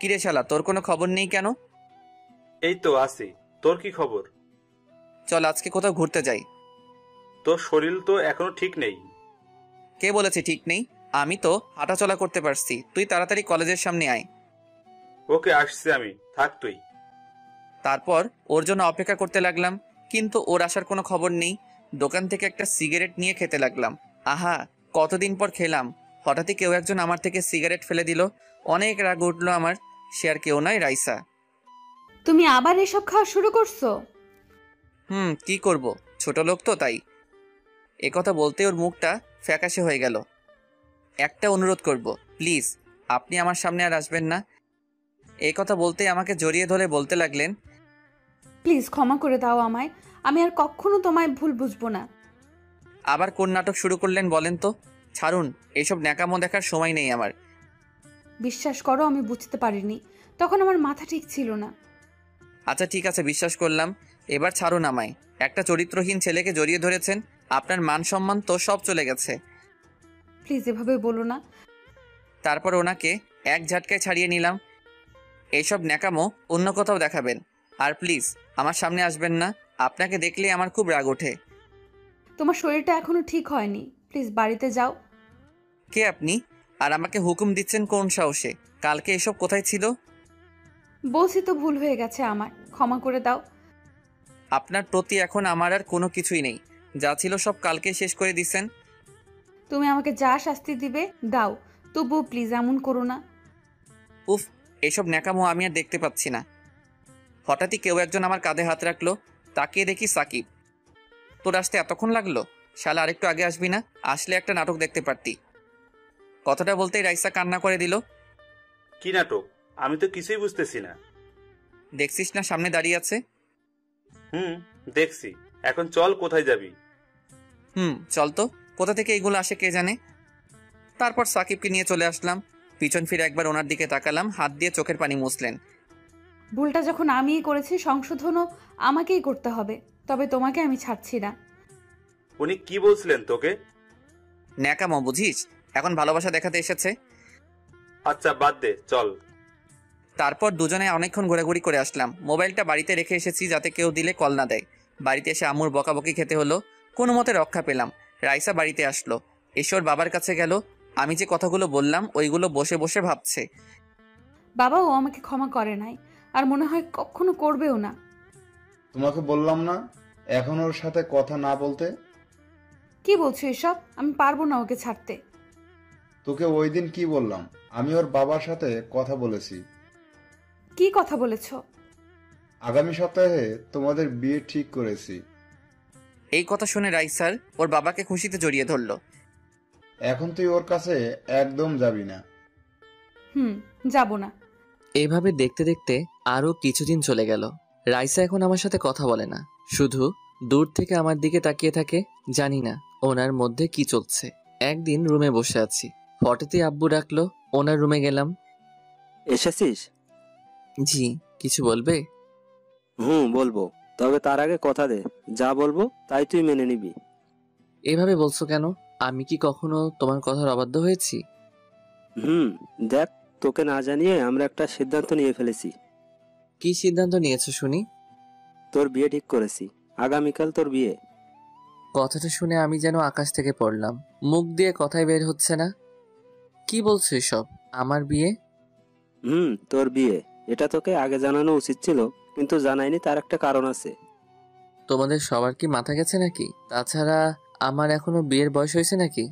কিরে শালা, তোর কোনো খবর নেই কেন? এই তো আছি, তোর কি খবর? চল আজকে কোথাও ঘুরতে যাই। তোর শরীর তো এখনো ঠিক নেই। কে বলেছে ঠিক নেই? আমি তো হাঁটাচলা করতে পারছি। তুই তাড়াতাড়ি কলেজের সামনে আয়। ওকে, আসছি আমি, থাক তুই। তারপর ওর জন্য অপেক্ষা করতে লাগলাম, কিন্তু ওর আসার কোনো খবর নেই। দোকান থেকে একটা সিগারেট নিয়ে খেতে লাগলাম। আহা, কতদিন পর খেলাম। হঠাৎই কেউ একজন আমার থেকে সিগারেট ফেলে দিল। অনেক রাগ উঠলো আমার। সে আর কেউ নয়, রাইসা। তুমি আবার এসব খাওয়া শুরু করছো? কি করব, ছোট লোক তো, তাই। একথা বলতে ওর মুখটা ফ্যাকাশে হয়ে গেল। একটা অনুরোধ করব, প্লিজ আপনি আমার সামনে আর আসবেন না। এই কথা বলতে আমাকে জড়িয়ে ধরে বলতে লাগলেন, প্লিজ ক্ষমা করে দাও আমায়। আমি আর কখনো তোমায় ভুল বুঝবো না। আবার কোন নাটক শুরু করলেন বলেন তো? ছাড়ুন, এইসব ন্যাকামো দেখার সময় নেই আমার। বিশ্বাস করো, আমি বুঝতে পারিনি, তখন আমার মাথা ঠিক ছিল না। আচ্ছা ঠিক আছে, বিশ্বাস করলাম। এবার ছাড়ুন আমায়। একটা চরিত্রহীন ছেলেকে জড়িয়ে ধরেছেন, আপনার মান সম্মান তো সব চলে গেছে। প্লিজ এভাবে বলো না। তারপর ওনাকে এক ঝাটকায় ছাড়িয়ে নিলাম। এইসব ন্যাকামো অন্য কোথাও দেখাবেন, আর প্লিজ আমার সামনে আসবেন না। আপনাকে দেখলে আমার খুব রাগ ওঠে। তোমার শরীরটা এখনো ঠিক হয়নি, প্লিজ বাড়িতে যাও। কে আপনি, আর আমাকে হুকুম দিচ্ছেন কোন সাহসে? কালকে এসব কোথায় ছিল? বলছি তো ভুল হয়ে গেছে আমার, ক্ষমা করে দাও। আপনার প্রতি এখন আমার আর কোনো কিছুই নেই, যা ছিল সব কালকে শেষ করে দিচ্ছেন। তুমি আমাকে যা শাস্তি দিবে দাও, তবুও প্লিজ এমন করো না। উফ, এসব ন্যাকামো আমি আর দেখতে পাচ্ছি না। হঠাৎই কেউ একজন আমার কাঁধে হাত রাখলো, তাকিয়ে দেখি সাকিব। তোর আসতে এতক্ষণ লাগলো? শালা আরেকটু আগে আসবি না? আসলে একটা নাটক দেখতে পারতি। কথাটা বলতেই রাইসা কান্না করে দিল। কি নাটক? আমি তো কিছুই বুঝতেছি না। দেখছিস না সামনে দাঁড়িয়ে আছে? দেখছি। এখন চল, কোথায় যাবি? চল তো। কোথা থেকে এইগুলো আসে কে জানে। তারপর সাকিবকে নিয়ে চলে আসলাম। পিছন ফিরে একবার ওনার দিকে তাকালাম, হাত দিয়ে চোখের পানি মুছলেন। ভুলটা যখন আমিই করেছি, সংশোধনও আমাকেই করতে হবে, তবে তোমাকে আমি ছাড়ছি না। উনি কি বলছিলেন তোকে? ন্যাকামো বুঝিস? এখন ভালোবাসা দেখাতে এসেছে। আচ্ছা বাদ দে, চল। তারপর দুজনে অনেকক্ষণ ঘোরাঘুরি করে আসলাম। মোবাইলটা বাড়িতে রেখে এসেছি যাতে কেউ দিলে কল না দেয়। বাড়িতে এসে আম্মুর বকাবকি খেতে হলো, কোনো মতে রক্ষা পেলাম। রাইসা বাড়িতে আসলো, এসে ওর বাবার কাছে গেল। আমি যে কথাগুলো বললাম ওইগুলো বসে বসে ভাবছে। বাবাও আমাকে ক্ষমা করে নাই, আর মনে হয় কখনো করবেও না। তোমাকে বললাম না এখন ওর সাথে কথা না বলতে? কি বলছো এসব? আমি পারবো না ওকে ছাড়তে। তোকে ওই দিন কি বললাম? আমি ওর বাবার সাথে কথা বলেছি। কি কথা বলেছো? আগামী সপ্তাহে তোমাদের বিয়ে ঠিক করেছি। এই কথা শুনে রাইসার ওর বাবাকে খুশিতে জড়িয়ে ধরলো। এখন তুই ওর কাছে একদম যাবি না। যাব না। এইভাবে দেখতে দেখতে আরো কিছুদিন চলে গেল। রাইসা এখন আমার সাথে কথা বলে না, শুধু দূর থেকে আমার দিকে তাকিয়ে থাকে। জানি না ওনার মধ্যে কি চলছে। একদিন রুমে বসে আছি, হঠাৎই আব্বু ডাকলো। ওনার রুমে গেলাম। এসেছিস? জি, কিছু বলবে? বলবো, তবে তার আগে কথা দে, যা বলবো তাই তুই মেনে নিবি। এভাবে বলছো কেন? আমি কি কখনো তোমার কথার অবাধ্য হয়েছি? দেখ, তোকে না জানিয়ে আমরা একটা সিদ্ধান্ত নিয়ে ফেলেছি। কি সিদ্ধান্ত নিয়েছো শুনি? তোর বিয়ে ঠিক করেছি, আগামীকাল তোর বিয়ে। কথাটা শুনে আমি যেন আকাশ থেকে পড়লাম, মুখ দিয়ে কথাই বের হচ্ছে না। কি বলছো এসব? আমার বিয়ে? তোর বিয়ে। এটা তোকে আগে জানানো উচিত ছিল, কিন্তু জানাইনি, তার একটা কারণ আছে। তোমাদের সবার কি মাথা গেছে নাকি? তাছাড়া আমার এখনো বিয়ের বয়স হয়েছে নাকি?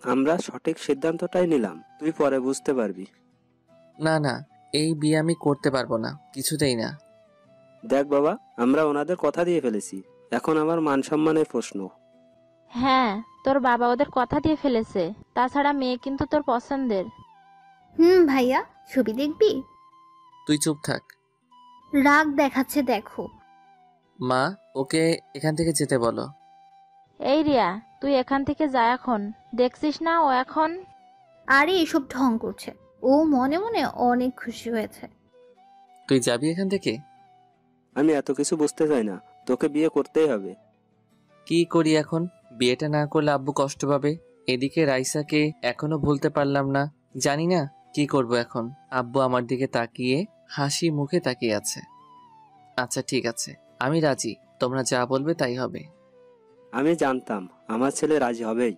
আমরা সঠিক সিদ্ধান্তটাই নিলাম, তুই পরে বুঝতে পারবি। না না, এই বিয়ে আমি করতে পারবো না, কিছুতেই না। দেখ বাবা, আমরা ওনাদের কথা দিয়ে ফেলেছি, এখন আমার মান সম্মানের প্রশ্ন। হ্যাঁ, তোর বাবা ওদের কথা দিয়ে ফেলেছে। তাছাড়া মেয়ে কিন্তু তোর পছন্দের। ভাইয়া, ছবি দেখবি? তুই চুপ থাক। রাগ দেখাচ্ছে দেখো। মা, ওকে এখান থেকে যেতে বলো। এই রিয়া, তুই এখান থেকে যা এখন। দেখছিস না ও এখন? আরে এসব ঢং করছে, ও মনে মনে অনেক খুশি হয়েছে। তুই যাবি এখান থেকে? আমি এত কিছু বুঝতে চাই না, তোকে বিয়ে করতেই হবে। কি করি এখন? বিয়েটা না করলে আব্বু কষ্ট পাবে। এদিকে রাইসাকে এখনো ভুলতে পারলাম না। জানি না কি করব এখন। আব্বু আমার দিকে তাকিয়ে হাসি মুখে তাকিয়ে আছে। আচ্ছা ঠিক আছে, আমি রাজি, তোমরা যা বলবে তাই হবে। আমি জানতাম আমার ছেলে রাজি হবেই।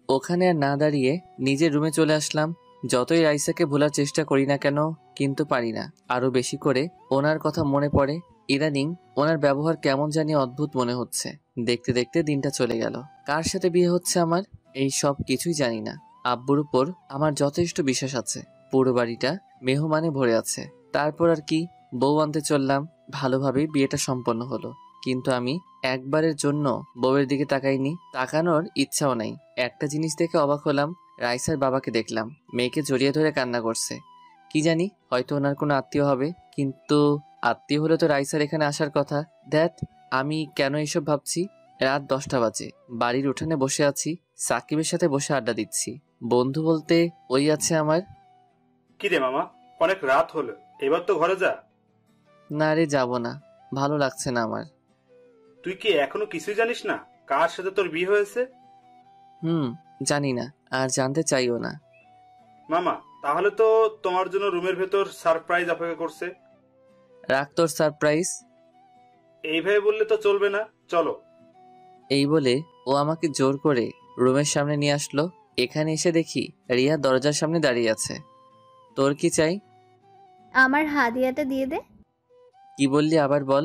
ওখানে আর না দাঁড়িয়ে নিজের রুমে চলে আসলাম। যতই রাইসাকে ভোলার চেষ্টা করি না কেন, কিন্তু পারি না। আরো বেশি করে ওনার কথা মনে পড়ে। ইদানিং ওনার ব্যবহার কেমন জানি অদ্ভুত মনে হচ্ছে। দেখতে দেখতে দিনটা চলে গেল। কার সাথে বিয়ে হচ্ছে আমার, এই সব কিছুই জানি না। আব্বুর উপর আমার যথেষ্ট বিশ্বাস আছে। পুরো বাড়িটা মেহমানে ভরে আছে। তারপর আর কি, বউ আনতে চললাম। ভালোভাবেই বিয়েটা সম্পন্ন হলো, কিন্তু আমি একবারের জন্য বউয়ের দিকে তাকাইনি, তাকানোর ইচ্ছাও নাই। একটা জিনিস দেখে অবাক হলাম, রাইসার বাবাকে দেখলাম মেয়েকে জড়িয়ে ধরে কান্না করছে। কি জানি, হয়তো ওনার কোনো আত্মীয় হবে, কিন্তু আত্মীয় হলে তো রাইসার এখানে আসার কথা। দ্যাট, আমি কেন এসব ভাবছি? রাত 10টা বাজে, বাড়ির উঠানে বসে আছি, সাকিবের সাথে বসে আড্ডা দিচ্ছি। বন্ধু বলতে ওই আছে আমার। কি রে মামা, অনেক রাত হলো, এবার তো ঘরে যা। না রে, যাবো না। ভালো লাগছে না আমার। তুই কি এখনো কিছুই জানিস না কার সাথে তোর বিয়ে হয়েছে? জানি না, আর জানতে চাইও না। মামা, তাহলে তো তোমার জন্য রুমের ভেতর সারপ্রাইজ অপেক্ষা করছে। রাখ তোর সারপ্রাইজ। এইভাবে বললে তো চলবে না, চলো। এই বলে ও আমাকে জোর করে রুমের সামনে নিয়ে আসলো। এখানে এসে দেখি রিয়া দরজার সামনে দাঁড়িয়ে আছে। তোর কি চাই? আমার হাদিয়াটা দিয়ে দে। কি বললি আবার বল।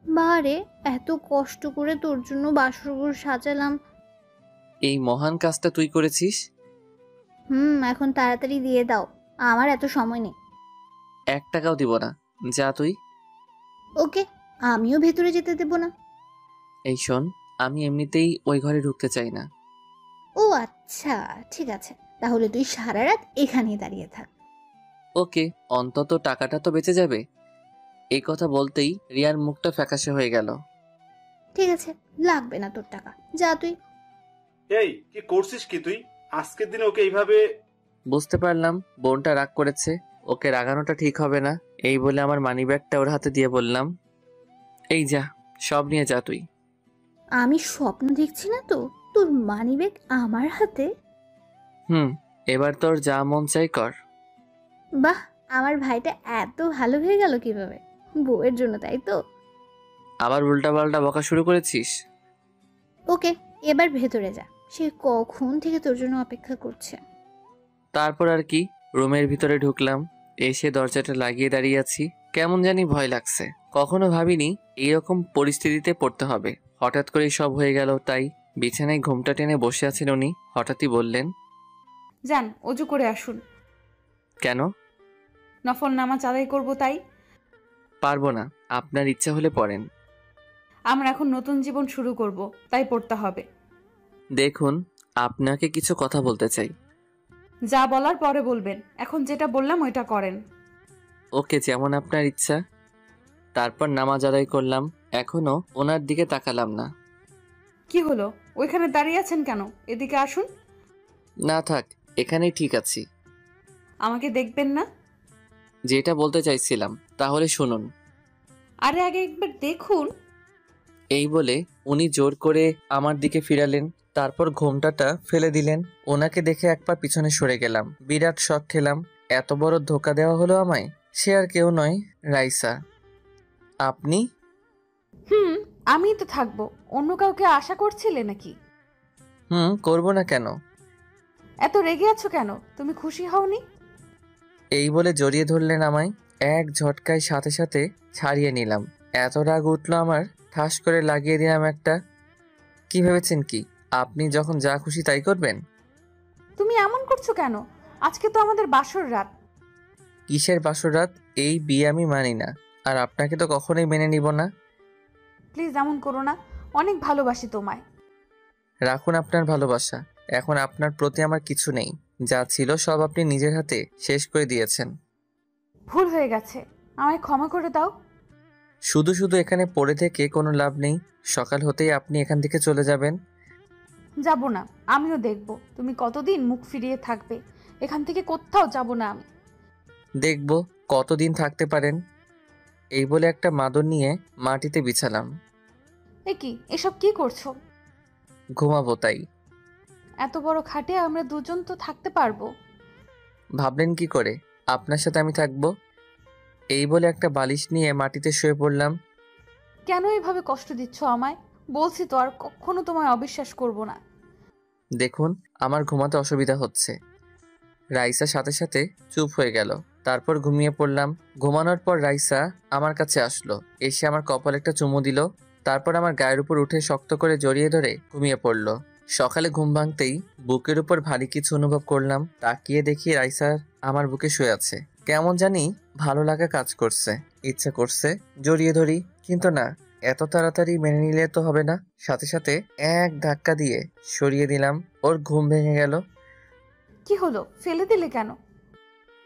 বারে, এত কষ্ট করে তোর জন্য বাসরঘর সাজালাম। এই মহান কাজটা তুই করেছিস? এখন তাড়াতাড়ি দিয়ে দাও, আমার এত সময় নেই। 1 টাকাও দিব না, যা তুই। ওকে, আমিও ভেতরে যেতে দেব না। এই শোন, আমি এমনিতেই ওই ঘরে ঢুকতে চাই না। ও আচ্ছা, ঠিক আছে, তাহলে তুই সারা রাত এখানেই দাঁড়িয়ে থাক। ওকে, অন্তত টাকাটা তো বেঁচে যাবে। এই কথা বলতেই রিয়ার মুখটা ফ্যাকাশে হয়ে গেল। ঠিক আছে, লাগবে না তোর টাকা, যা তুই। এই কি করছিস কি তুই? আজকের দিনে ওকে এইভাবে? বুঝতে পারলাম বোনটা রাগ করেছে, ওকে রাগানোটা ঠিক হবে না। এই বলে আমার মানিব্যাগটা ওর হাতে দিয়ে বললাম, এই যা, সব নিয়ে যা তুই। আমি স্বপ্ন দেখছি না তো, তোর মানিব্যাগ আমার হাতে? এবার তোর যা মন চাই কর। বাহ, আমার ভাইটা এত ভালো হয়ে গেল কিভাবে? বউয়ের জন্য, তাই তো? আবার উল্টাপাল্টা বকা শুরু করেছিস? ওকে, এবার ভেতরে যা, সে কখন থেকে তোর জন্য অপেক্ষা করছে। তারপর আর কি, রুমের ভিতরে ঢুকলাম। এসে দরজাটা লাগিয়ে দাঁড়িয়ে আছি, কেমন জানি ভয় লাগছে। কখনো ভাবিনি এইরকম পরিস্থিতিতে পড়তে হবে। হঠাৎ করেই সব হয়ে গেল। তাই বিছানায় ঘুমটা টেনে বসে আছেন উনি, হঠাৎই বললেন, যান অজু করে আসুন। কেন? নফল নামাজ আদায় করব তাই। পারবো না, আপনার ইচ্ছা হলে পড়েন। আমরা এখন নতুন জীবন শুরু করব, তাই পড়তে হবে। দেখুন, আপনাকে কিছু কথা বলতে চাই। যা বলার পরে বলবেন, এখন যেটা বললাম ওইটা করেন। ওকে, যেমন আপনার ইচ্ছা। তারপর নামাজ আদায় করলাম। এখনো ওনার দিকে তাকালাম না। কি হলো, ওইখানে দাঁড়িয়ে আছেন কেন? এদিকে আসুন। না থাক, এখানেই ঠিক আছি। আমাকে দেখবেন না? যেটা বলতে চাইছিলাম তাহলে শুনুন। আরে আগে একবার দেখুন। এই বলে উনি জোর করে আমার দিকে ফিরালেন, তারপর ঘোমটাটা ফেলে দিলেন। ওনাকে দেখে এক পা পিছনে সরে গেলাম। বিরাট শক খেলাম, এত বড় ধোকা দেওয়া হলো আমায়। সে আর কেউ নয়, রাইসা। আপনি? আমি তো থাকবো, অন্য কাউকে আশা করছিলে নাকি? করবো না কেন? এত রেগে আছো কেন? তুমি খুশি হওনি? এই বলে জড়িয়ে ধরলেন আমায়। এক ঝটকায় সাথে সাথে ছাড়িয়ে নিলাম। এত রাগ উঠলো আমার, ঠাস করে লাগিয়ে দিলাম একটা। কি ভেবেছেন কি আপনি যখন যা খুশি তাই করবেন? তুমি এমন করছো কেন? আজকে তো আমাদের বাসর রাত। কিসের বাসর রাত? এই বিয়ে আমি মানি না, আর আপনাকে তো কখনোই মেনে নিব না। প্লিজ এমন করো না, অনেক ভালোবাসি তোমায়। রাখুন আপনার ভালোবাসা, এখন আপনার প্রতি আমার কিছু নেই। যা ছিল সব আপনি নিজের হাতে শেষ করে দিয়েছেন। ভুল হয়ে গেছে, আমায় ক্ষমা করে দাও। শুধু শুধু এখানে পড়ে থেকে কোনো লাভ নেই। সকাল হতেই আপনি এখান থেকে চলে যাবেন। যাব না, আমিও দেখব তুমি কতদিন মুখ ফিরিয়ে থাকবে। এখান থেকে কোথাও যাব না আমি। দেখব কতদিন থাকতে পারেন। এই বলে একটা মাদুর নিয়ে মাটিতে বিছালাম। এ কি, এসব কি করছো? ঘুমাবো তাই। এত বড় খাটে আমরা দুজন তো থাকতে পারবো। ভাবলেন কি করে আপনার সাথে আমি থাকবো? এই বলে একটা বালিশ নিয়ে মাটিতে শুয়ে পড়লাম। কেন এভাবে কষ্ট দিচ্ছ আমায়? বলছি তো আর কখনো তোমায় অবিশ্বাস করব না। দেখুন, আমার ঘুমাতে অসুবিধা হচ্ছে। রাইসা সাথে সাথে চুপ হয়ে গেল। তারপর ঘুমিয়ে পড়লাম। ঘুমানোর পর রাইসা আমার কাছে আসলো, এসে আমার কপালে একটা চুমু দিল। তারপর আমার গায়ের উপর উঠে শক্ত করে জড়িয়ে ধরে ঘুমিয়ে পড়লো। সকালে ঘুম ভাঙতেই বুকের উপর ভারী কিছু অনুভব করলাম। তাকিয়ে দেখি রাইসা আমার বুকে শুয়ে আছে। কেমন জানি ভালো লাগা কাজ করছে, ইচ্ছা করছে জড়িয়ে ধরি, কিন্তু না, এত তাড়াতাড়ি মেনে নিলে তো হবে না। সাথে সাথে এক ধাক্কা দিয়ে সরিয়ে দিলাম। ওর ঘুম ভেঙে গেল। কি হলো, ফেলে দিলে কেন?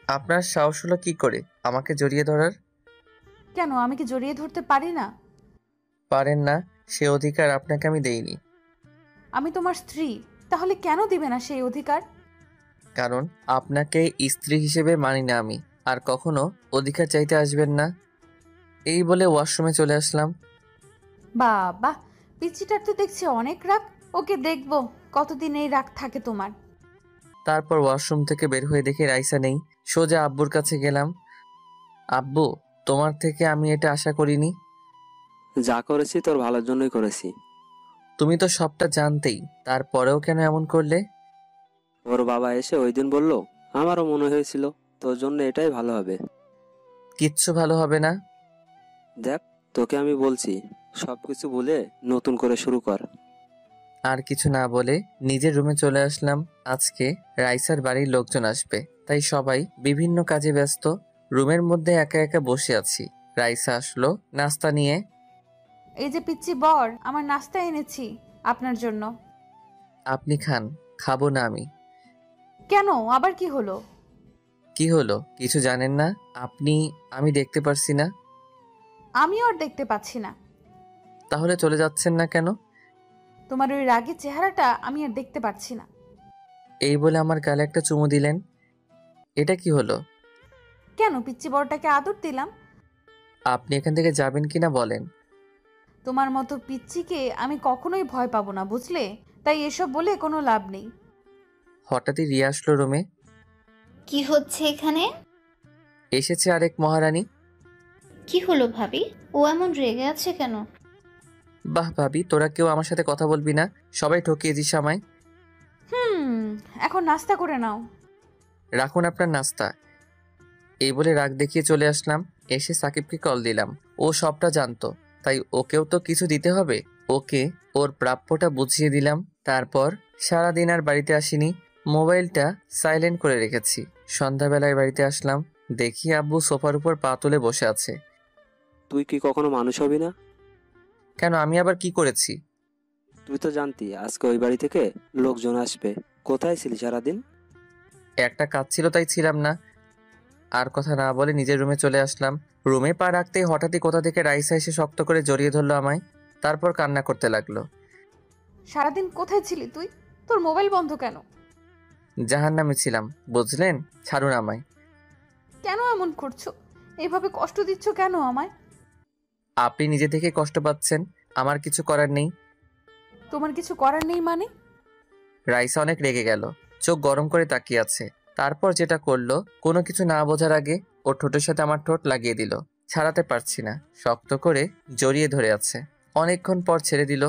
আপনার সাহস হলো কি করে আমাকে জড়িয়ে ধরার? কেন, আমি কি জড়িয়ে ধরতে পারি না? পারেন না, সে অধিকার আপনাকে আমি দেইনি। আমি তোমার স্ত্রী, তাহলে কেন দিবে না সেই অধিকার? কারণ আপনাকে স্ত্রী হিসেবে মানি না আমি, আর কখনো অধিকার চাইতে আসবেন না। এই বলে ওয়াশরুমে চলে আসলাম। বাবা, পিচ্চিটার তো দেখছি অনেক রাগ। ওকে দেখবো কতদিন এই রাগ থাকে তোমার। তারপর ওয়াশরুম থেকে বের হয়ে দেখি রাইসা নেই। সোজা আব্বুর কাছে গেলাম। আব্বু, তোমার থেকে আমি এটা আশা করিনি। যা করেছি তোর ভালোর জন্যই করেছি। তুমি তো সবটা জানতেই, তারপরেও কেন এমন করলে? ওর বাবা এসে ওই দিন বলল, আমারও মনে হয়েছিল তোর জন্য এটাই ভালো হবে। কিচ্ছু ভালো হবে না। দেখ, তোকে আমি বলছি, সবকিছু ভুলে নতুন করে শুরু কর। আর কিছু না বলে নিজের রুমে চলে আসলাম। আজকে রাইসার বাড়ির লোকজন আসবে, তাই সবাই বিভিন্ন কাজে ব্যস্ত। রুমের মধ্যে একা একা বসে আছি। রাইসা আসলো নাস্তা নিয়ে। এই যে পিচ্চি বর, আমার নাস্তা এনেছি আপনার জন্য। আপনি খান। খাবো না আমি। কেন, আবার কি হলো? কি হলো কিছু জানেন না আপনি? আমি দেখতে পারছি না। আমিও আর দেখতে পাচ্ছি না। তাহলে চলে যাচ্ছেন না কেন? তোমার ওই রাগের চেহারাটা আমি আর দেখতে পাচ্ছি না। এই বলে আমার গালে একটা চুমু দিলেন। এটা কি হলো? কেন, পিচ্চি বরটাকে আদর দিলাম। আপনি এখান থেকে যাবেন কিনা বলেন। তোমার মতো পিচ্চিকে আমি কখনোই ভয় পাবো না, বুঝলে? তাই এসব বলে কোনো লাভ নেই। হঠাৎই রিয়া আসলো রুমে। কি হচ্ছে এখানে? এসেছে আরেক মহারানী। কি হলো ভাবি? ও এমন রেগে আছে কেন? বাহ ভাবি, তোরা কেউ আমার সাথে কথা বলবি না? সবাই ঠকিয়েছিস আমায়। এখন নাস্তা করে নাও। রাখুন আপনার নাস্তা। এই বলে রাগ দেখিয়ে চলে আসলাম। এসে সাকিবকে কল দিলাম। ও সবটা জানতো, তাই ওকেও তো কিছু দিতে হবে। ওকে ওর প্রাপ্যটা বুঝিয়ে দিলাম। তারপর সারাদিন আর বাড়িতে আসিনি। মোবাইলটা সাইলেন্ট করে রেখেছি। সন্ধ্যাবেলায় বাড়িতে আসলাম। দেখি আব্বু সোফার উপর পা তুলে বসে আছে। তুই কি কখনো মানুষ হবি না? কেন, আমি আবার কি করেছি? তুই তো জানতি আজকে ওই বাড়ি থেকে লোকজন আসবে। কোথায় ছিলি সারাদিন? একটা কাজ ছিল তাই ছিলাম না। আর কথা না বলে নিজের রুমে চলে আসলাম। রুমে পা রাখতেই হঠাৎই কোথা থেকে রাইসা এসে শক্ত করে জড়িয়ে ধরলো আমায়। তারপর কান্না করতে লাগলো। সারাদিন কোথায় ছিলি তুই? তোর মোবাইল বন্ধ কেন? জাহান্নামে ছিলাম, বুঝলেন? ছাড়ুন আমায়। কেন এমন করছো? এইভাবে কষ্ট দিচ্ছ কেন আমায়? আপনি নিজে থেকে কষ্ট পাচ্ছেন, আমার কিছু করার নেই। তোমার কিছু করার নেই মানে? রাইসা অনেক রেগে গেল। চোখ গরম করে তাকিয়ে আছে। তারপর যেটা করলো, কোনো কিছু না বোঝার আগে ওর ঠোঁটের সাথে আমার ঠোঁট লাগিয়ে দিল। ছাড়াতে পারছি না, শক্ত করে জড়িয়ে ধরে আছে। অনেকক্ষণ পর ছেড়ে দিল।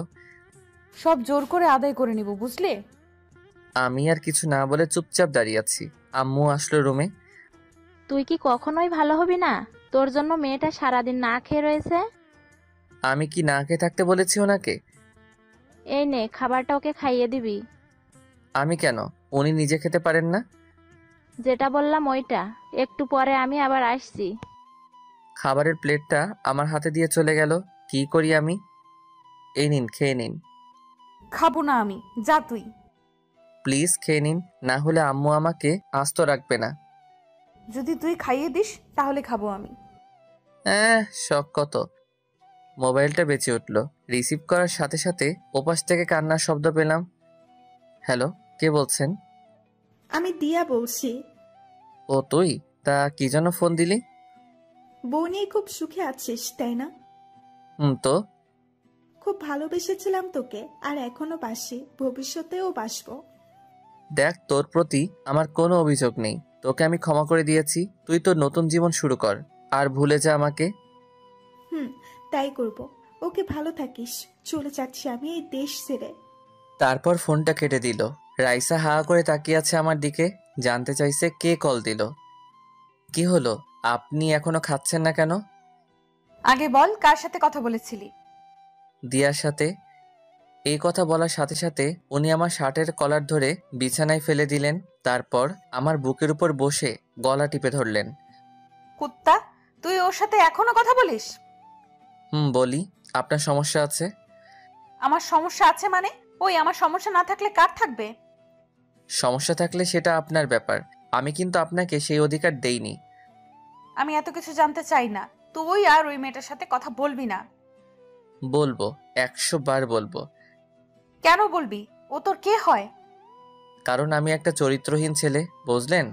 সব জোর করে আদায় করে নিব, বুঝলে? আমি আর কিছু না বলে চুপচাপ দাঁড়িয়ে আছি। আম্মু আসলো রুমে। তুই কি কখনোই ভালো হবি না? তোর জন্য মেয়েটা সারাদিন না খেয়ে রয়েছে। আমি কি না খেয়ে থাকতে বলেছি ওনাকে? এই নে, খাবারটা ওকে খাইয়ে দিবি। আমি কেন? উনি নিজে খেতে পারেন না? যেটা বললাম ওইটা। একটু পরে আমি আবার আসছি। খাবারের প্লেটটা আমার হাতে দিয়ে চলে গেল। কি করি আমি? এই নিন, খেয়ে নিন। খাবো না আমি, যা তুই। প্লিজ খেয়ে নিন, না হলে আম্মু আমাকে আস্ত রাখবে না। যদি তুই খাইয়ে দিস তাহলে খাবো আমি। শখ কত। মোবাইলটা বেঁচে উঠল। রিসিভ করার সাথে সাথে ওপাশ থেকে কান্নার শব্দ পেলাম। হ্যালো, কে বলছেন? আমি দিয়া বলছি। ও তুই? তা কি জন্য ফোন দিলি? বউ নিয়ে খুব সুখে আছিস তাই না? তো খুব ভালোবেসেছিলাম তোকে, আর এখনো বাসি, ভবিষ্যতেও বাসবো। দেখ, তোর প্রতি আমার কোনো অভিযোগ নেই। তোকে আমি ক্ষমা করে দিয়েছি। তুই তোর নতুন জীবন শুরু কর, আর ভুলে যা আমাকে। তাই করব। ওকে, ভালো থাকিস। চলে যাচ্ছি আমি এই দেশ ছেড়ে। তারপর ফোনটা কেটে দিল। রাইসা হা করে তাকিয়ে আছে আমার দিকে। জানতে চাইছে কে কল দিল। কি হলো, আপনি এখনো খাচ্ছেন না কেন? আগে বল, কার সাথে কথা বলেছিলি? দিয়ার সাথে। এই কথা বলার সাথে সাথে উনি আমার শার্টের কলার ধরে বিছানায় ফেলে দিলেন। তারপর আমার বুকের উপর বসে গলা টিপে ধরলেন। কুত্তা, তুই ওর সাথে এখনো কথা বলিস? বলি। আপনার সমস্যা আছে? আমার সমস্যা আছে মানে? ওই, আমার সমস্যা না থাকলে কার থাকবে? সমস্যা থাকলে সেটা আপনার ব্যাপার। আমি কিন্তু আপনাকে সেই অধিকার দেইনি। আমি এত কিছু জানতে চাই না। তুই আর ওই মেয়েটার সাথে কথা বলবি না। বলবো, 100 বার বলবো। কেন বলবি? ও তোর কে হয়? কারণ আমি একটা চরিত্রহীন ছেলে, বুঝলেন?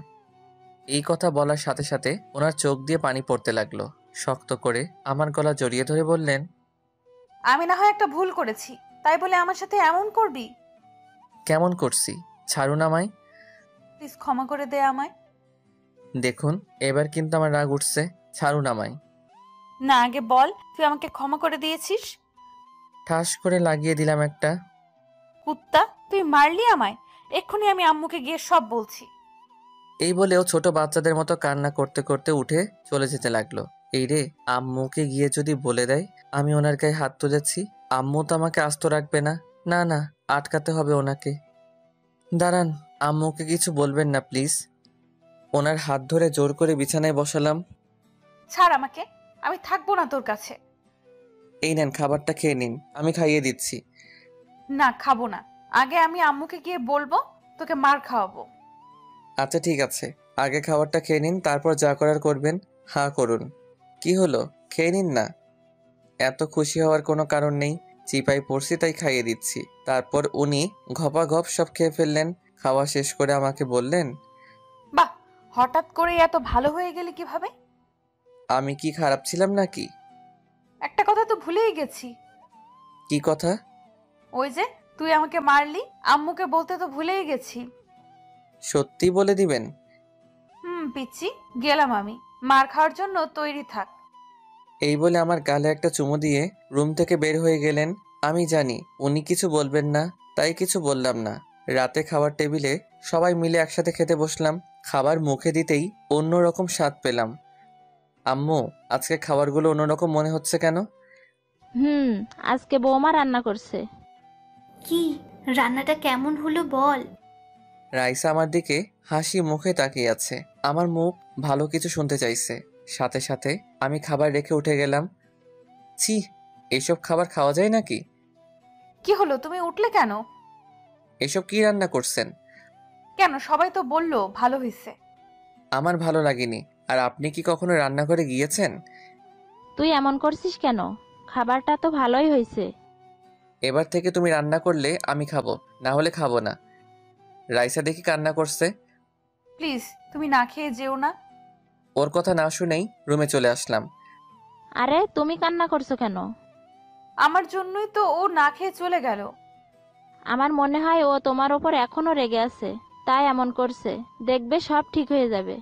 এই কথা বলার সাথে সাথে ওনার চোখ দিয়ে পানি পড়তে লাগলো। শক্ত করে আমার গলা জড়িয়ে ধরে বললেন, আমি না হয় একটা ভুল করেছি, তাই বলে আমার সাথে এমন করবি? কেমন করছি? ছাড়ুন আমায়। প্লিজ ক্ষমা করে দে আমায়। দেখুন এবার কিন্তু আমার রাগ উঠছে, ছাড়ুন আমায়। না, আগে বল তুই আমাকে ক্ষমা করে দিয়েছিস। ঠাস করে লাগিয়ে দিলাম একটা। কুত্তা, তুই মারলি আমায়। এক্ষুনি আমি আম্মুকে গিয়ে সব বলছি। এই বলেও ছোট বাচ্চাদের মতো কান্না করতে করতে উঠে চলে যেতে লাগলো। এই রে, আম্মুকে গিয়ে যদি বলে দেয় আমি ওনার গায়ে হাত তুলেছি, আম্মু তো আমাকে আস্ত রাখবে না। না না, আটকাতে হবে ওনাকে। দাঁড়ান, আম্মুকে কিছু বলবেন না প্লিজ। ওনার হাত ধরে জোর করে বিছানায় বসালাম। ছাড় আমাকে, আমি থাকবো না তোর কাছে। এই নেন, খাবারটা খেয়ে নিন, আমি খাইয়ে দিচ্ছি। না, খাবো না। আগে আমি আম্মুকে গিয়ে বলবো, তোকে মার খাওয়াবো। আচ্ছা ঠিক আছে, আগে খাবারটা খেয়ে নিন, তারপর যা করার করবেন। হ্যাঁ করুন। কি হলো, খেয়ে নিন না। এত খুশি হওয়ার কোনো কারণ নেই, চিপাই পড়ছি তাই খাইয়ে দিচ্ছি। তারপর উনি ঘপাঘপ সব খেয়ে ফেললেন। খাওয়া শেষ করে আমাকে বললেন, বাহ, হঠাৎ করে এত ভালো হয়ে গেলি কিভাবে? আমি কি খারাপ ছিলাম নাকি? একটা কথা তো ভুলেই গেছি। কি কথা? ওই যে তুই আমাকে মারলি, আম্মুকে বলতে তো ভুলেই গেছি। সত্যি বলে দিবেন? পিচ্ছি, গেলাম আমি। মার খাওয়ার জন্য তৈরি থাক। এই বলে আমার গালে একটা চুমু দিয়ে রুম থেকে বের হয়ে গেলেন। আমি জানি উনি কিছু বলবেন না, তাই কিছু বললাম না। রাতে খাবার টেবিলে সবাই মিলে একসাথে খেতে বসলাম। খাবার মুখে দিতেই অন্যরকম স্বাদ পেলাম। আম্মু, আজকে খাবারগুলো অন্যরকম মনে হচ্ছে কেন? আজকে বৌমা রান্না করছে। কি রান্নাটা কেমন হলো বল? রাইসা আমার দিকে হাসি মুখে তাকিয়ে আছে। আমার মুখ ভালো কিছু শুনতে চাইছে। সাথে সাথে আমি খাবার রেখে উঠে গেলাম। ছি, এসব খাবার খাওয়া যায় নাকি? কি হলো, তুমি উঠলে কেন? এসব কি রান্না করছেন? কেন, সবাই তো বললো ভালো হয়েছে। আমার ভালো লাগেনি। আর আপনি কি কখনো রান্নাঘরে গিয়েছেন? তুই এমন করছিস কেন? খাবারটা তো ভালোই হয়েছে। এবার থেকে তুমি রান্না করলে আমি খাবো, না হলে খাবো না। রাইসা দেখি কান্না করছে। প্লিজ তুমি না খেয়ে যেও না। ওর কথা না শুনেই রুমে চলে আসলাম। আরে তুমি কান্না করছো কেন? আমার জন্যই তো ও না খেয়ে চলে গেল। আমার মনে হয় ও তোমার ওপর এখনো রেগে আছে, তাই এমন করছে। দেখবে সব ঠিক হয়ে যাবে।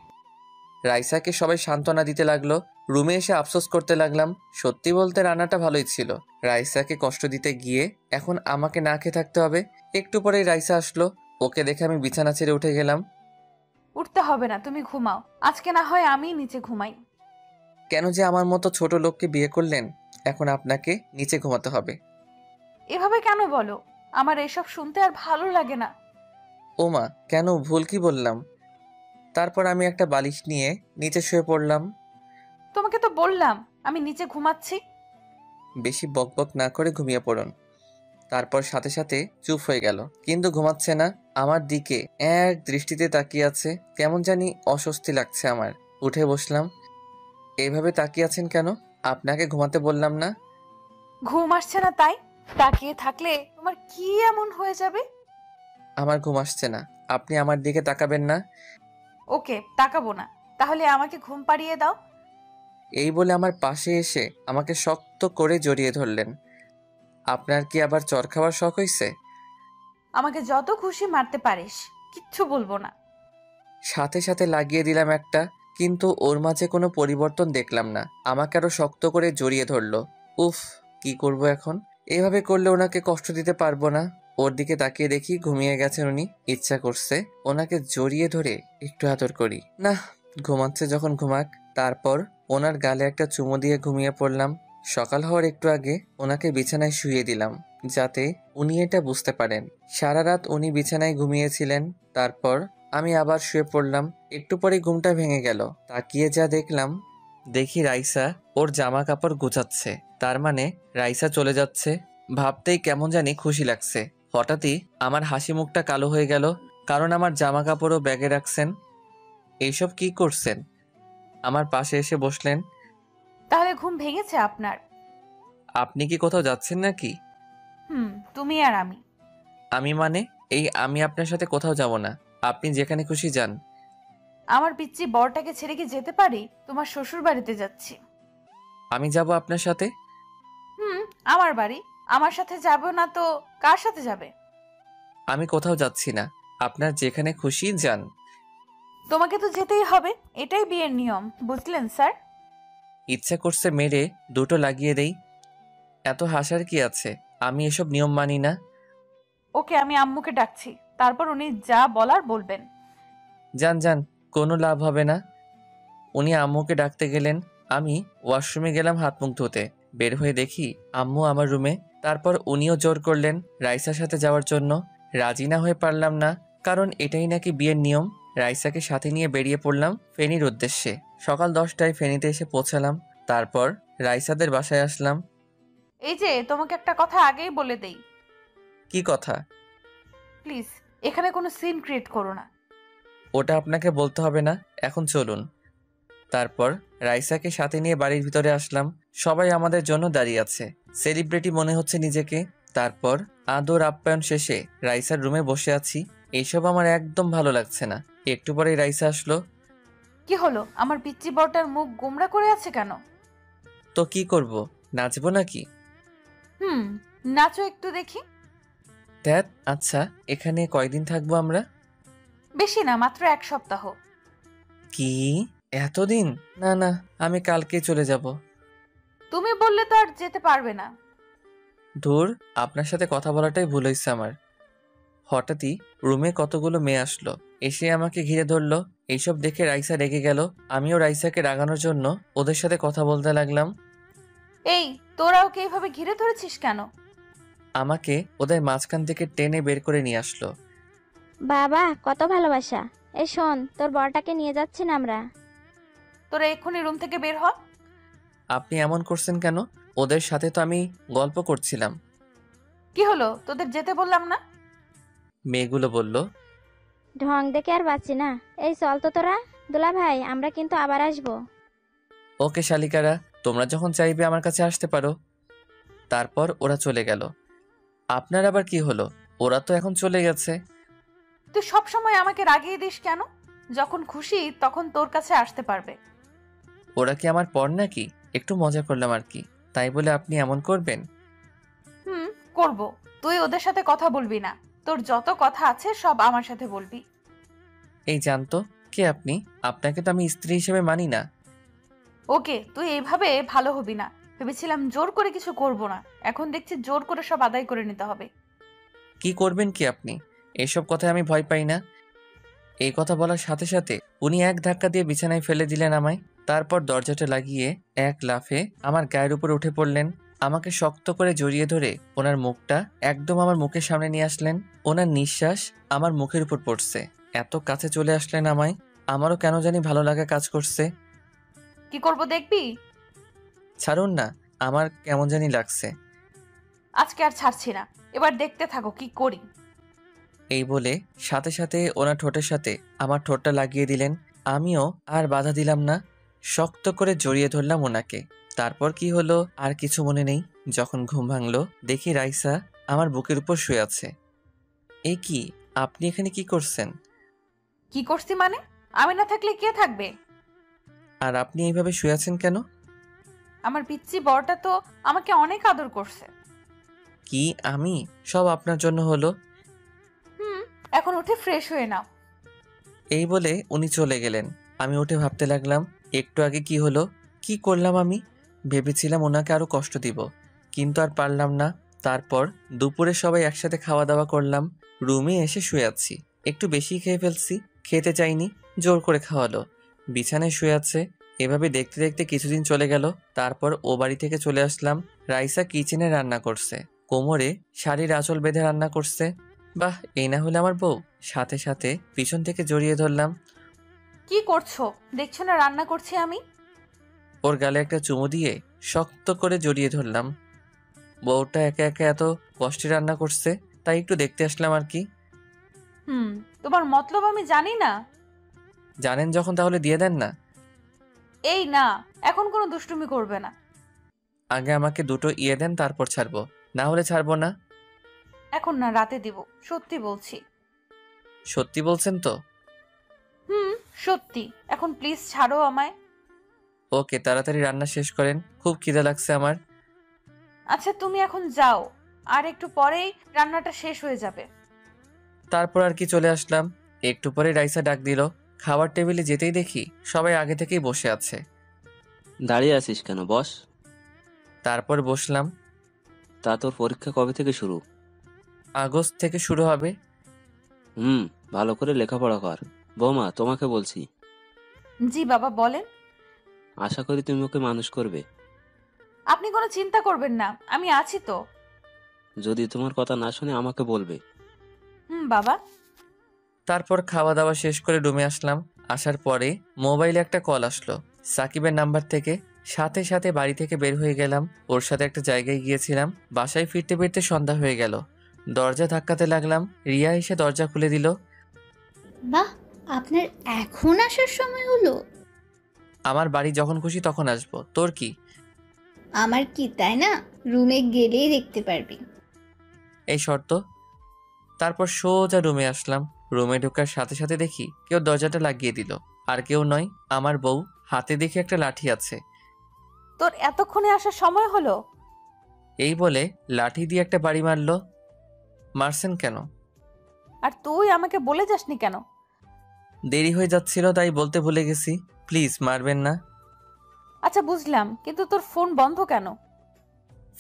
রাইসাকে সবাই সান্ত্বনা দিতে লাগলো। রুমে এসে আফসোস করতে লাগলাম। সত্যি বলতে রান্নাটা ভালোই ছিল। রাইসাকে কষ্ট দিতে গিয়ে এখন আমাকে না খেয়ে থাকতে হবে। একটু পরেই রাইসা আসলো। ওকে দেখে আমি বিছানা ছেড়ে উঠে গেলাম। উঠতে হবে না, তুমি ঘুমাও। আজকে না হয় আমি নিচে ঘুমাই। কেন যে আমার মতো ছোট লোককে বিয়ে করলেন? এখন আপনাকে নিচে ঘুমাতে হবে। এভাবে কেন বলো? আমার এসব শুনতে আর ভালো লাগে না। ওমা, কেন, ভুল কি বললাম? তারপর আমি একটা বালিশ নিয়ে নিচে শুয়ে পড়লাম। তোমাকে তো বললাম আমি নিচে ঘুমাচ্ছি। বেশি বকবক না করে ঘুমিয়ে পড়ুন। তারপর সাথে সাথে চুপ হয়ে গেল, কিন্তু ঘুমাচ্ছে না। আমার দিকে এক দৃষ্টিতে তাকিয়ে আছে। কেমন জানি অস্বস্তি লাগছে আমার। উঠে বসলাম। এইভাবে তাকিয়ে আছেন কেন? আপনাকে ঘুমাতে বললাম না? ঘুম আসছে না তাই? তাকিয়ে থাকলে তোমার কি এমন হয়ে যাবে? আমার ঘুম আসছে না, আপনি আমার দিকে তাকাবেন না। ওকে, তাকাবো না। তাহলে আমাকে ঘুম পাড়িয়ে দাও। এই বলে আমার পাশে এসে আমাকে শক্ত করে জড়িয়ে ধরলেন। আপনার কি আবার চর খাওয়ার শখ হয়েছে? আমাকে যত খুশি মারতে পারিস, কিচ্ছু বলবো না। সাথে সাথে লাগিয়ে দিলাম একটা, কিন্তু ওর মাঝে কোনো পরিবর্তন দেখলাম না। আমাকে আরো শক্ত করে জড়িয়ে ধরলো। উফ, কি করব এখন? এভাবে করলে ওনাকে কষ্ট দিতে পারবো না। ওর দিকে তাকিয়ে দেখি ঘুমিয়ে গেছেন উনি। ইচ্ছা করছে ওনাকে জড়িয়ে ধরে একটু আদর করি। না, ঘুমাচ্ছে যখন ঘুমাক। তারপর ওনার গালে একটা চুমু দিয়ে ঘুমিয়ে পড়লাম। সকাল হওয়ার একটু আগে ওনাকে বিছানায় শুইয়ে দিলাম, যাতে উনি এটা বুঝতে পারেন। সারা রাত উনি বিছানায় ঘুমিয়েছিলেন। তারপর আমি আবার শুয়ে পড়লাম। একটু পরে ঘুমটা ভেঙে গেল। তাকিয়ে যা দেখি রাইসা ওর জামা কাপড় গুছাচ্ছে। তার মানে রাইসা চলে যাচ্ছে। ভাবতেই কেমন জানি খুশি লাগছে। হঠাৎই আমার হাসি মুখটা কালো হয়ে গেল, কারণ আমার জামা কাপড়ও ব্যাগে রাখছেন। এইসব কি করছেন? আমার পাশে এসে বসলেন। তাহলে ঘুম ভেঙেছে আপনার? আপনি কি কোথাও যাচ্ছেন নাকি? তুমি আর আমি। আমি মানে? আমি আপনার সাথে কোথাও যাব না। আপনি যেখানে খুশি যান। আমার পিচ্চি বরটাকে ছেড়ে কি যেতে পারি? তোমার শ্বশুর বাড়িতে যাচ্ছি। আমি যাব আপনার সাথে। আমার বাড়ি, আমার সাথে যাবে না তো কার সাথে যাবে? আমি কোথাও যাচ্ছি না, আপনার যেখানে খুশি যান। তোমাকে তো যেতেই হবে, এটাই বিয়ের নিয়ম, বুঝলেন স্যার? ইচ্ছা করছে মেরে দুটো লাগিয়ে দেই। এত হাসার কি আছে? আমি এসব নিয়ম মানি না। ওকে, আমি আম্মুকে ডাকছি, তারপর উনি যা বলার বলবেন। যান যান, কোনো লাভ হবে না। উনি আম্মুকে ডাকতে গেলেন, আমি ওয়াশরুমে গেলাম হাত মুখ ধুতে। বের হয়ে দেখি আম্মু আমার রুমে। তারপর উনিও জোর করলেন রাইসার সাথে যাওয়ার জন্য। রাজি না হয়ে পারলাম না, কারণ এটাই নাকি বিয়ের নিয়ম। রাইসাকে সাথে নিয়ে বেরিয়ে পড়লাম ফেনীর উদ্দেশ্যে। সকাল 10টায় ফেনীতে এসে পৌঁছালাম। তারপর রাইসাদের বাসায় আসলাম। এই যে, তোমাকে একটা কথা আগেই বলে দেই, কি কথা? প্লিজ এখানে কোনো সিন ক্রিয়েট করো না। ওটা আপনাকে বলতে হবে না, এখন চলুন। তারপর রাইসাকে সাথে নিয়ে বাড়ির ভিতরে আসলাম। সবাই আমাদের জন্য দাঁড়িয়ে আছে, সেলিব্রিটি মনে হচ্ছে নিজেকে। তারপর আদর আপ্যায়ন শেষে রাইসার রুমে বসে আছি। এইসব আমার একদম ভালো লাগছে না। একটু পরেই রাইসা আসলো। কি হলো? আমার পিচ্চি বরটার মুখ গোমড়া করে আছে কেন? তো কি করব, নাচবো নাকি? নাচো একটু দেখি। ধ্যাত, আচ্ছা এখানে কয়দিন থাকবো আমরা? বেশি না, মাত্র 1 সপ্তাহ। কি এতদিন? না না, আমি কালকেই চলে যাব। তুমি বললে তো আর যেতে পারবে না। ধুর, আপনার সাথে কথা বলাটাই ভুল হয়েছে আমার। হঠাৎই রুমে কতগুলো মেয়ে আসলো, এসে আমাকে ঘিরে ধরলো। এইসব দেখে রাইসা রেগে গেল। আমিও রাইসাকে রাগানোর জন্য ওদের সাথে কথা বলতে লাগলাম। এই, তোরা ওকে এইভাবে ঘিরে ধরেছিস কেন? আমাকে ওদের মাঝখান থেকে টেনে বের করে নিয়ে আসলো। বাবা, কত ভালোবাসা। এই শোন, তোর বরটাকে নিয়ে যাচ্ছি না আমরা। তোরা এক্ষুনি রুম থেকে বের হ। আপনি এমন করছেন কেন? ওদের সাথে তো আমি গল্প করছিলাম। কি হলো, তোদের যেতে বললাম না? মেয়েগুলো বলল। ঢং দেখে আর বাঁচি না। এই চল তো তোরা। দুলা ভাই, আমরা কিন্তু আবার আসবো। ওকে শালিকারা, তোমরা যখন চাইবে আমার কাছে আসতে পারো। তারপর ওরা চলে গেল। আপনার আবার কি হলো? ওরা তো এখন চলে গেছে। তুই সবসময় আমাকে রাগিয়ে দিস কেন? যখন খুশি তখন তোর কাছে আসতে পারবে। ওরা কি আমার পর নাকি? একটু মজা করলাম আর কি, তাই বলে আপনি এমন করবেন? করব। তুই ওদের সাথে কথা বলবি না, তোর যত কথা আছে সব আমার সাথে বলবি। এই জানতো কে আপনি? আপনাকে তো আমি স্ত্রী হিসেবে মানি না। ওকে, তুই এইভাবে ভালো হবি না। ভেবেছিলাম জোর করে কিছু করব না, এখন দেখছি জোর করে সব আদায় করে নিতে হবে। কি করবেন কি আপনি? এসব কথায় আমি ভয় পাই না। এই কথা বলার সাথে সাথে উনি এক ধাক্কা দিয়ে বিছানায় ফেলে দিলেন আমায়। তারপর দরজাটা লাগিয়ে এক লাফে আমার গায়ের উপর উঠে পড়লেন। আমাকে শক্ত করে জড়িয়ে ধরে ওনার মুখটা একদম আমার মুখের সামনে নিয়ে আসলেন। ওনার নিঃশ্বাস আমার মুখের উপর পড়ছে। এত কাছে চলে আসলেন আমায়। আমারও কেন জানি ভালো লাগা কাজ করছে। কি করব দেখবি? ছাড়ুন না, আমার কেমন জানি লাগছে। আজকে আর ছাড়ছি না, এবার দেখতে থাকো কি করি। এই বলে সাথে সাথে ওনার ঠোঁটের সাথে আমার ঠোঁটটা লাগিয়ে দিলেন। আমিও আর বাধা দিলাম না, শক্ত করে জড়িয়ে ধরলাম ওনাকে। তারপর কি হলো আর কিছু মনে নেই। যখন ঘুম ভাঙলো দেখি রাইসা আমার বুকের উপর শুয়ে আছে। এই কি, আপনি এখানে কি করছেন? কি করছি মানে? আমি না থাকলে কে থাকবে? আর আপনি এইভাবে শুয়ে আছেন কেন? আমার পিচ্চি বরটা তো আমাকে অনেক আদর করছে। কি আমি? সব আপনার জন্য হলো। এখন উঠে ফ্রেশ হয়ে নাও। এই বলে উনি চলে গেলেন। আমি উঠে ভাবতে লাগলাম, একটু আগে কি হলো, কি করলাম আমি? ভেবেছিলাম ওনাকে আরো কষ্ট দিব, কিন্তু আর পারলাম না। তারপর দুপুরে সবাই একসাথে খাওয়া দাওয়া করলাম। রুমে এসে শুয়ে আছি, একটু বেশি খেয়ে ফেলছি। খেতে চাইনি, জোর করে খাওয়ালো। বিছানায় শুয়ে আছে। এভাবে দেখতে দেখতে কিছুদিন চলে গেল। তারপর ও বাড়ি থেকে চলে আসলাম। রাইসা কিচেনে রান্না করছে, কোমরে শাড়ির আঁচল বেঁধে রান্না করছে। বাহ, এই না হলে আমার বউ। সাথে সাথে পিছন থেকে জড়িয়ে ধরলাম। কি করছো? দেখছো না রান্না করছি আমি? ওর গালে একটা চুমু দিয়ে শক্ত করে জড়িয়ে ধরলাম। বউটা একা একা এত কষ্টে রান্না করছে, তাই একটু দেখতে আসলাম আর কি। তোমার মতলব আমি জানি না। জানেন যখন তাহলে দিয়ে দেন না। এই না, এখন কোনো দুষ্টুমি করবে না। আগে আমাকে দুটো ইয়ে দেন, তারপর ছাড়বো, না হলে ছাড়বো না। এখন না, রাতে দিব, সত্যি বলছি। সত্যি বলছেন তো? সত্যি। এখন প্লিজ ছাড়ো আমায়। ওকে, তাড়াতাড়ি রান্না শেষ করেন, খুব খিদে লাগছে আমার। আচ্ছা তুমি এখন যাও, আর একটু পরেই রান্নাটা শেষ হয়ে যাবে। তারপর আর কি চলে আসলাম। একটু পরে রাইসা ডাক দিল। খাবার টেবিলে যেতেই দেখি সবাই আগে থেকেই বসে আছে। দাঁড়িয়ে আছিস কেন, বস। তারপর বসলাম। তা তোর পরীক্ষা কবে থেকে শুরু? আগস্ট থেকে শুরু হবে। ভালো করে লেখাপড়া কর। বৌমা, তোমাকে বলছি, জি বাবা বলেন। আশা করি তুমি ওকে মানুষ করবে। আপনি কোনো চিন্তা করবেন না, আমি আছি তো। যদি তোমার কথা না শুনে আমাকে বলবে। বাবা। তারপর খাওয়া দাওয়া শেষ করে রুমে আসলাম। আসার পরে মোবাইলে একটা কল আসলো সাকিবের নাম্বার থেকে। সাথে সাথে বাড়ি থেকে বের হয়ে গেলাম। ওর সাথে একটা জায়গায় গিয়েছিলাম। বাসায় ফিরতে ফিরতে সন্ধ্যা হয়ে গেল। দরজা ধাক্কাতে লাগলাম। রিয়া এসে দরজা খুলে দিল। বাহ, আপনার এখন আসার সময় হলো? আমার বাড়ি যখন খুশি তখন আসবো, তোর কি? আমার কি তাই না, রুমে গেলেই দেখতে পারবি। এই শর্ত। তারপর সোজা রুমে আসলাম। রুমে ঢোকার সাথে সাথে দেখি কেউ দরজাটা লাগিয়ে দিল। আর কেউ নয়, আমার বউ। হাতে দেখি একটা লাঠি আছে। তোর এতক্ষণে আসার সময় হলো? এই বলে লাঠি দিয়ে একটা বাড়ি মারলো। মারছেন কেন? আর তুই আমাকে বলে যাসনি কেন? দেরি হয়ে যাচ্ছিল তাই বলতে ভুলে গেছি। প্লিজ মারবেন না। আচ্ছা বুঝলাম, কিন্তু তোর ফোন বন্ধ কেন?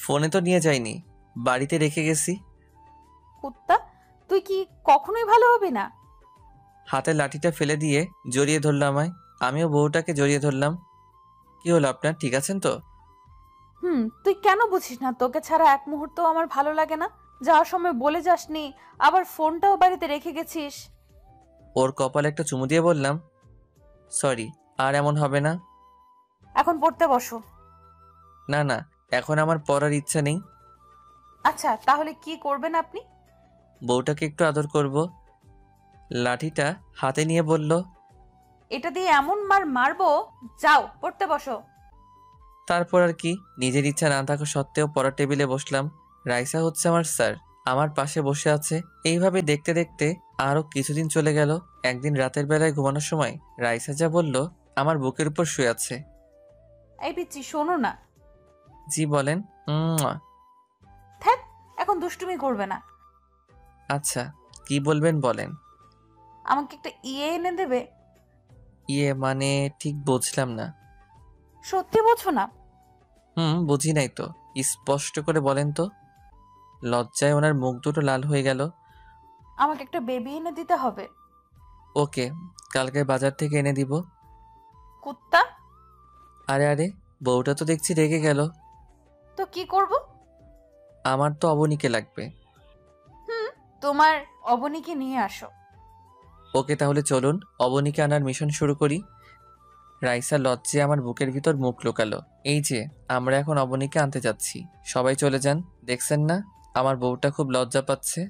ফোনে তো নিয়ে যাইনি, বাড়িতে রেখে গেছি। কুত্তা, তুই কি কখনোই ভালো হবি না? হাতে লাঠিটা ফেলে দিয়ে জড়িয়ে ধরলো আমায়। আমিও বউটাকে জড়িয়ে ধরলাম। কি হলো আপনার, ঠিক আছেন তো? তুই কেন বুঝিস না তোকে ছাড়া এক মুহূর্ত আমার ভালো লাগে না? যাওয়ার সময় বলে যাসনি, আবার ফোনটাও বাড়িতে রেখে গেছিস। ওর কপালে একটা চুমু দিয়ে বললাম, সরি, আর এমন হবে না। এখন পড়তে বসো। না না, এখন আমার পড়ার ইচ্ছা নেই। আচ্ছা তাহলে কি করবেন আপনি? বউটাকে একটু আদর করব। লাঠিটা হাতে নিয়ে বলল, এটা দিয়ে এমন মারবো, যাও পড়তে বসো। তারপর আর কি, নিজের ইচ্ছা না থাকা সত্ত্বেও পড়ার টেবিলে বসলাম। রাইসা হচ্ছে আমার স্যার, আমার পাশে বসে আছে। এইভাবে দেখতে দেখতে আরো কিছুদিন চলে গেল। একদিন রাতের বেলায় ঘুমানোর সময় রাইসা যা বলল, আমার বুকের উপর শুয়ে আছে। এই পিচ্চি শোনো না। জি বলেন। থ্যাত, এখন দুষ্টুমি করবে না। আচ্ছা, কি বলবেন বলেন। আমাকে একটা এনে দেবে? ইয়ে মানে ঠিক বুঝলাম না। সত্যি বোঝো না? বুঝি নাই তো, স্পষ্ট করে বলেন তো। লজ্জায় ওনার মুখ দুটো লাল হয়ে গেল। আমাকে একটা বেবি এনে দিতে হবে। ওকে, কালকে বাজার থেকে এনে দিব। কুত্তা। আরে আরে, বউটা তো দেখছি রেগে গেল। তো কি করব? আমার তো অবনীকে লাগবে। তোমার অবনীকে নিয়ে আসো। ওকে তাহলে চলুন অবনীকে আনার মিশন শুরু করি। রাইসা লজ্জে আমার বুকের ভিতর মুখ লুকালো। এই যে আমরা এখন অবনীকে আনতে যাচ্ছি, সবাই চলে যান। দেখছেন না আমার বউটা খুব লজ্জা পাচ্ছে।